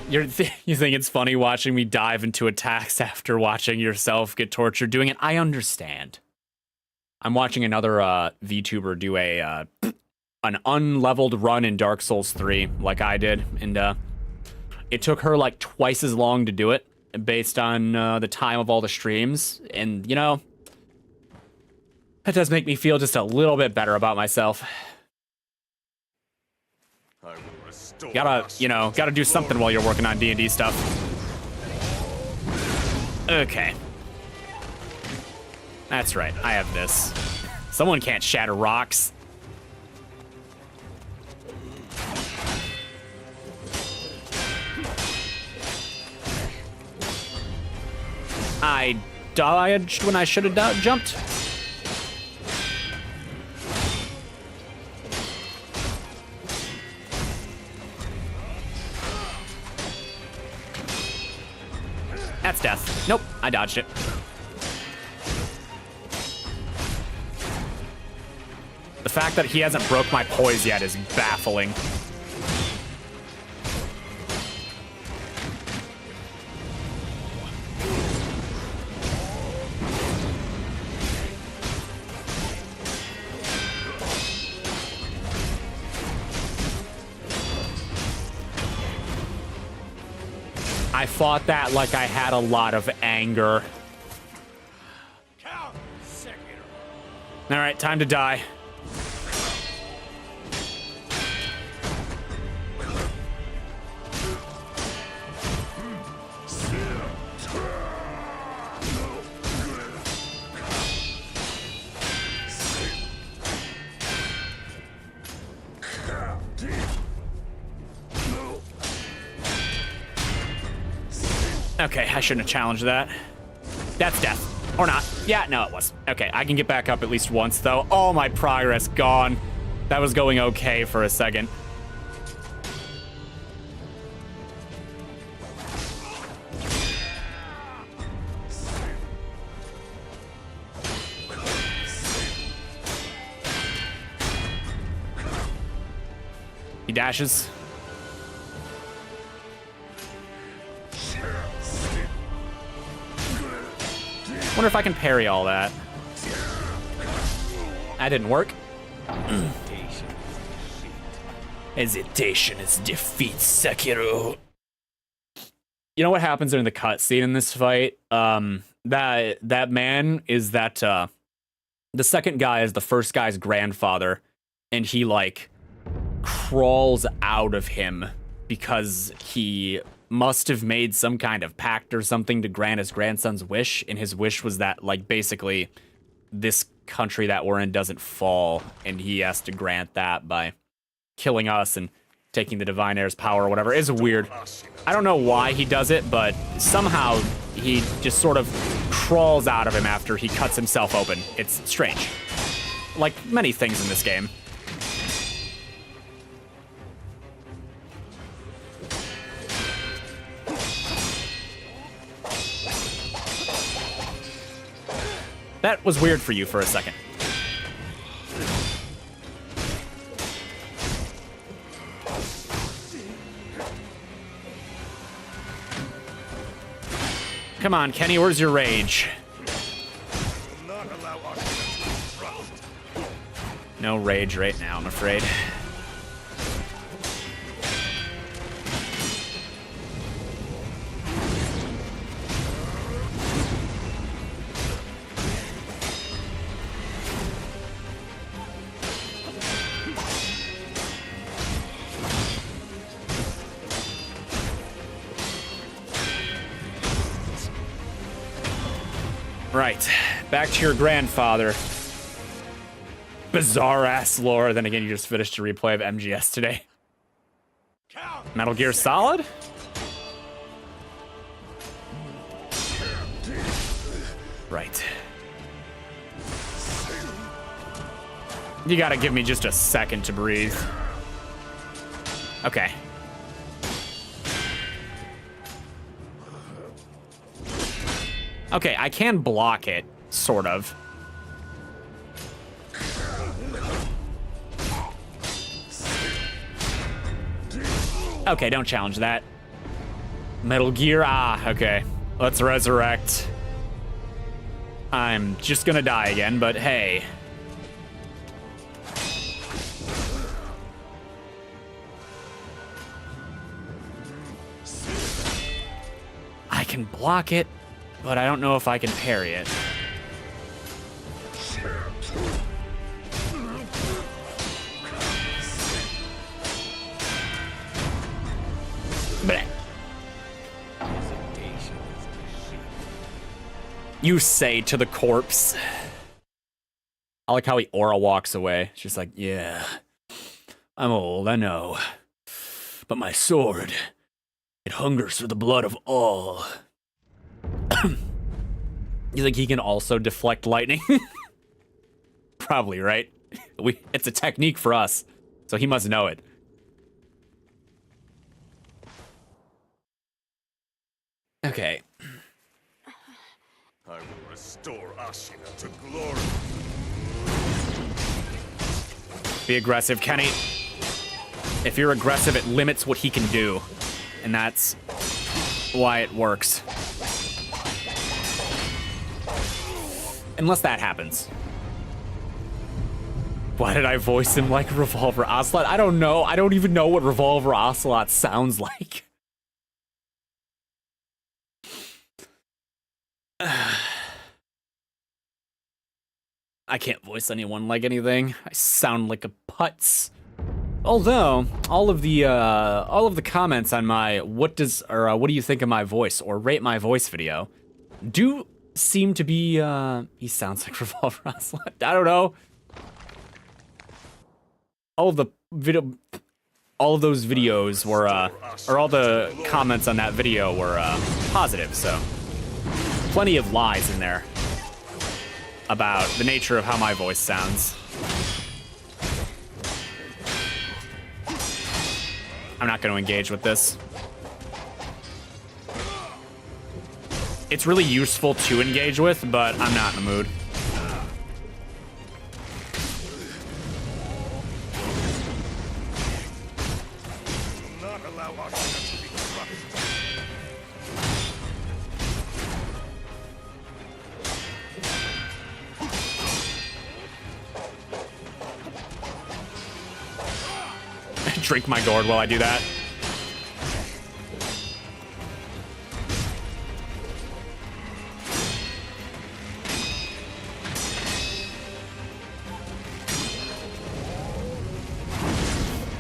You think it's funny watching me dive into attacks after watching yourself get tortured doing it? I understand. I'm watching another VTuber do an unleveled run in Dark Souls 3 like I did, and it took her like twice as long to do it based on the time of all the streams, and you know, that does make me feel just a little bit better about myself. I will restore Gotta do something while you're working on D&D stuff. Okay. That's right, I have this. Someone can't shatter rocks. I dodged when I should have jumped. That's death. Nope, I dodged it. The fact that he hasn't broke my poise yet is baffling. I fought that like I had a lot of anger. Count Sekiro. All right, time to die. Okay, I shouldn't have challenged that. That's death. Or not. Yeah, no, it was. Okay, I can get back up at least once, though. All my progress gone. That was going okay for a second. He dashes. Wonder if I can parry all that. That didn't work. Hesitation is defeat, Sekiro. You know what happens during the cutscene in this fight? That man is that the second guy is the first guy's grandfather, and he like crawls out of him because he must have made some kind of pact or something to grant his grandson's wish, and his wish was that, like, basically this country that we're in doesn't fall, and he has to grant that by killing us and taking the divine heir's power or whatever. It's weird. I don't know why he does it, but somehow he just sort of crawls out of him after he cuts himself open. It's strange. Like many things in this game. That was weird for you for a second. Come on, Kenny, where's your rage? No rage right now, I'm afraid. Right, back to your grandfather. Bizarre ass lore. Then again, you just finished a replay of MGS today. Metal Gear Solid? Right. You gotta give me just a second to breathe. Okay. Okay, I can block it, sort of. Okay, don't challenge that. Metal Gear, okay. Let's resurrect. I'm just gonna die again, but hey. I can block it, but I don't know if I can parry it. Blech. You say to the corpse. I like how he aura walks away. It's just like, yeah, I'm old, I know. But my sword, it hungers for the blood of all. You think he can also deflect lightning? Probably, right? It's a technique for us, so he must know it. Okay. I will restore Ashina to glory. Be aggressive, Kenny. If you're aggressive, it limits what he can do. And that's why it works. Unless that happens. Why did I voice him like Revolver Ocelot? I don't know. I don't even know what Revolver Ocelot sounds like. I can't voice anyone like anything. I sound like a putz. Although all of the comments on my what do you think of my voice or rate my voice video do seem to be he sounds like Revolver Ocelot. I don't know. All of those videos were or all the comments on that video were positive, so plenty of lies in there about the nature of how my voice sounds. I'm not going to engage with this. It's really useful to engage with, but I'm not in the mood. Drink my gourd while I do that.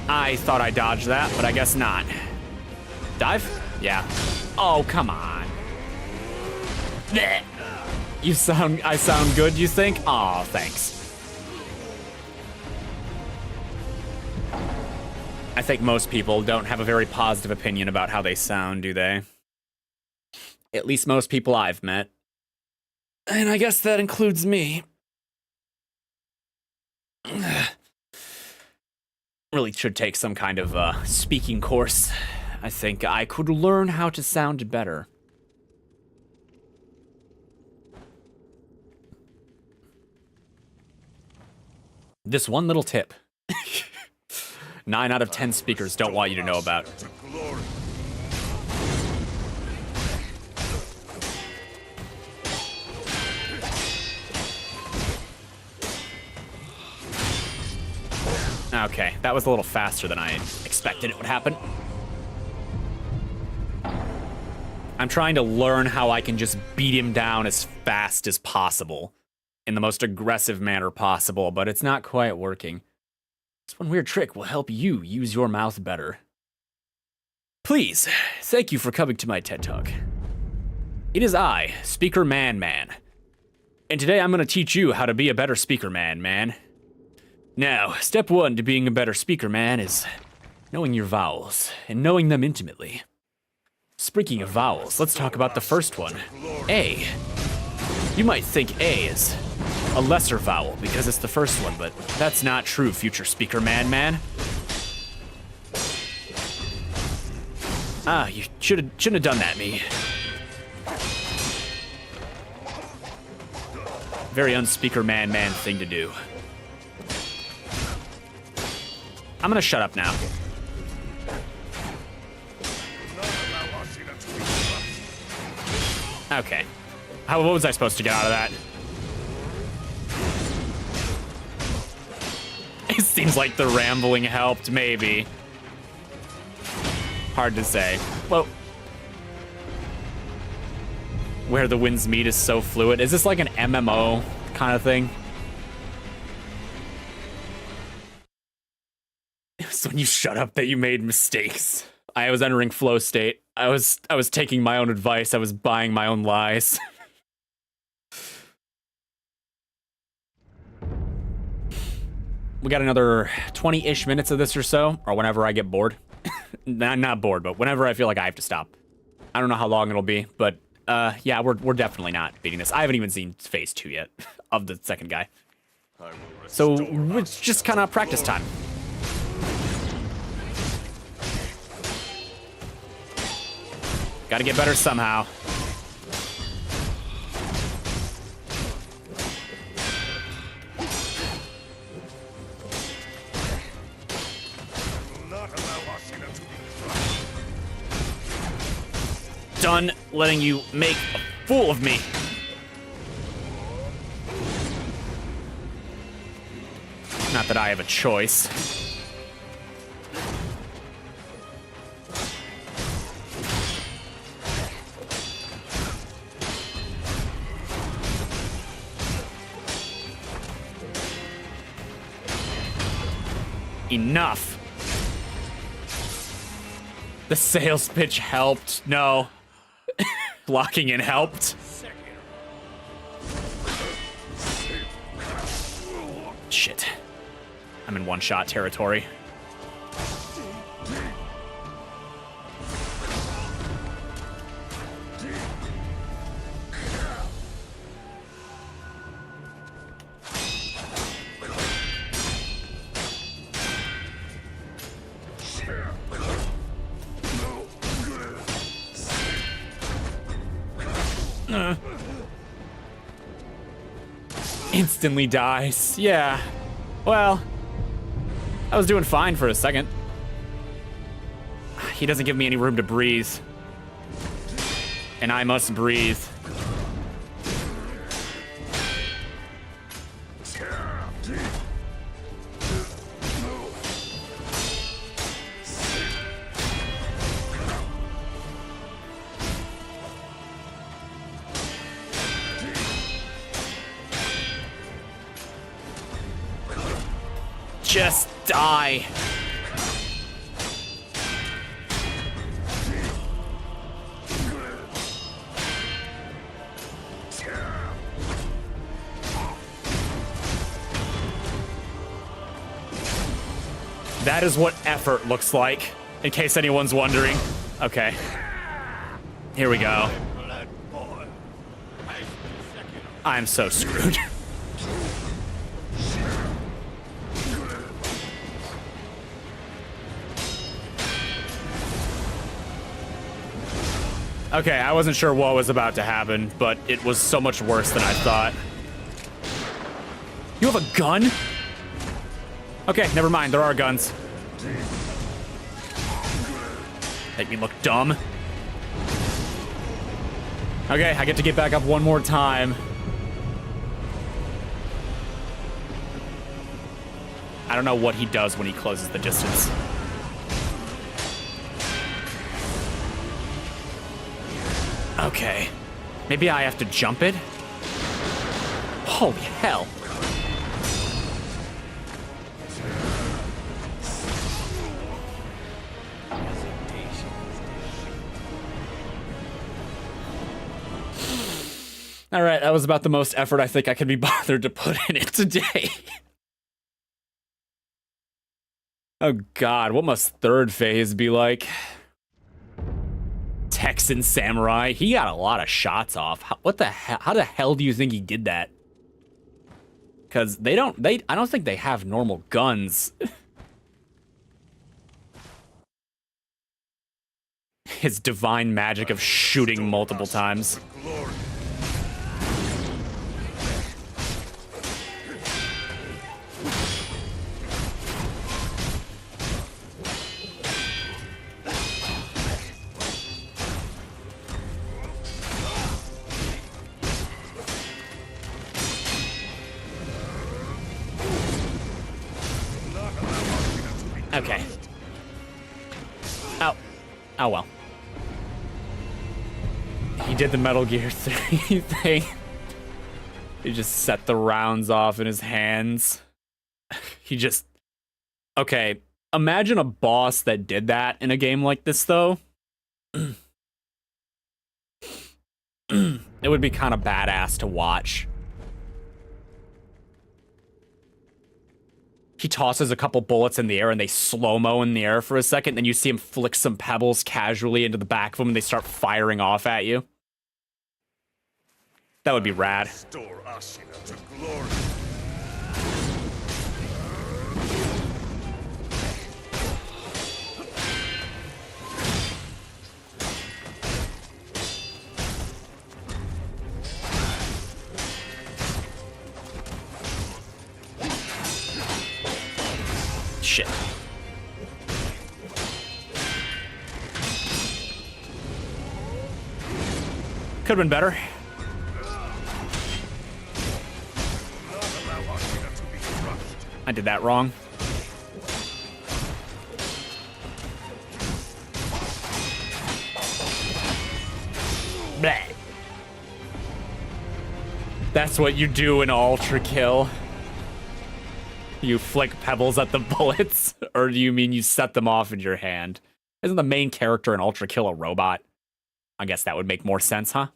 I thought I dodged that, but I guess not. Dive? Yeah. Oh, come on. I sound good, you think? Aw, thanks. I think most people don't have a very positive opinion about how they sound, do they? At least most people I've met. And I guess that includes me. Really should take some kind of speaking course. I think I could learn how to sound better. This one little tip. 9 out of 10 speakers don't want you to know about. Okay, that was a little faster than I expected it would happen. I'm trying to learn how I can just beat him down as fast as possible in the most aggressive manner possible, but it's not quite working. This one weird trick will help you use your mouth better. Please, thank you for coming to my TED Talk. It is I, Speaker Man. And today I'm going to teach you how to be a better speaker man. Now, step 1 to being a better speaker man is knowing your vowels and knowing them intimately. Speaking of vowels, let's talk about the first one, A. You might think A is a lesser vowel because it's the first one, but that's not true, future speaker man. Ah, you shouldn't have done that, me. Very unspeaker man thing to do. I'm gonna shut up now. Okay. What was I supposed to get out of that? It seems like the rambling helped, maybe. Hard to say. Well, where the winds meet is so fluid. Is this like an MMO kind of thing? It was when you shut up that you made mistakes. I was entering flow state. I was taking my own advice. I was buying my own lies. We got another 20-ish minutes of this or so, or whenever I get bored. Not bored, but whenever I feel like I have to stop. I don't know how long it'll be, but yeah, we're definitely not beating this. I haven't even seen phase 2 yet of the second guy. So it's just kind of practice time. Gotta get better somehow. Done letting you make a fool of me. Not that I have a choice. Enough. The sales pitch helped. No. Locking in helped. Shit. I'm in one-shot territory. Instantly dies. Yeah. Well, I was doing fine for a second. He doesn't give me any room to breathe. And I must breathe. Just die. That is what effort looks like, in case anyone's wondering. Okay. Here we go. I'm so screwed. Okay, I wasn't sure what was about to happen, but it was so much worse than I thought. You have a gun? Okay, never mind, there are guns. Make me look dumb. Okay, I get to get back up one more time. I don't know what he does when he closes the distance. Okay. Maybe I have to jump it? Holy hell. All right, that was about the most effort I think I could be bothered to put in it today. Oh God, what must third phase be like? Texan Samurai, he got a lot of shots off. What the hell? How the hell do you think he did that? Because I don't think they have normal guns. His divine magic of shooting multiple times. Okay. Oh. Oh well. He did the Metal Gear 3 thing. He just set the rounds off in his hands. He just... Okay. Imagine a boss that did that in a game like this, though. It would be kind of badass to watch. He tosses a couple bullets in the air and they slow-mo in the air for a second, then you see him flick some pebbles casually into the back of him and they start firing off at you. That would be rad. Restore Ashina to glory. Shit. Could've been better. I did that wrong. Bleh. That's what you do in Ultra Kill. You flick pebbles at the bullets, or do you mean you set them off in your hand? Isn't the main character in Ultra Kill a robot? I guess that would make more sense, huh?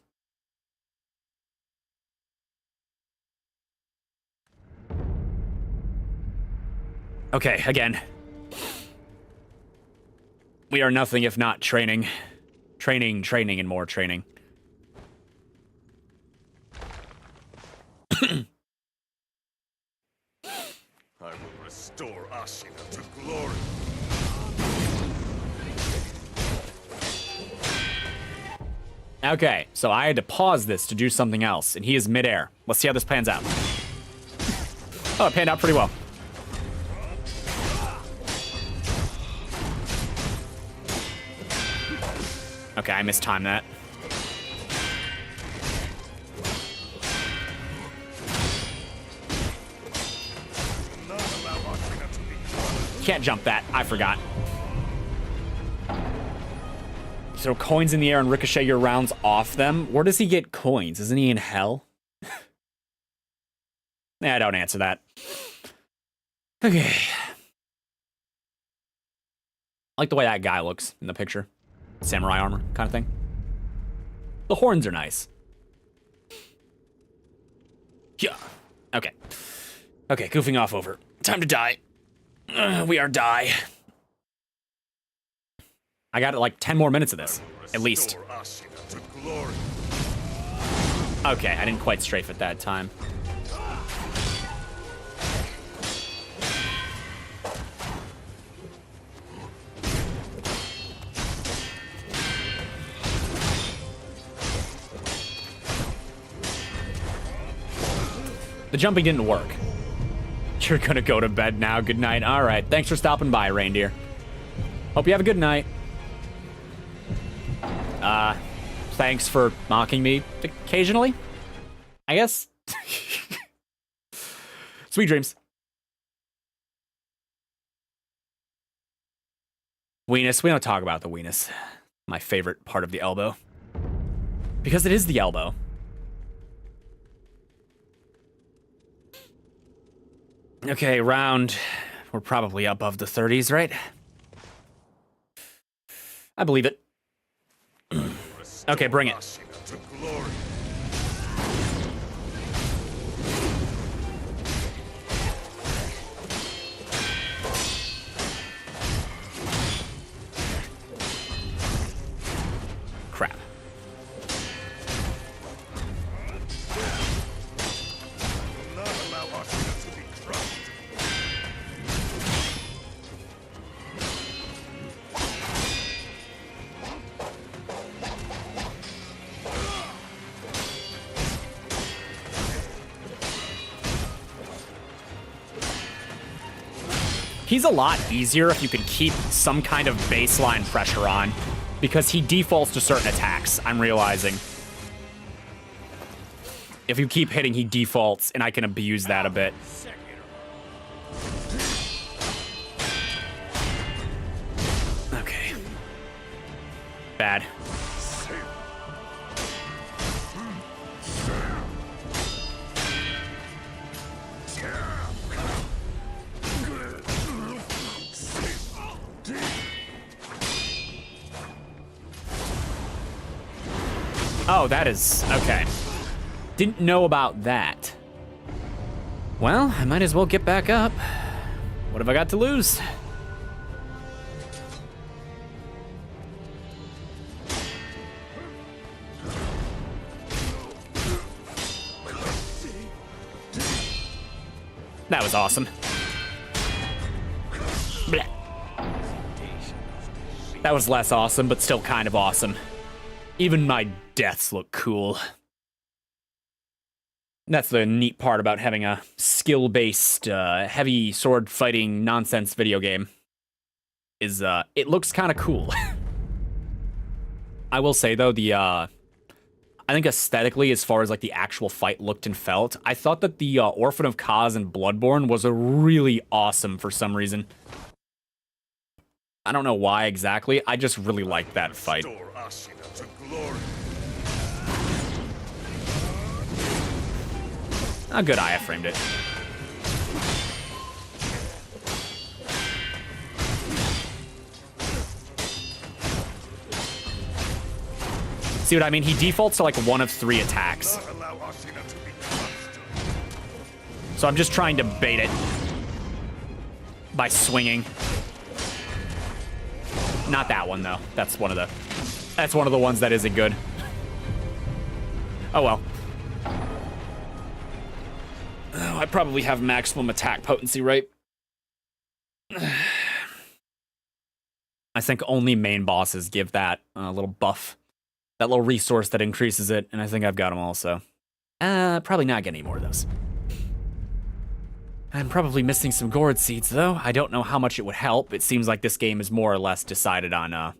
Okay, again. We are nothing if not training. Training, training, and more training. I will restore Ashina to glory. Okay, so I had to pause this to do something else, and he is midair. Let's see how this pans out. Oh, it panned out pretty well. Okay, I mistimed that. Can't jump that. I forgot. So coins in the air and ricochet your rounds off them. Where does he get coins? Isn't he in hell? Nah, don't answer that. Okay. I like the way that guy looks in the picture. Samurai armor kind of thing. The horns are nice. Yeah. Okay. Okay, goofing off over. Time to die. We are die. I got like 10 more minutes of this, at least. Okay, I didn't quite strafe at that time. The jumping didn't work. You're gonna go to bed now. Good night. All right. Thanks for stopping by, reindeer. Hope you have a good night. Thanks for mocking me occasionally, I guess. Sweet dreams. Weenus. We don't talk about the weenus. My favorite part of the elbow. Because it is the elbow. Okay, round. We're probably above the 30s, right? I believe it. Okay, bring it. Crap. He's a lot easier if you can keep some kind of baseline pressure on, because he defaults to certain attacks, I'm realizing. If you keep hitting, he defaults, and I can abuse that a bit. Okay. Bad. Oh, that is... okay. Didn't know about that. Well, I might as well get back up. What have I got to lose? That was awesome. Blech. That was less awesome, but still kind of awesome. Even my deaths look cool. That's the neat part about having a skill-based, heavy sword-fighting nonsense video game. Is, it looks kind of cool. I will say, though, I think aesthetically, as far as, like, the actual fight looked and felt, I thought that the Orphan of Kaz and Bloodborne was a really awesome for some reason. I don't know why exactly, I just really liked that fight. Oh, good eye, I framed it. See what I mean? He defaults to like one of 3 attacks. Not allow Ashina to be crushed. So I'm just trying to bait it by swinging. Not that one though. That's one of the ones that isn't good. Oh well. Oh, I probably have maximum attack potency, right? I think only main bosses give that little buff. That little resource that increases it, and I think I've got them all, so. Probably not get any more of those. I'm probably missing some gourd seeds, though. I don't know how much it would help. It seems like this game is more or less decided on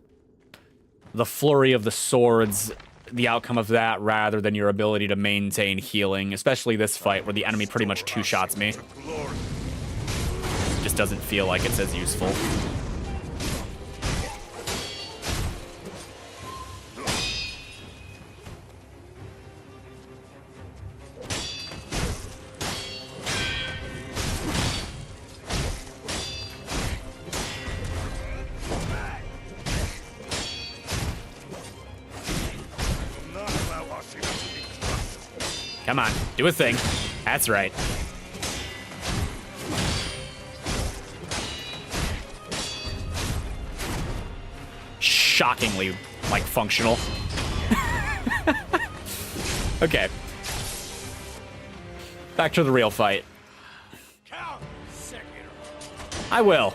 the flurry of the swords, the outcome of that, rather than your ability to maintain healing, especially this fight where the enemy pretty much two-shots me. Just doesn't feel like it's as useful. Come on, do a thing. That's right. Shockingly, like, functional. Okay. Back to the real fight. I will.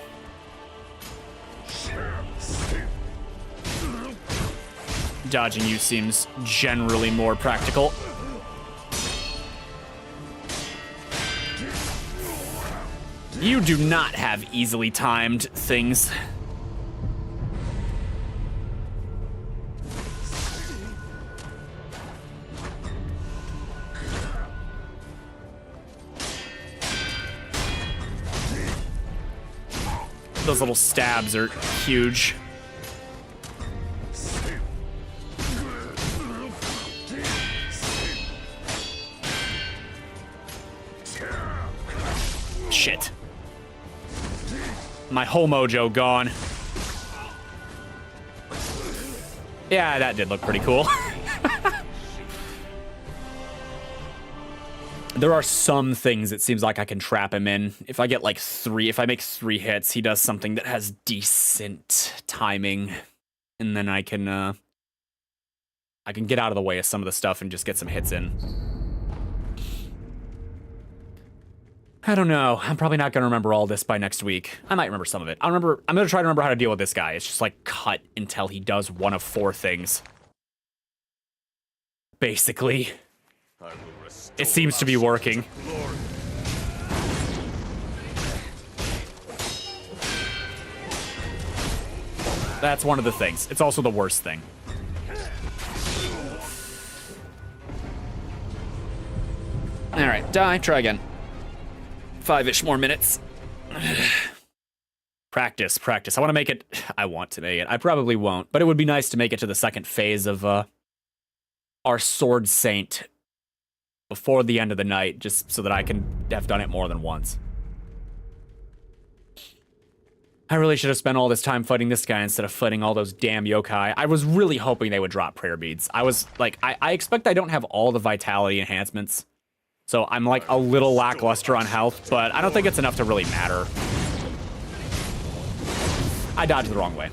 Dodging you seems generally more practical. You do not have easily timed things. Those little stabs are huge. Shit. My whole mojo gone. Yeah, that did look pretty cool. There are some things it seems like I can trap him in. If I get like 3, if I make 3 hits, he does something that has decent timing. And then I can get out of the way of some of the stuff and just get some hits in. I don't know. I'm probably not gonna remember all this by next week. I might remember some of it. I'm gonna try to remember how to deal with this guy. It's just like cut until he does one of 4 things. Basically. It seems to be working. That's one of the things. It's also the worst thing. Alright, die, try again. 5-ish more minutes. Practice. I want to make it. I want to make it. I probably won't, but it would be nice to make it to the second phase of our Sword Saint before the end of the night, just so that I can have done it more than once. I really should have spent all this time fighting this guy instead of fighting all those damn yokai. I was really hoping they would drop prayer beads. I was like, I expect I don't have all the vitality enhancements. So I'm like a little lackluster on health, but I don't think it's enough to really matter. I dodged the wrong way.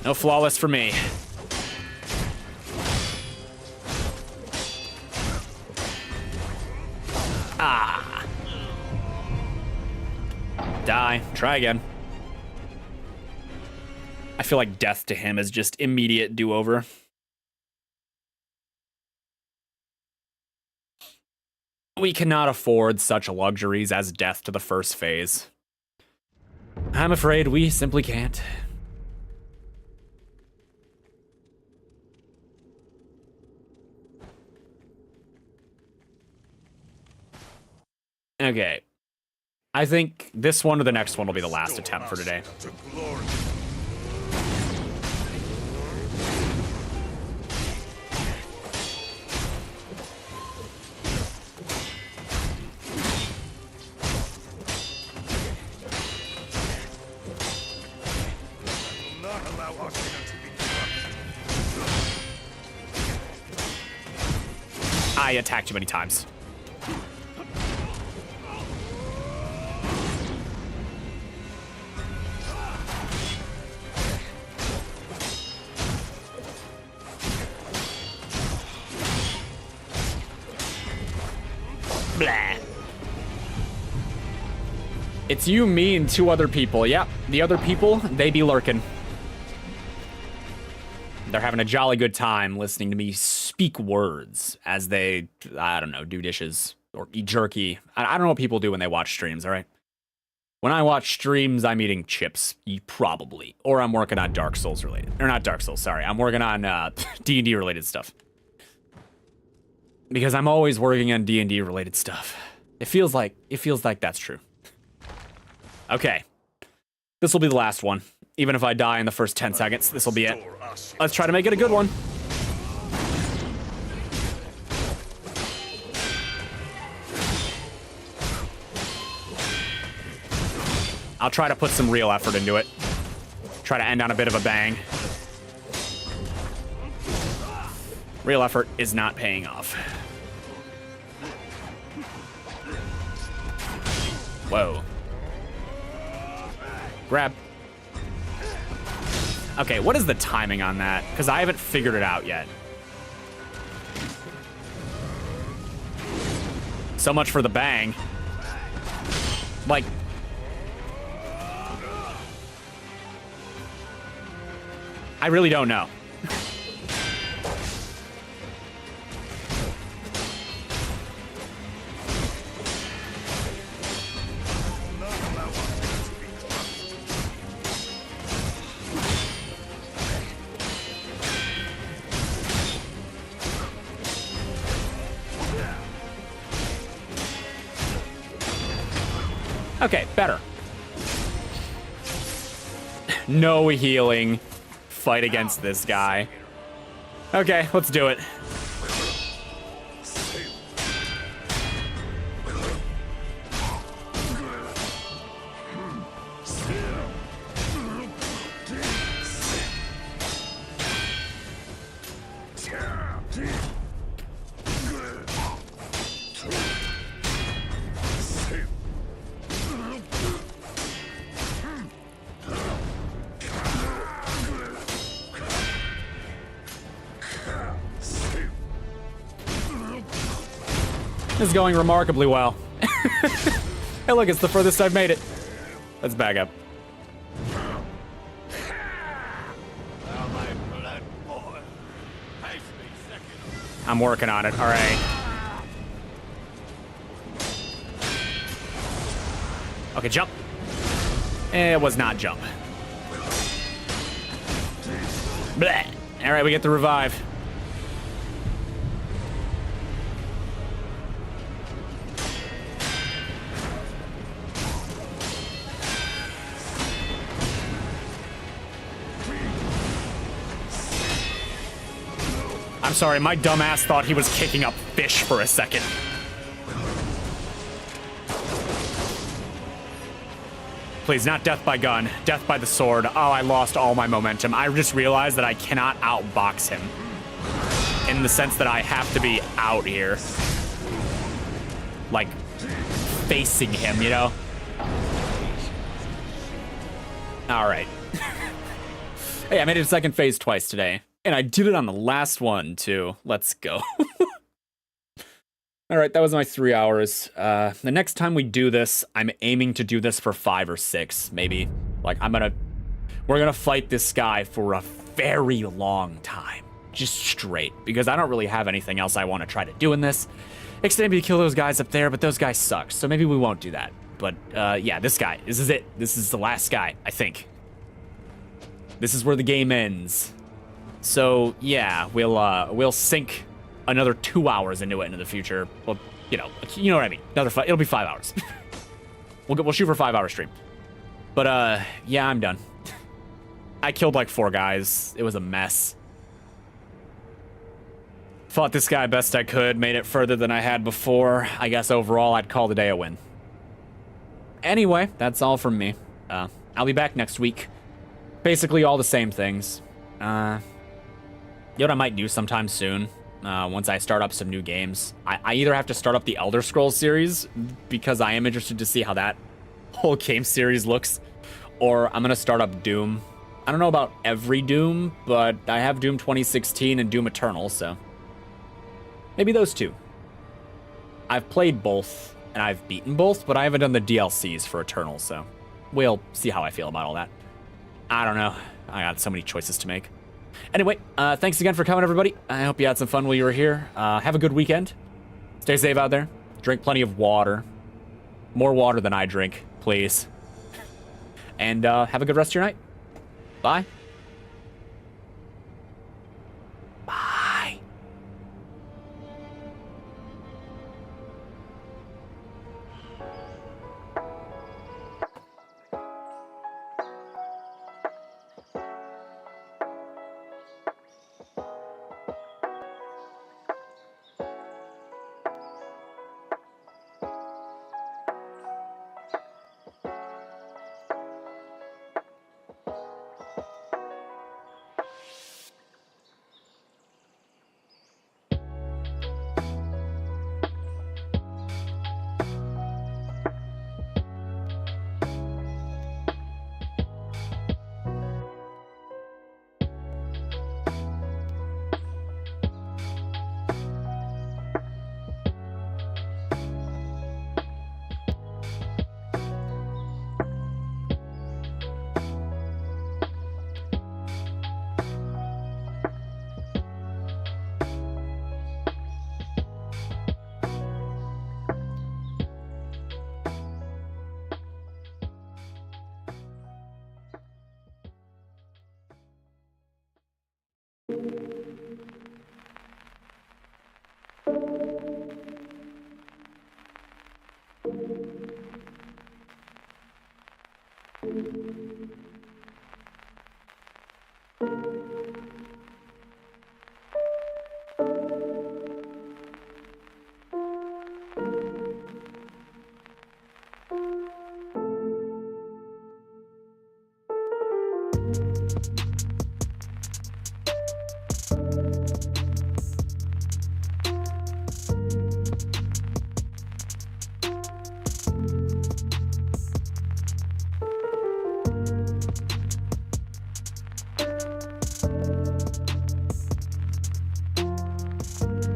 No flawless for me. Ah. Die. Try again. I feel like death to him is just immediate do-over. We cannot afford such luxuries as death to the first phase. I'm afraid we simply can't. Okay. I think this one or the next one will be the last attempt for today. I attacked too many times. Blah. It's you, me, and 2 other people. Yep, the other people, they be lurking. They're having a jolly good time listening to me speak words as they, I don't know, do dishes or eat jerky. I don't know what people do when they watch streams, all right? When I watch streams, I'm eating chips, probably. Or I'm working on Dark Souls related. Or not Dark Souls, sorry. I'm working on D&D related stuff. Because I'm always working on D&D related stuff. It feels like that's true. Okay. This will be the last one. Even if I die in the first 10 seconds, this will be it. Let's try to make it a good one. I'll try to put some real effort into it. Try to end on a bit of a bang. Real effort is not paying off. Whoa. Grab. Okay, what is the timing on that? Because I haven't figured it out yet. So much for the bang. Like... I really don't know. Okay, better. No healing. Fight against this guy. Okay, let's do it. This is going remarkably well. Hey, look, it's the furthest I've made it. Let's back up. I'm working on it, all right. Okay, jump. It was not jump. Bleh. All right, we get the revive. I'm sorry, my dumbass thought he was kicking up fish for a second. Please, not death by gun, death by the sword. Oh, I lost all my momentum. I just realized that I cannot outbox him. In the sense that I have to be out here. Like, facing him, you know? Alright. Hey, I made it to second phase twice today. And I did it on the last one, too. Let's go. All right, that was my 3 hours. The next time we do this, I'm aiming to do this for 5 or 6, maybe. Like, we're gonna fight this guy for a very long time. Just straight. Because I don't really have anything else I want to try to do in this. Except maybe kill those guys up there, but those guys suck. So maybe we won't do that. But, yeah, this guy. This is it. This is the last guy, I think. This is where the game ends. So yeah, we'll sink another 2 hours into it into the future. Well, you know what I mean. It'll be 5 hours. we'll shoot for a 5 hour stream. But yeah, I'm done. I killed like 4 guys. It was a mess. Fought this guy best I could. Made it further than I had before. I guess overall I'd call today a win. Anyway, that's all from me. I'll be back next week. Basically all the same things. You know what I might do sometime soon? once I start up some new games. I either have to start up the Elder Scrolls series, because I am interested to see how that whole game series looks, or I'm going to start up Doom. I don't know about every Doom, but I have Doom 2016 and Doom Eternal, so maybe those two. I've played both, and I've beaten both, but I haven't done the DLCs for Eternal, so we'll see how I feel about all that. I don't know. I got so many choices to make. Anyway, thanks again for coming, everybody. I hope you had some fun while you were here. Have a good weekend. Stay safe out there. Drink plenty of water. More water than I drink, please. And have a good rest of your night. Bye. Bye. Bye.